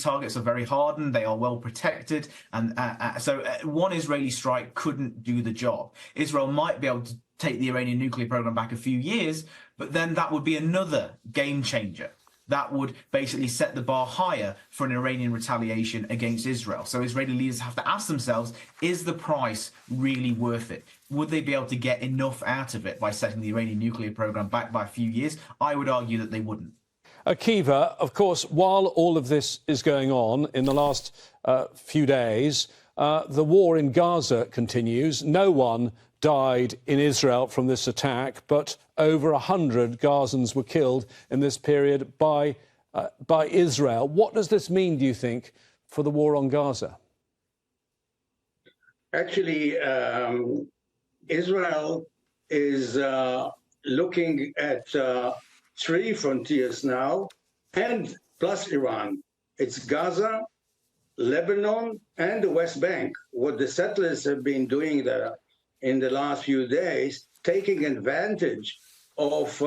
targets are very hardened. They are well protected, and so one Israeli strike couldn't do the job. Israel might be able to take the Iranian nuclear program back a few years, but then that would be another game changer. That would basically set the bar higher for an Iranian retaliation against Israel. So Israeli leaders have to ask themselves, is the price really worth it? Would they be able to get enough out of it by setting the Iranian nuclear program back by a few years? I would argue that they wouldn't. Akiva, of course, while all of this is going on in the last few days, The war in Gaza continues. No one died in Israel from this attack, but over 100 Gazans were killed in this period by Israel. What does this mean, do you think, for the war on Gaza? Actually, Israel is looking at three frontiers now, and plus Iran. It's Gaza, Lebanon, and the West Bank. What the settlers have been doing there in the last few days, taking advantage of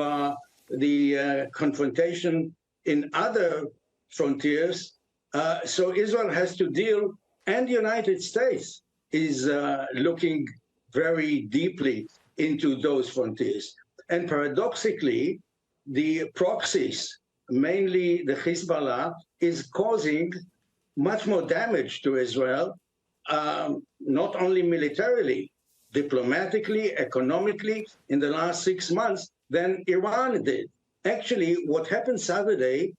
the confrontation in other frontiers. So Israel has to deal, and the United States is looking very deeply into those frontiers. And paradoxically, the proxies, mainly the Hezbollah, is causing much more damage to Israel, not only militarily, diplomatically, economically, in the last 6 months than Iran did. Actually, what happened Saturday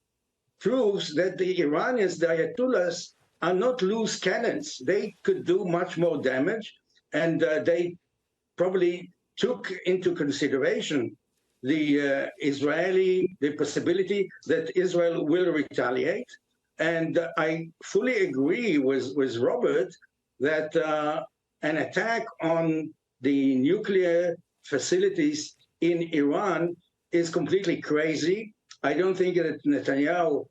proves that the Iranians, the Ayatollahs, are not loose cannons. They could do much more damage, and they probably took into consideration the possibility that Israel will retaliate. And I fully agree with Robert that an attack on the nuclear facilities in Iran is completely crazy. I don't think that Netanyahu,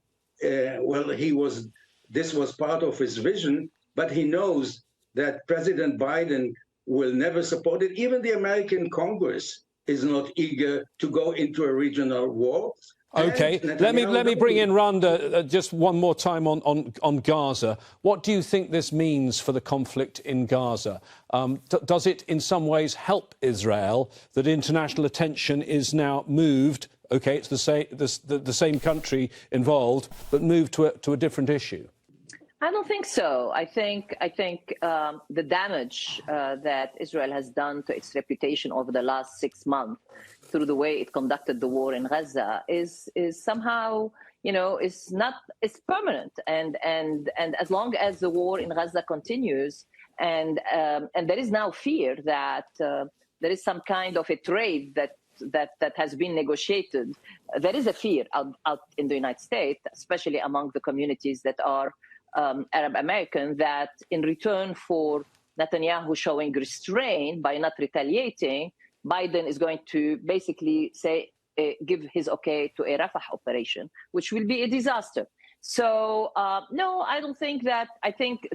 this was part of his vision, but he knows that President Biden will never support it. Even the American Congress is not eager to go into a regional war. Okay, let me bring in Randa just one more time on Gaza. What do you think this means for the conflict in Gaza? Does it in some ways help Israel that international attention is now moved? Okay, it's the same country involved, but moved to a different issue. I don't think so. I think the damage that Israel has done to its reputation over the last 6 months through the way it conducted the war in Gaza is somehow, it's permanent. And as long as the war in Gaza continues, and there is now fear that there is some kind of a trade that has been negotiated. There is a fear out in the United States, especially among the communities that are Arab American, that in return for Netanyahu showing restraint by not retaliating, Biden is going to basically give his okay to a Rafah operation, which will be a disaster. So no, I don't think that. I think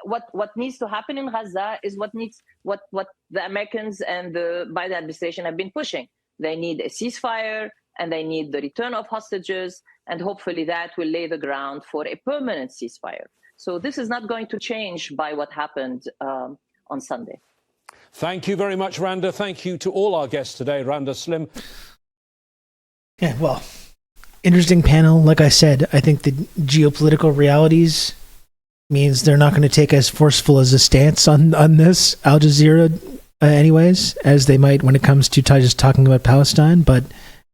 what needs to happen in Gaza is what the Americans and the Biden administration have been pushing. They need a ceasefire, and they need the return of hostages, and hopefully that will lay the ground for a permanent ceasefire. So this is not going to change by what happened on Sunday. Thank you very much, Randa. Thank you to all our guests today, Randa Slim. Yeah, well, interesting panel. Like I said, I think the geopolitical realities means they're not going to take as forceful as a stance on this, Al Jazeera, anyways, as they might when it comes to just talking about Palestine, but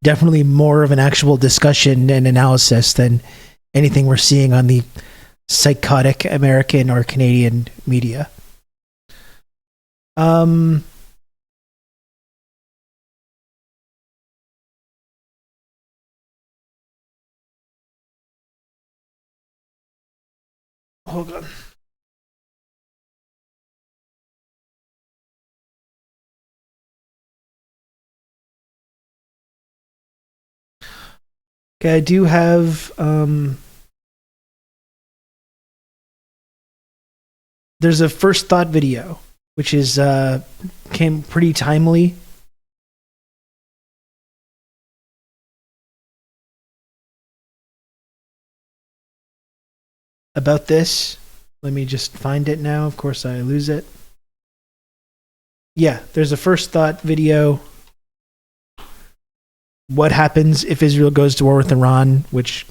definitely more of an actual discussion and analysis than anything we're seeing on the psychotic American or Canadian media. Hold on. Okay, I do have there's a first thought video, which is came pretty timely. About this. Let me just find it now. Of course, I lose it. Yeah, there's a first thought video. What happens if Israel goes to war with Iran, which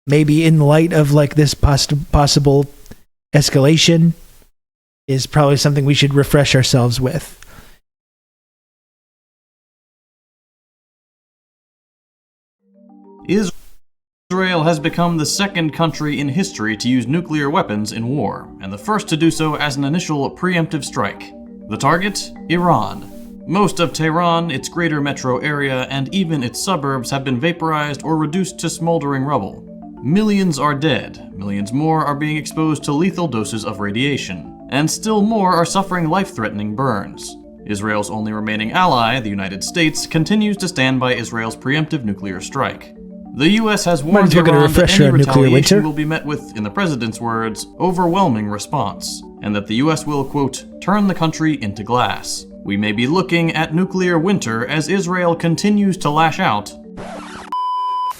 maybe in light of like this possible escalation is probably something we should refresh ourselves with. Israel has become the second country in history to use nuclear weapons in war, and the first to do so as an initial preemptive strike. The target? Iran. Most of Tehran, its greater metro area, and even its suburbs have been vaporized or reduced to smoldering rubble. Millions are dead, millions more are being exposed to lethal doses of radiation, and still more are suffering life-threatening burns. Israel's only remaining ally, the United States, continues to stand by Israel's preemptive nuclear strike. The US has warned Iran that any retaliation will be met with, in the president's words, overwhelming response, and that the US will, quote, turn the country into glass. We may be looking at nuclear winter as Israel continues to lash out.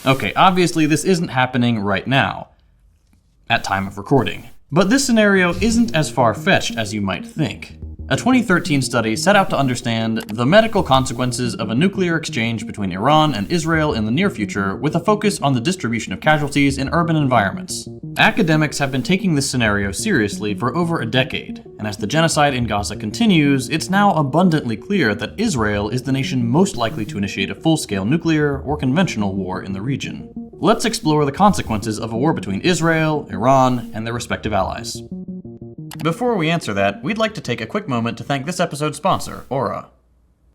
Okay, obviously this isn't happening right now, at time of recording. But this scenario isn't as far-fetched as you might think. A 2013 study set out to understand the medical consequences of a nuclear exchange between Iran and Israel in the near future, with a focus on the distribution of casualties in urban environments. Academics have been taking this scenario seriously for over a decade, and as the genocide in Gaza continues, it's now abundantly clear that Israel is the nation most likely to initiate a full-scale nuclear or conventional war in the region. Let's explore the consequences of a war between Israel, Iran, and their respective allies. Before we answer that, we'd like to take a quick moment to thank this episode's sponsor, Aura.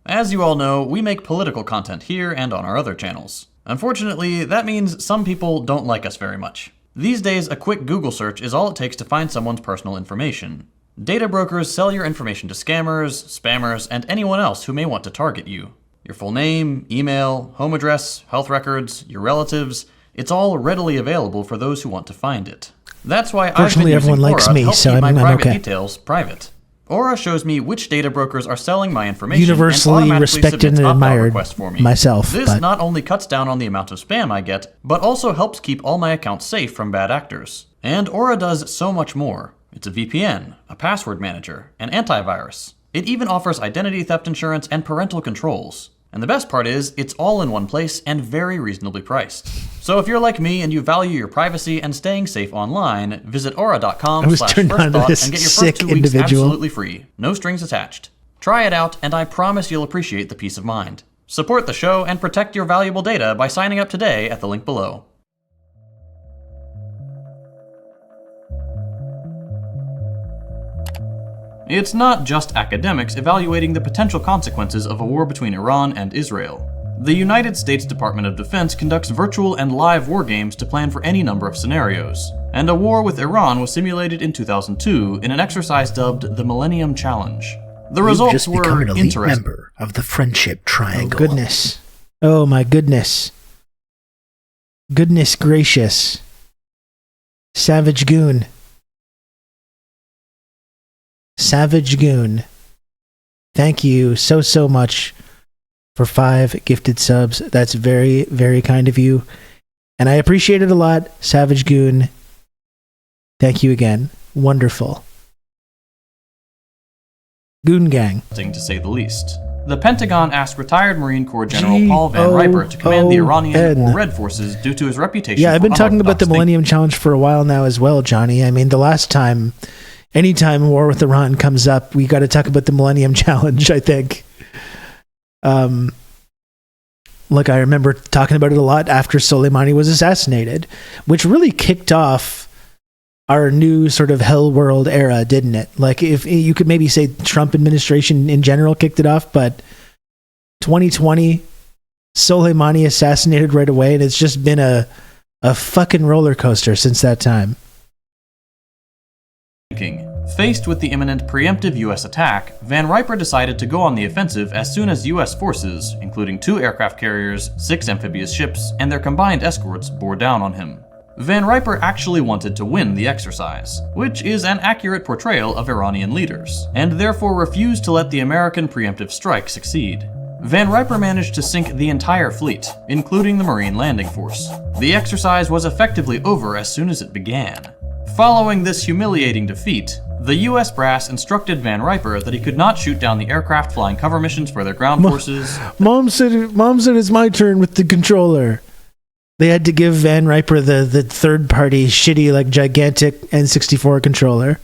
As you all know, we make political content here and on our other channels. Unfortunately, that means some people don't like us very much. These days, a quick Google search is all it takes to find someone's personal information. Data brokers sell your information to scammers, spammers, and anyone else who may want to target you. Your full name, email, home address, health records, your relatives, it's all readily available for those who want to find it. That's why I've been using Aura to help keep my private details private. Aura shows me which data brokers are selling my information universally and respected and admired for me. myself. This not only cuts down on the amount of spam I get, but also helps keep all my accounts safe from bad actors. And Aura does so much more. It's a VPN, a password manager, an antivirus. It even offers identity theft insurance and parental controls. And the best part is, it's all in one place and very reasonably priced. So if you're like me and you value your privacy and staying safe online, visit aura.com/firstthought and get your first 2 weeks absolutely free. No strings attached. Try it out, and I promise you'll appreciate the peace of mind. Support the show and protect your valuable data by signing up today at the link below. It's not just academics evaluating the potential consequences of a war between Iran and Israel. The United States Department of Defense conducts virtual and live war games to plan for any number of scenarios, and a war with Iran was simulated in 2002 in an exercise dubbed the Millennium Challenge. The results were an elite interesting. Member of the Friendship Triangle. Oh, goodness. Oh, my goodness. Goodness gracious. Savage Goon. Savage Goon. Thank you so much for 5 gifted subs. That's very, very kind of you. And I appreciate it a lot, Savage Goon. Thank you again. Wonderful. Goon Gang. To say the least. The Pentagon asked retired Marine Corps General Paul Van Riper to command the Iranian or Red Forces due to his reputation. Yeah, I've been talking about the Millennium Challenge for a while now as well, Johnny. I mean, the last time... Anytime war with Iran comes up, we got to talk about the Millennium Challenge, I think. Look, I remember talking about it a lot after Soleimani was assassinated, which really kicked off our new sort of hell world era, didn't it? Like, if you could maybe say Trump administration in general kicked it off, but 2020, Soleimani assassinated right away, and it's just been a fucking roller coaster since that time. Faced with the imminent preemptive U.S. attack, Van Riper decided to go on the offensive as soon as U.S. forces, including 2 aircraft carriers, 6 amphibious ships, and their combined escorts, bore down on him. Van Riper actually wanted to win the exercise, which is an accurate portrayal of Iranian leaders, and therefore refused to let the American preemptive strike succeed. Van Riper managed to sink the entire fleet, including the Marine Landing Force. The exercise was effectively over as soon as it began. Following this humiliating defeat, the U.S. brass instructed Van Riper that he could not shoot down the aircraft flying cover missions for their ground forces. Mom said it's my turn with the controller. They had to give Van Riper the third-party, shitty, like, gigantic N64 controller.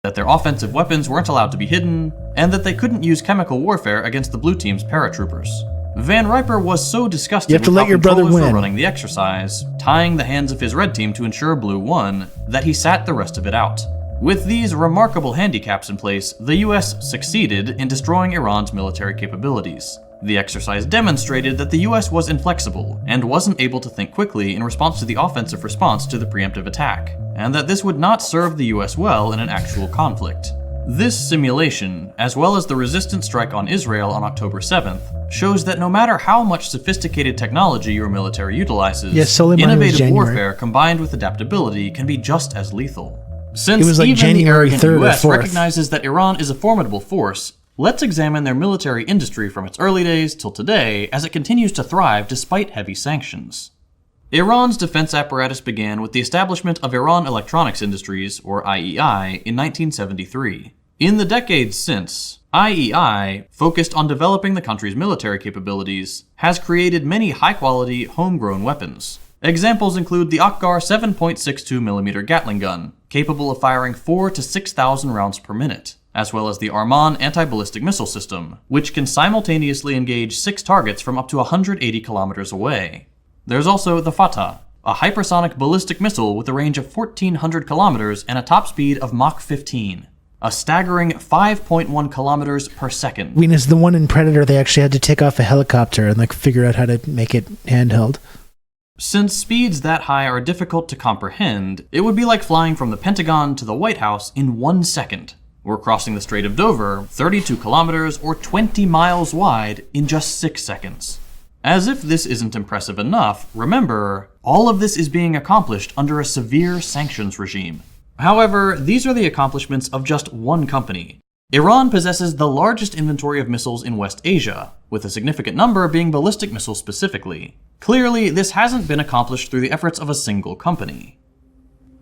That their offensive weapons weren't allowed to be hidden, and that they couldn't use chemical warfare against the Blue Team's paratroopers. Van Riper was so disgusted You have to with let how your brother controllers were win. running the exercise, tying the hands of his red team to ensure blue won, that he sat the rest of it out. With these remarkable handicaps in place, the US succeeded in destroying Iran's military capabilities. The exercise demonstrated that the US was inflexible and wasn't able to think quickly in response to the offensive response to the preemptive attack, and that this would not serve the US well in an actual conflict. This simulation, as well as the resistance strike on Israel on October 7th, shows that no matter how much sophisticated technology your military utilizes, Yes, Soleimani was innovative January. warfare combined with adaptability can be just as lethal. Since It was like even January the 3rd or arrogant US 4th. recognizes that Iran is a formidable force, let's examine their military industry from its early days till today as it continues to thrive despite heavy sanctions. Iran's defense apparatus began with the establishment of Iran Electronics Industries, or IEI, in 1973. In the decades since, IEI, focused on developing the country's military capabilities, has created many high-quality, homegrown weapons. Examples include the Akbar 7.62mm Gatling gun, capable of firing 4,000 to 6,000 rounds per minute, as well as the Arman anti-ballistic missile system, which can simultaneously engage 6 targets from up to 180 kilometers away. There's also the Fatah, a hypersonic ballistic missile with a range of 1,400 kilometers and a top speed of Mach 15, a staggering 5.1 kilometers per second. Venus, the one in Predator, they actually had to take off a helicopter and like figure out how to make it handheld. Since speeds that high are difficult to comprehend, it would be like flying from the Pentagon to the White House in 1 second, or crossing the Strait of Dover, 32 kilometers or 20 miles wide, in just 6 seconds. As if this isn't impressive enough, remember, all of this is being accomplished under a severe sanctions regime. However, these are the accomplishments of just one company. Iran possesses the largest inventory of missiles in West Asia, with a significant number being ballistic missiles specifically. Clearly, this hasn't been accomplished through the efforts of a single company.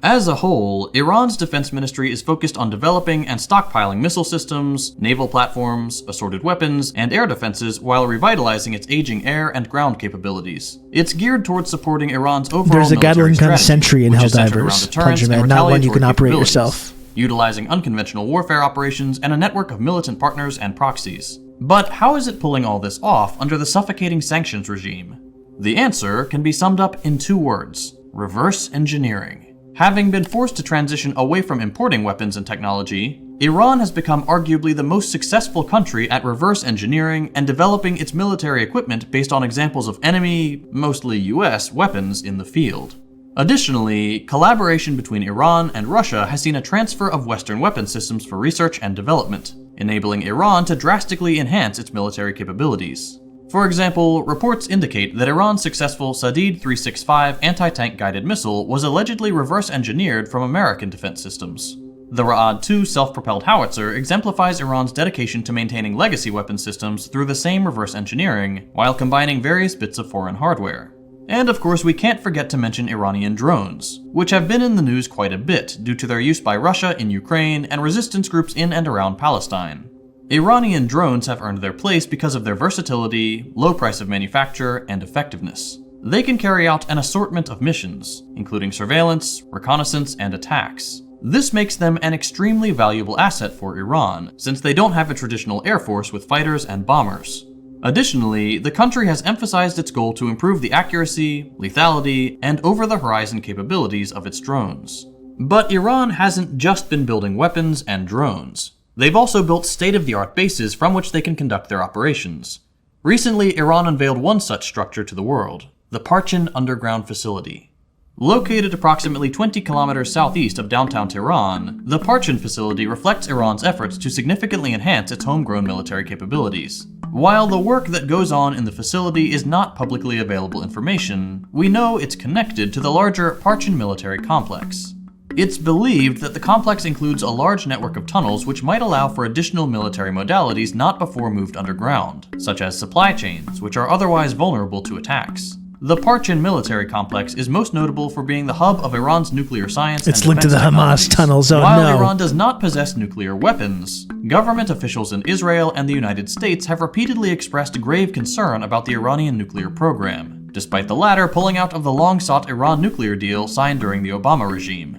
As a whole, Iran's defense ministry is focused on developing and stockpiling missile systems, naval platforms, assorted weapons, and air defenses while revitalizing its aging air and ground capabilities. It's geared towards supporting Iran's overall There's a military Gatling gun strategy, sentry in which is centered Helldivers, around deterrence and Punchman, not one you can retaliatory operate capabilities, yourself. utilizing unconventional warfare operations and a network of militant partners and proxies. But how is it pulling all this off under the suffocating sanctions regime? The answer can be summed up in 2 words: reverse engineering. Having been forced to transition away from importing weapons and technology, Iran has become arguably the most successful country at reverse engineering and developing its military equipment based on examples of enemy, mostly US, weapons in the field. Additionally, collaboration between Iran and Russia has seen a transfer of Western weapon systems for research and development, enabling Iran to drastically enhance its military capabilities. For example, reports indicate that Iran's successful Sadid 365 anti-tank guided missile was allegedly reverse engineered from American defense systems. The Ra'ad 2 self-propelled howitzer exemplifies Iran's dedication to maintaining legacy weapon systems through the same reverse engineering, while combining various bits of foreign hardware. And of course, we can't forget to mention Iranian drones, which have been in the news quite a bit due to their use by Russia in Ukraine and resistance groups in and around Palestine. Iranian drones have earned their place because of their versatility, low price of manufacture, and effectiveness. They can carry out an assortment of missions, including surveillance, reconnaissance, and attacks. This makes them an extremely valuable asset for Iran, since they don't have a traditional air force with fighters and bombers. Additionally, the country has emphasized its goal to improve the accuracy, lethality, and over-the-horizon capabilities of its drones. But Iran hasn't just been building weapons and drones. They've also built state-of-the-art bases from which they can conduct their operations. Recently, Iran unveiled one such structure to the world, the Parchin Underground Facility. Located approximately 20 kilometers southeast of downtown Tehran, the Parchin facility reflects Iran's efforts to significantly enhance its homegrown military capabilities. While the work that goes on in the facility is not publicly available information, we know it's connected to the larger Parchin military complex. It's believed that the complex includes a large network of tunnels which might allow for additional military modalities not before moved underground, such as supply chains, which are otherwise vulnerable to attacks. The Parchin military complex is most notable for being the hub of Iran's nuclear science It's and linked to the defense Hamas tunnels, oh While no. Iran does not possess nuclear weapons, government officials in Israel and the United States have repeatedly expressed grave concern about the Iranian nuclear program, despite the latter pulling out of the long-sought Iran nuclear deal signed during the Obama regime.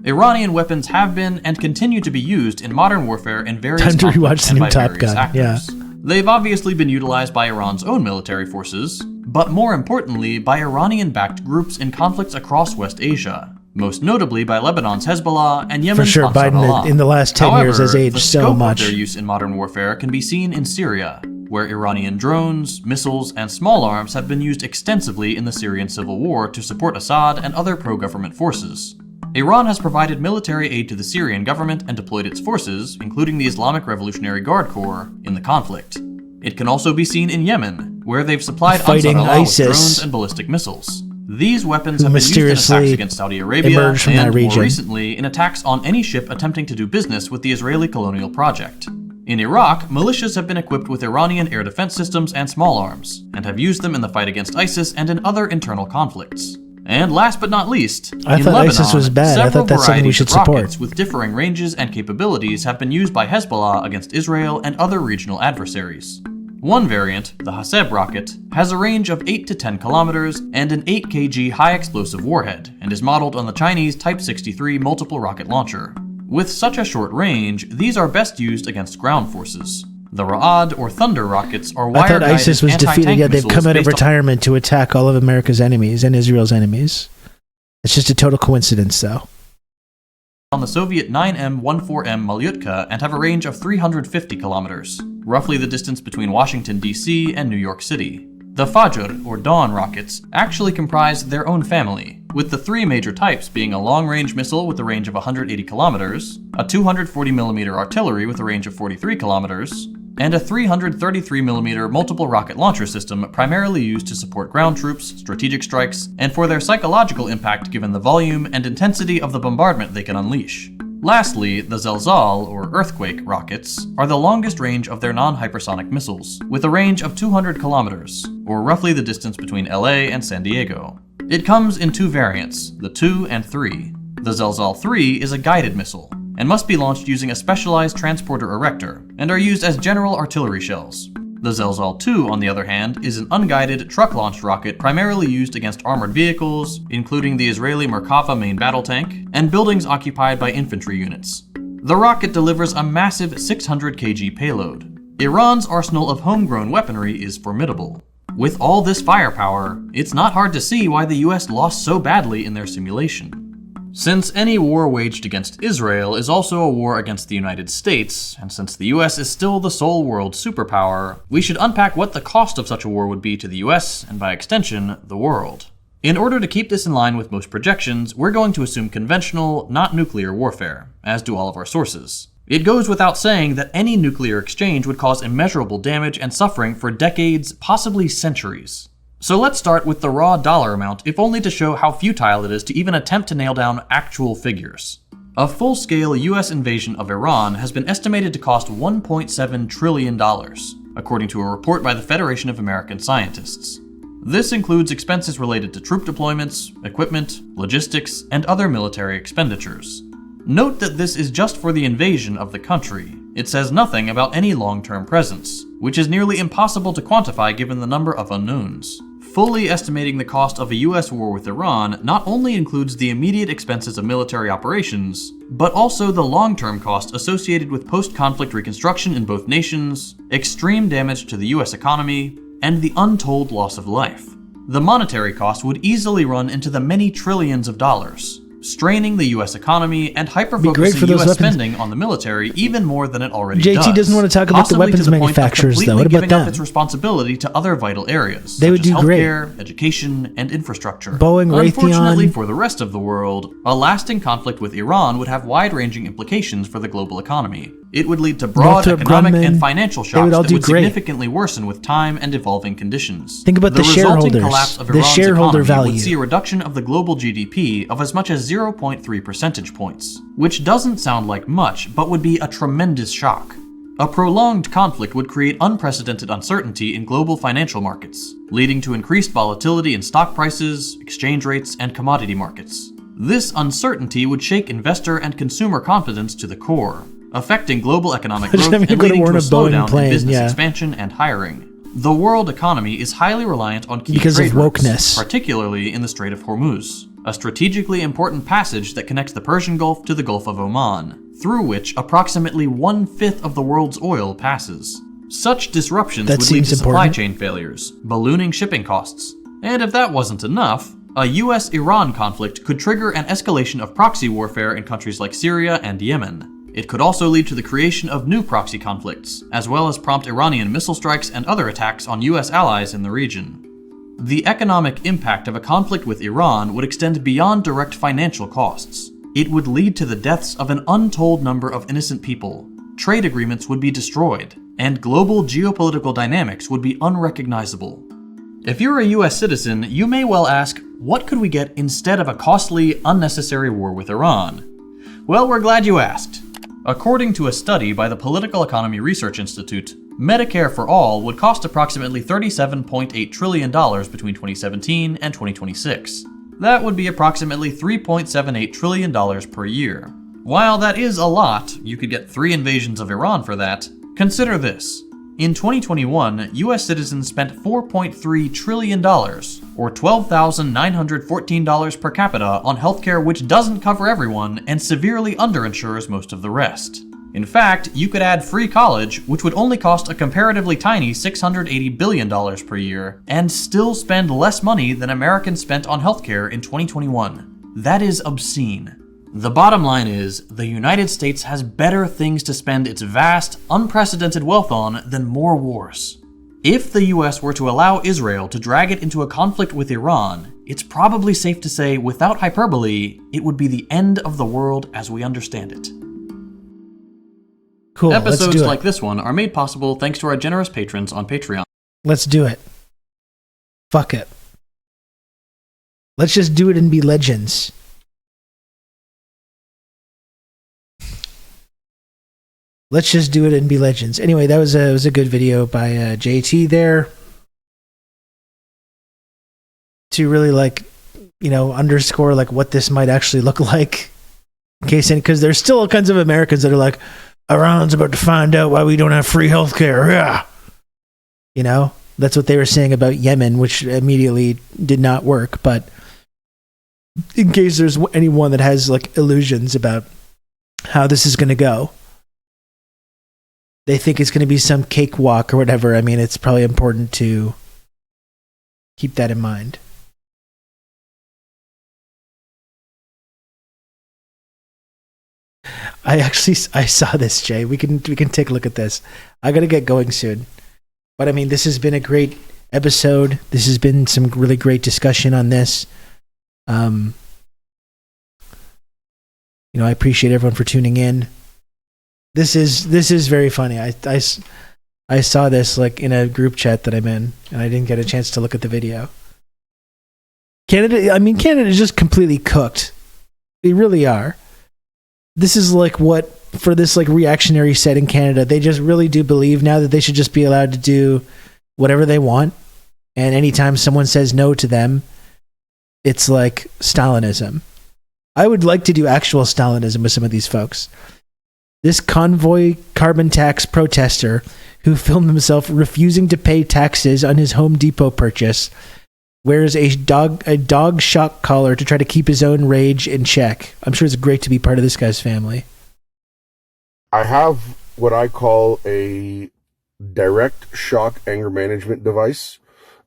Iranian weapons have been and continue to be used in modern warfare in various Time to conflicts rewatch the and new by Top various Gun, actors. yeah. They've obviously been utilized by Iran's own military forces, but more importantly by Iranian-backed groups in conflicts across West Asia, most notably by Lebanon's Hezbollah and Yemen's For sure, Ansar Biden Allah. in the last 10 years has aged the so scope much. of their use in modern warfare can be seen in Syria, where Iranian drones, missiles, and small arms have been used extensively in the Syrian civil war to support Assad and other pro-government forces. Iran has provided military aid to the Syrian government and deployed its forces, including the Islamic Revolutionary Guard Corps, in the conflict. It can also be seen in Yemen, where they've supplied Ansar Allah with drones and ballistic missiles. These weapons have been used in attacks against Saudi Arabia and, more recently, in attacks on any ship attempting to do business with the Israeli colonial project. In Iraq, militias have been equipped with Iranian air defense systems and small arms, and have used them in the fight against ISIS and in other internal conflicts. And last but not least, I in thought Lebanon, ISIS was bad. I thought that's something we should support. rockets with differing ranges and capabilities have been used by Hezbollah against Israel and other regional adversaries. One variant, the Haseb rocket, has a range of 8 to 10 kilometers and an 8 kg high-explosive warhead, and is modeled on the Chinese Type 63 multiple rocket launcher. With such a short range, these are best used against ground forces. The Ra'ad or Thunder rockets are I thought wire-guided ISIS was defeated, anti-tank yet they've missiles come out of based on retirement to attack all of America's enemies and Israel's enemies. It's just a total coincidence, though. on the Soviet 9M-14M Malyutka and have a range of 350 kilometers, roughly the distance between Washington, D.C. and New York City. The Fajr, or Dawn rockets, actually comprise their own family, with the three major types being a long-range missile with a range of 180 kilometers, a 240mm artillery with a range of 43 kilometers, and a 333mm multiple rocket launcher system primarily used to support ground troops, strategic strikes, and for their psychological impact given the volume and intensity of the bombardment they can unleash. Lastly, the Zelzal, or earthquake, rockets are the longest range of their non-hypersonic missiles, with a range of 200 kilometers, or roughly the distance between LA and San Diego. It comes in two variants, the 2 and 3. The Zelzal 3 is a guided missile, and must be launched using a specialized transporter erector, and are used as general artillery shells. The Zelzal 2, on the other hand, is an unguided, truck-launched rocket primarily used against armored vehicles, including the Israeli Merkava main battle tank, and buildings occupied by infantry units. The rocket delivers a massive 600 kg payload. Iran's arsenal of homegrown weaponry is formidable. With all this firepower, it's not hard to see why the US lost so badly in their simulation. Since any war waged against Israel is also a war against the United States, and since the US is still the sole world superpower, we should unpack what the cost of such a war would be to the US, and by extension, the world. In order to keep this in line with most projections, we're going to assume conventional, not nuclear warfare, as do all of our sources. It goes without saying that any nuclear exchange would cause immeasurable damage and suffering for decades, possibly centuries. So let's start with the raw dollar amount, if only to show how futile it is to even attempt to nail down actual figures. A full-scale US invasion of Iran has been estimated to cost $1.7 trillion, according to a report by the Federation of American Scientists. This includes expenses related to troop deployments, equipment, logistics, and other military expenditures. Note that this is just for the invasion of the country. It says nothing about any long-term presence, which is nearly impossible to quantify given the number of unknowns. Fully estimating the cost of a US war with Iran not only includes the immediate expenses of military operations, but also the long-term cost associated with post-conflict reconstruction in both nations, extreme damage to the US economy, and the untold loss of life. The monetary cost would easily run into the many trillions of dollars, straining the US economy and hyper-focusing US spending on the military even more than it already does. JT doesn't want to talk about the weapons manufacturers, though. What about giving up them? its responsibility to other vital areas, They would do great. healthcare, education, and infrastructure. Boeing, Raytheon. Unfortunately for the rest of the world, a lasting conflict with Iran would have wide-ranging implications for the global economy. It would lead to broad Northrop economic Grumman, and financial they shocks would all that do would great. significantly worsen with time and evolving conditions. Think about the resulting shareholders, collapse of the Iran's shareholder economy value. would see a reduction of the global GDP of as much as 0.3 percentage points, which doesn't sound like much, but would be a tremendous shock. A prolonged conflict would create unprecedented uncertainty in global financial markets, leading to increased volatility in stock prices, exchange rates, and commodity markets. This uncertainty would shake investor and consumer confidence to the core, affecting global economic growth and leading to a slowdown in business expansion and hiring. The world economy is highly reliant on key Because trade of routes, wokeness. particularly in the Strait of Hormuz, a strategically important passage that connects the Persian Gulf to the Gulf of Oman, through which approximately 1/5 of the world's oil passes. Such disruptions That would lead to seems supply important. chain failures, ballooning shipping costs. And if that wasn't enough, a US-Iran conflict could trigger an escalation of proxy warfare in countries like Syria and Yemen. It could also lead to the creation of new proxy conflicts, as well as prompt Iranian missile strikes and other attacks on US allies in the region. The economic impact of a conflict with Iran would extend beyond direct financial costs. It would lead to the deaths of an untold number of innocent people. Trade agreements would be destroyed, and global geopolitical dynamics would be unrecognizable. If you're a US citizen, you may well ask, what could we get instead of a costly, unnecessary war with Iran? Well, we're glad you asked. According to a study by the Political Economy Research Institute, Medicare for All would cost approximately $37.8 trillion between 2017 and 2026. That would be approximately $3.78 trillion per year. While that is a lot, you could get 3 invasions of Iran for that. Consider this. In 2021, US citizens spent $4.3 trillion, or $12,914 per capita, on healthcare which doesn't cover everyone and severely underinsures most of the rest. In fact, you could add free college, which would only cost a comparatively tiny $680 billion per year, and still spend less money than Americans spent on healthcare in 2021. That is obscene. The bottom line is, the United States has better things to spend its vast, unprecedented wealth on than more wars. If the US were to allow Israel to drag it into a conflict with Iran, it's probably safe to say, without hyperbole, it would be the end of the world as we understand it. Cool, let's Episodes do it. like this one are made possible thanks to our generous patrons on Patreon. Let's do it. Fuck it. Let's just do it and be legends. Let's just do it and be legends. Anyway, that was a good video by JT there. To really underscore what this might actually look like. In case, because there's still all kinds of Americans that are like, Iran's about to find out why we don't have free healthcare. Yeah. That's what they were saying about Yemen, which immediately did not work. But in case there's anyone that has illusions about how this is going to go, they think it's going to be some cakewalk or whatever. I mean, it's probably important to keep that in mind. I saw this, Jay. We can take a look at this. I got to get going soon. But I mean, this has been a great episode. This has been some really great discussion on this. I appreciate everyone for tuning in. This is very funny. I saw this in a group chat that I'm in, and I didn't get a chance to look at the video. Canada is just completely cooked. They really are. This is what for this reactionary set in Canada, they just really do believe now that they should just be allowed to do whatever they want, and anytime someone says no to them, it's like Stalinism. I would like to do actual Stalinism with some of these folks. This convoy carbon tax protester who filmed himself refusing to pay taxes on his Home Depot purchase wears a dog shock collar to try to keep his own rage in check. I'm sure it's great to be part of this guy's family. I have what I call a direct shock anger management device,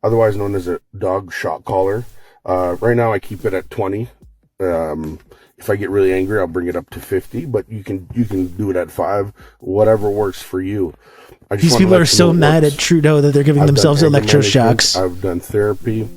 otherwise known as a dog shock collar. Right now I keep it at 20. If I get really angry, I'll bring it up to 50, but you can do it at 5, whatever works for you. These people are so mad at Trudeau that they're giving themselves electroshocks. I've done therapy.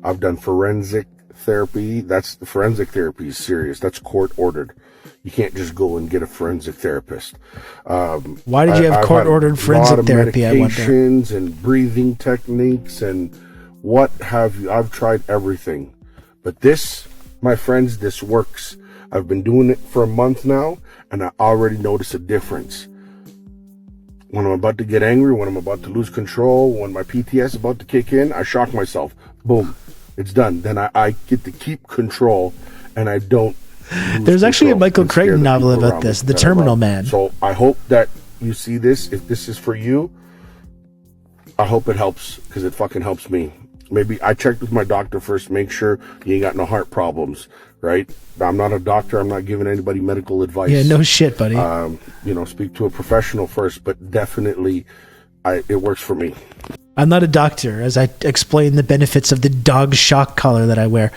I've done forensic therapy. Forensic therapy is serious. That's court ordered. You can't just go and get a forensic therapist. Why did you have court-ordered forensic therapy, I wonder? Medications and breathing techniques and what have you. I've tried everything. But this, my friends, this works. I've been doing it for a month now, and I already notice a difference. When I'm about to get angry, when I'm about to lose control, when my PTS is about to kick in, I shock myself. Boom. It's done. Then I get to keep control, and I don't. There's actually a Michael Crichton novel about this, The Terminal Man. So I hope that you see this. If this is for you, I hope it helps, because it fucking helps me. Maybe I checked with my doctor first, make sure you ain't got no heart problems, right? I'm not a doctor. I'm not giving anybody medical advice. Yeah, no shit, buddy. Speak to a professional first, but definitely it works for me. I'm not a doctor, as I explain the benefits of the dog shock collar that I wear.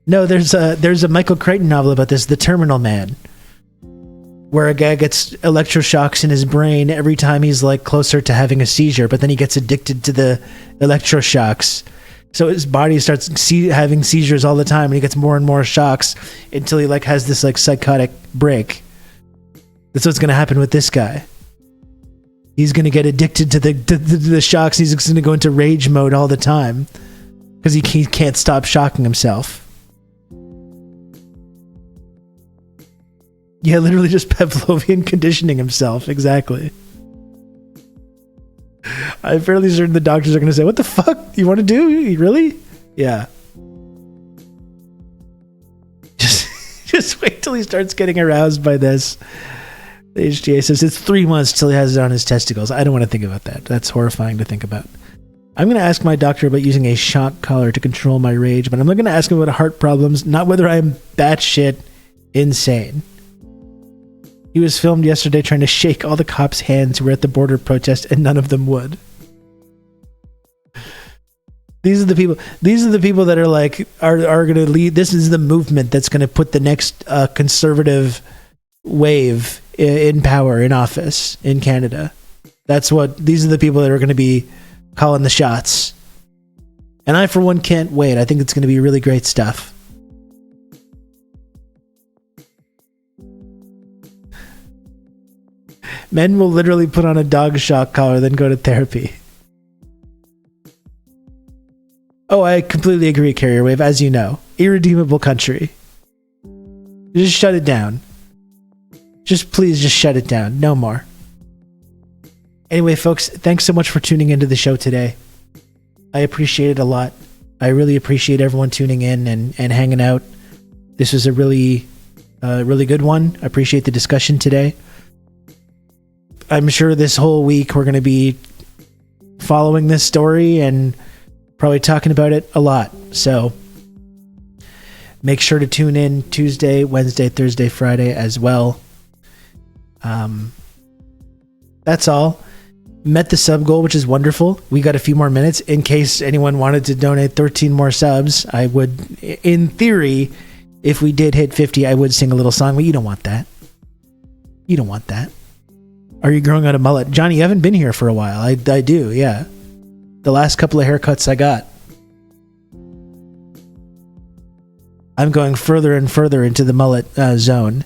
No, there's a Michael Crichton novel about this, The Terminal Man, where a guy gets electroshocks in his brain every time he's like closer to having a seizure, but then he gets addicted to the electroshocks. So his body starts having seizures all the time, and he gets more and more shocks until he like has this like psychotic break. That's what's going to happen with this guy. He's going to get addicted to the shocks. He's going to go into rage mode all the time because he can't stop shocking himself. Yeah, literally just Pavlovian conditioning himself. Exactly. I'm fairly certain the doctors are going to say, what the fuck you want to do? Really? Yeah. Just wait till he starts getting aroused by this. The HTA says it's 3 months till he has it on his testicles. I don't want to think about that. That's horrifying to think about. I'm going to ask my doctor about using a shock collar to control my rage, but I'm not going to ask him about heart problems, not whether I'm batshit insane. He was filmed yesterday trying to shake all the cops' hands who were at the border protest, and none of them would. These are the people that are like are going to lead. This is the movement that's going to put the next conservative wave in power, in office, in Canada. These are the people that are going to be calling the shots. And I, for one, can't wait. I think it's going to be really great stuff. Men will literally put on a dog shock collar, then go to therapy. Oh, I completely agree, Carrier Wave, as you know. Irredeemable country. Just shut it down. Please just shut it down. No more. Anyway, folks, thanks so much for tuning into the show today. I appreciate it a lot. I really appreciate everyone tuning in and hanging out. This was a really good one. I appreciate the discussion today. I'm sure this whole week we're going to be following this story and probably talking about it a lot. So make sure to tune in Tuesday, Wednesday, Thursday, Friday as well. That's all. Met the sub goal, which is wonderful. We got a few more minutes in case anyone wanted to donate 13 more subs. I would, in theory, if we did hit 50, I would sing a little song, but you don't want that. You don't want that. Are you growing out a mullet? Johnny, you haven't been here for a while. I do, yeah. The last couple of haircuts I got. I'm going further and further into the mullet zone.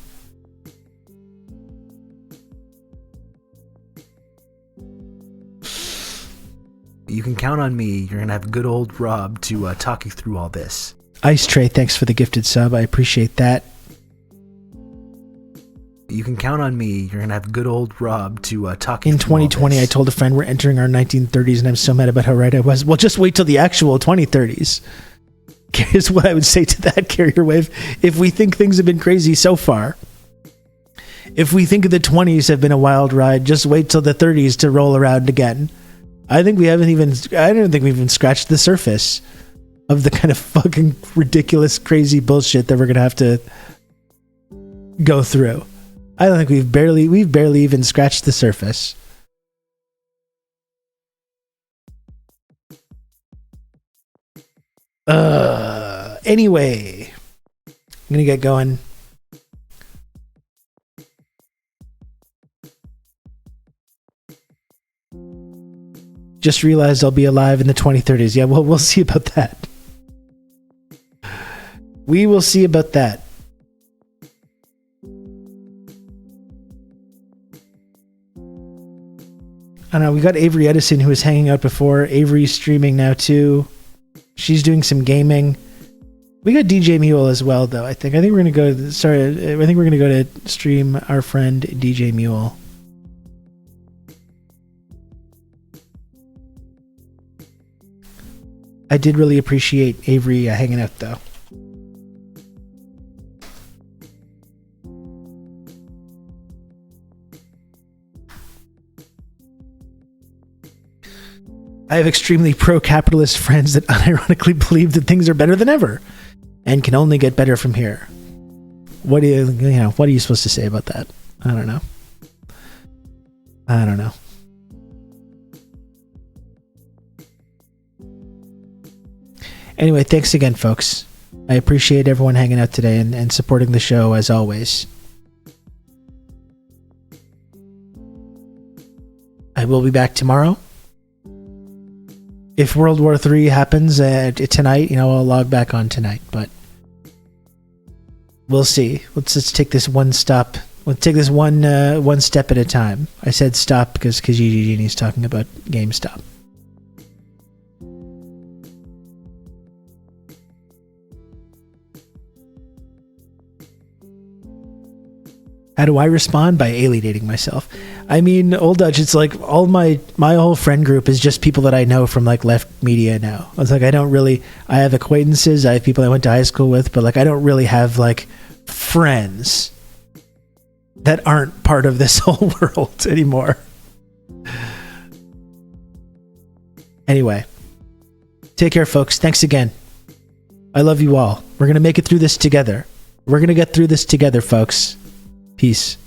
You can count on me. You're going to have good old Rob to talk you through all this. Ice Tray, thanks for the gifted sub. I appreciate that. You can count on me. You're going to have good old Rob to talk you in through 2020, I told a friend we're entering our 1930s, and I'm so mad about how right I was. Well, just wait till the actual 2030s. Here's what I would say to that, Carrier Wave. If we think things have been crazy so far, if we think the 20s have been a wild ride, just wait till the 30s to roll around again. I don't think we've even scratched the surface of the kind of fucking ridiculous, crazy bullshit that we're going to have to go through. I don't think we've barely even scratched the surface. Anyway, I'm gonna get going. Just realized I'll be alive in the 2030s. Yeah, well, we'll see about that. We will see about that. I don't know, we got Avery Edison, who was hanging out before. Avery's streaming now too. She's doing some gaming. We got DJ Mule as well, though. I think we're gonna go. I think we're gonna go to stream our friend DJ Mule. I did really appreciate Avery hanging out, though. I have extremely pro-capitalist friends that unironically believe that things are better than ever and can only get better from here. What are you supposed to say about that? I don't know. Anyway, thanks again, folks. I appreciate everyone hanging out today and supporting the show as always. I will be back tomorrow. If World War III happens tonight, I'll log back on tonight, but we'll see. Let's just take this one stop. Let's take this one step at a time. I said stop because Eugeni's talking about GameStop. How do I respond? By alienating myself. I mean, Old Dutch, it's like all my whole friend group is just people that I know from like left media now. I was like, I have acquaintances, I have people I went to high school with, but like I don't really have like friends that aren't part of this whole world anymore. Anyway, take care, folks. Thanks again. I love you all. We're going to make it through this together. We're going to get through this together, folks. Peace.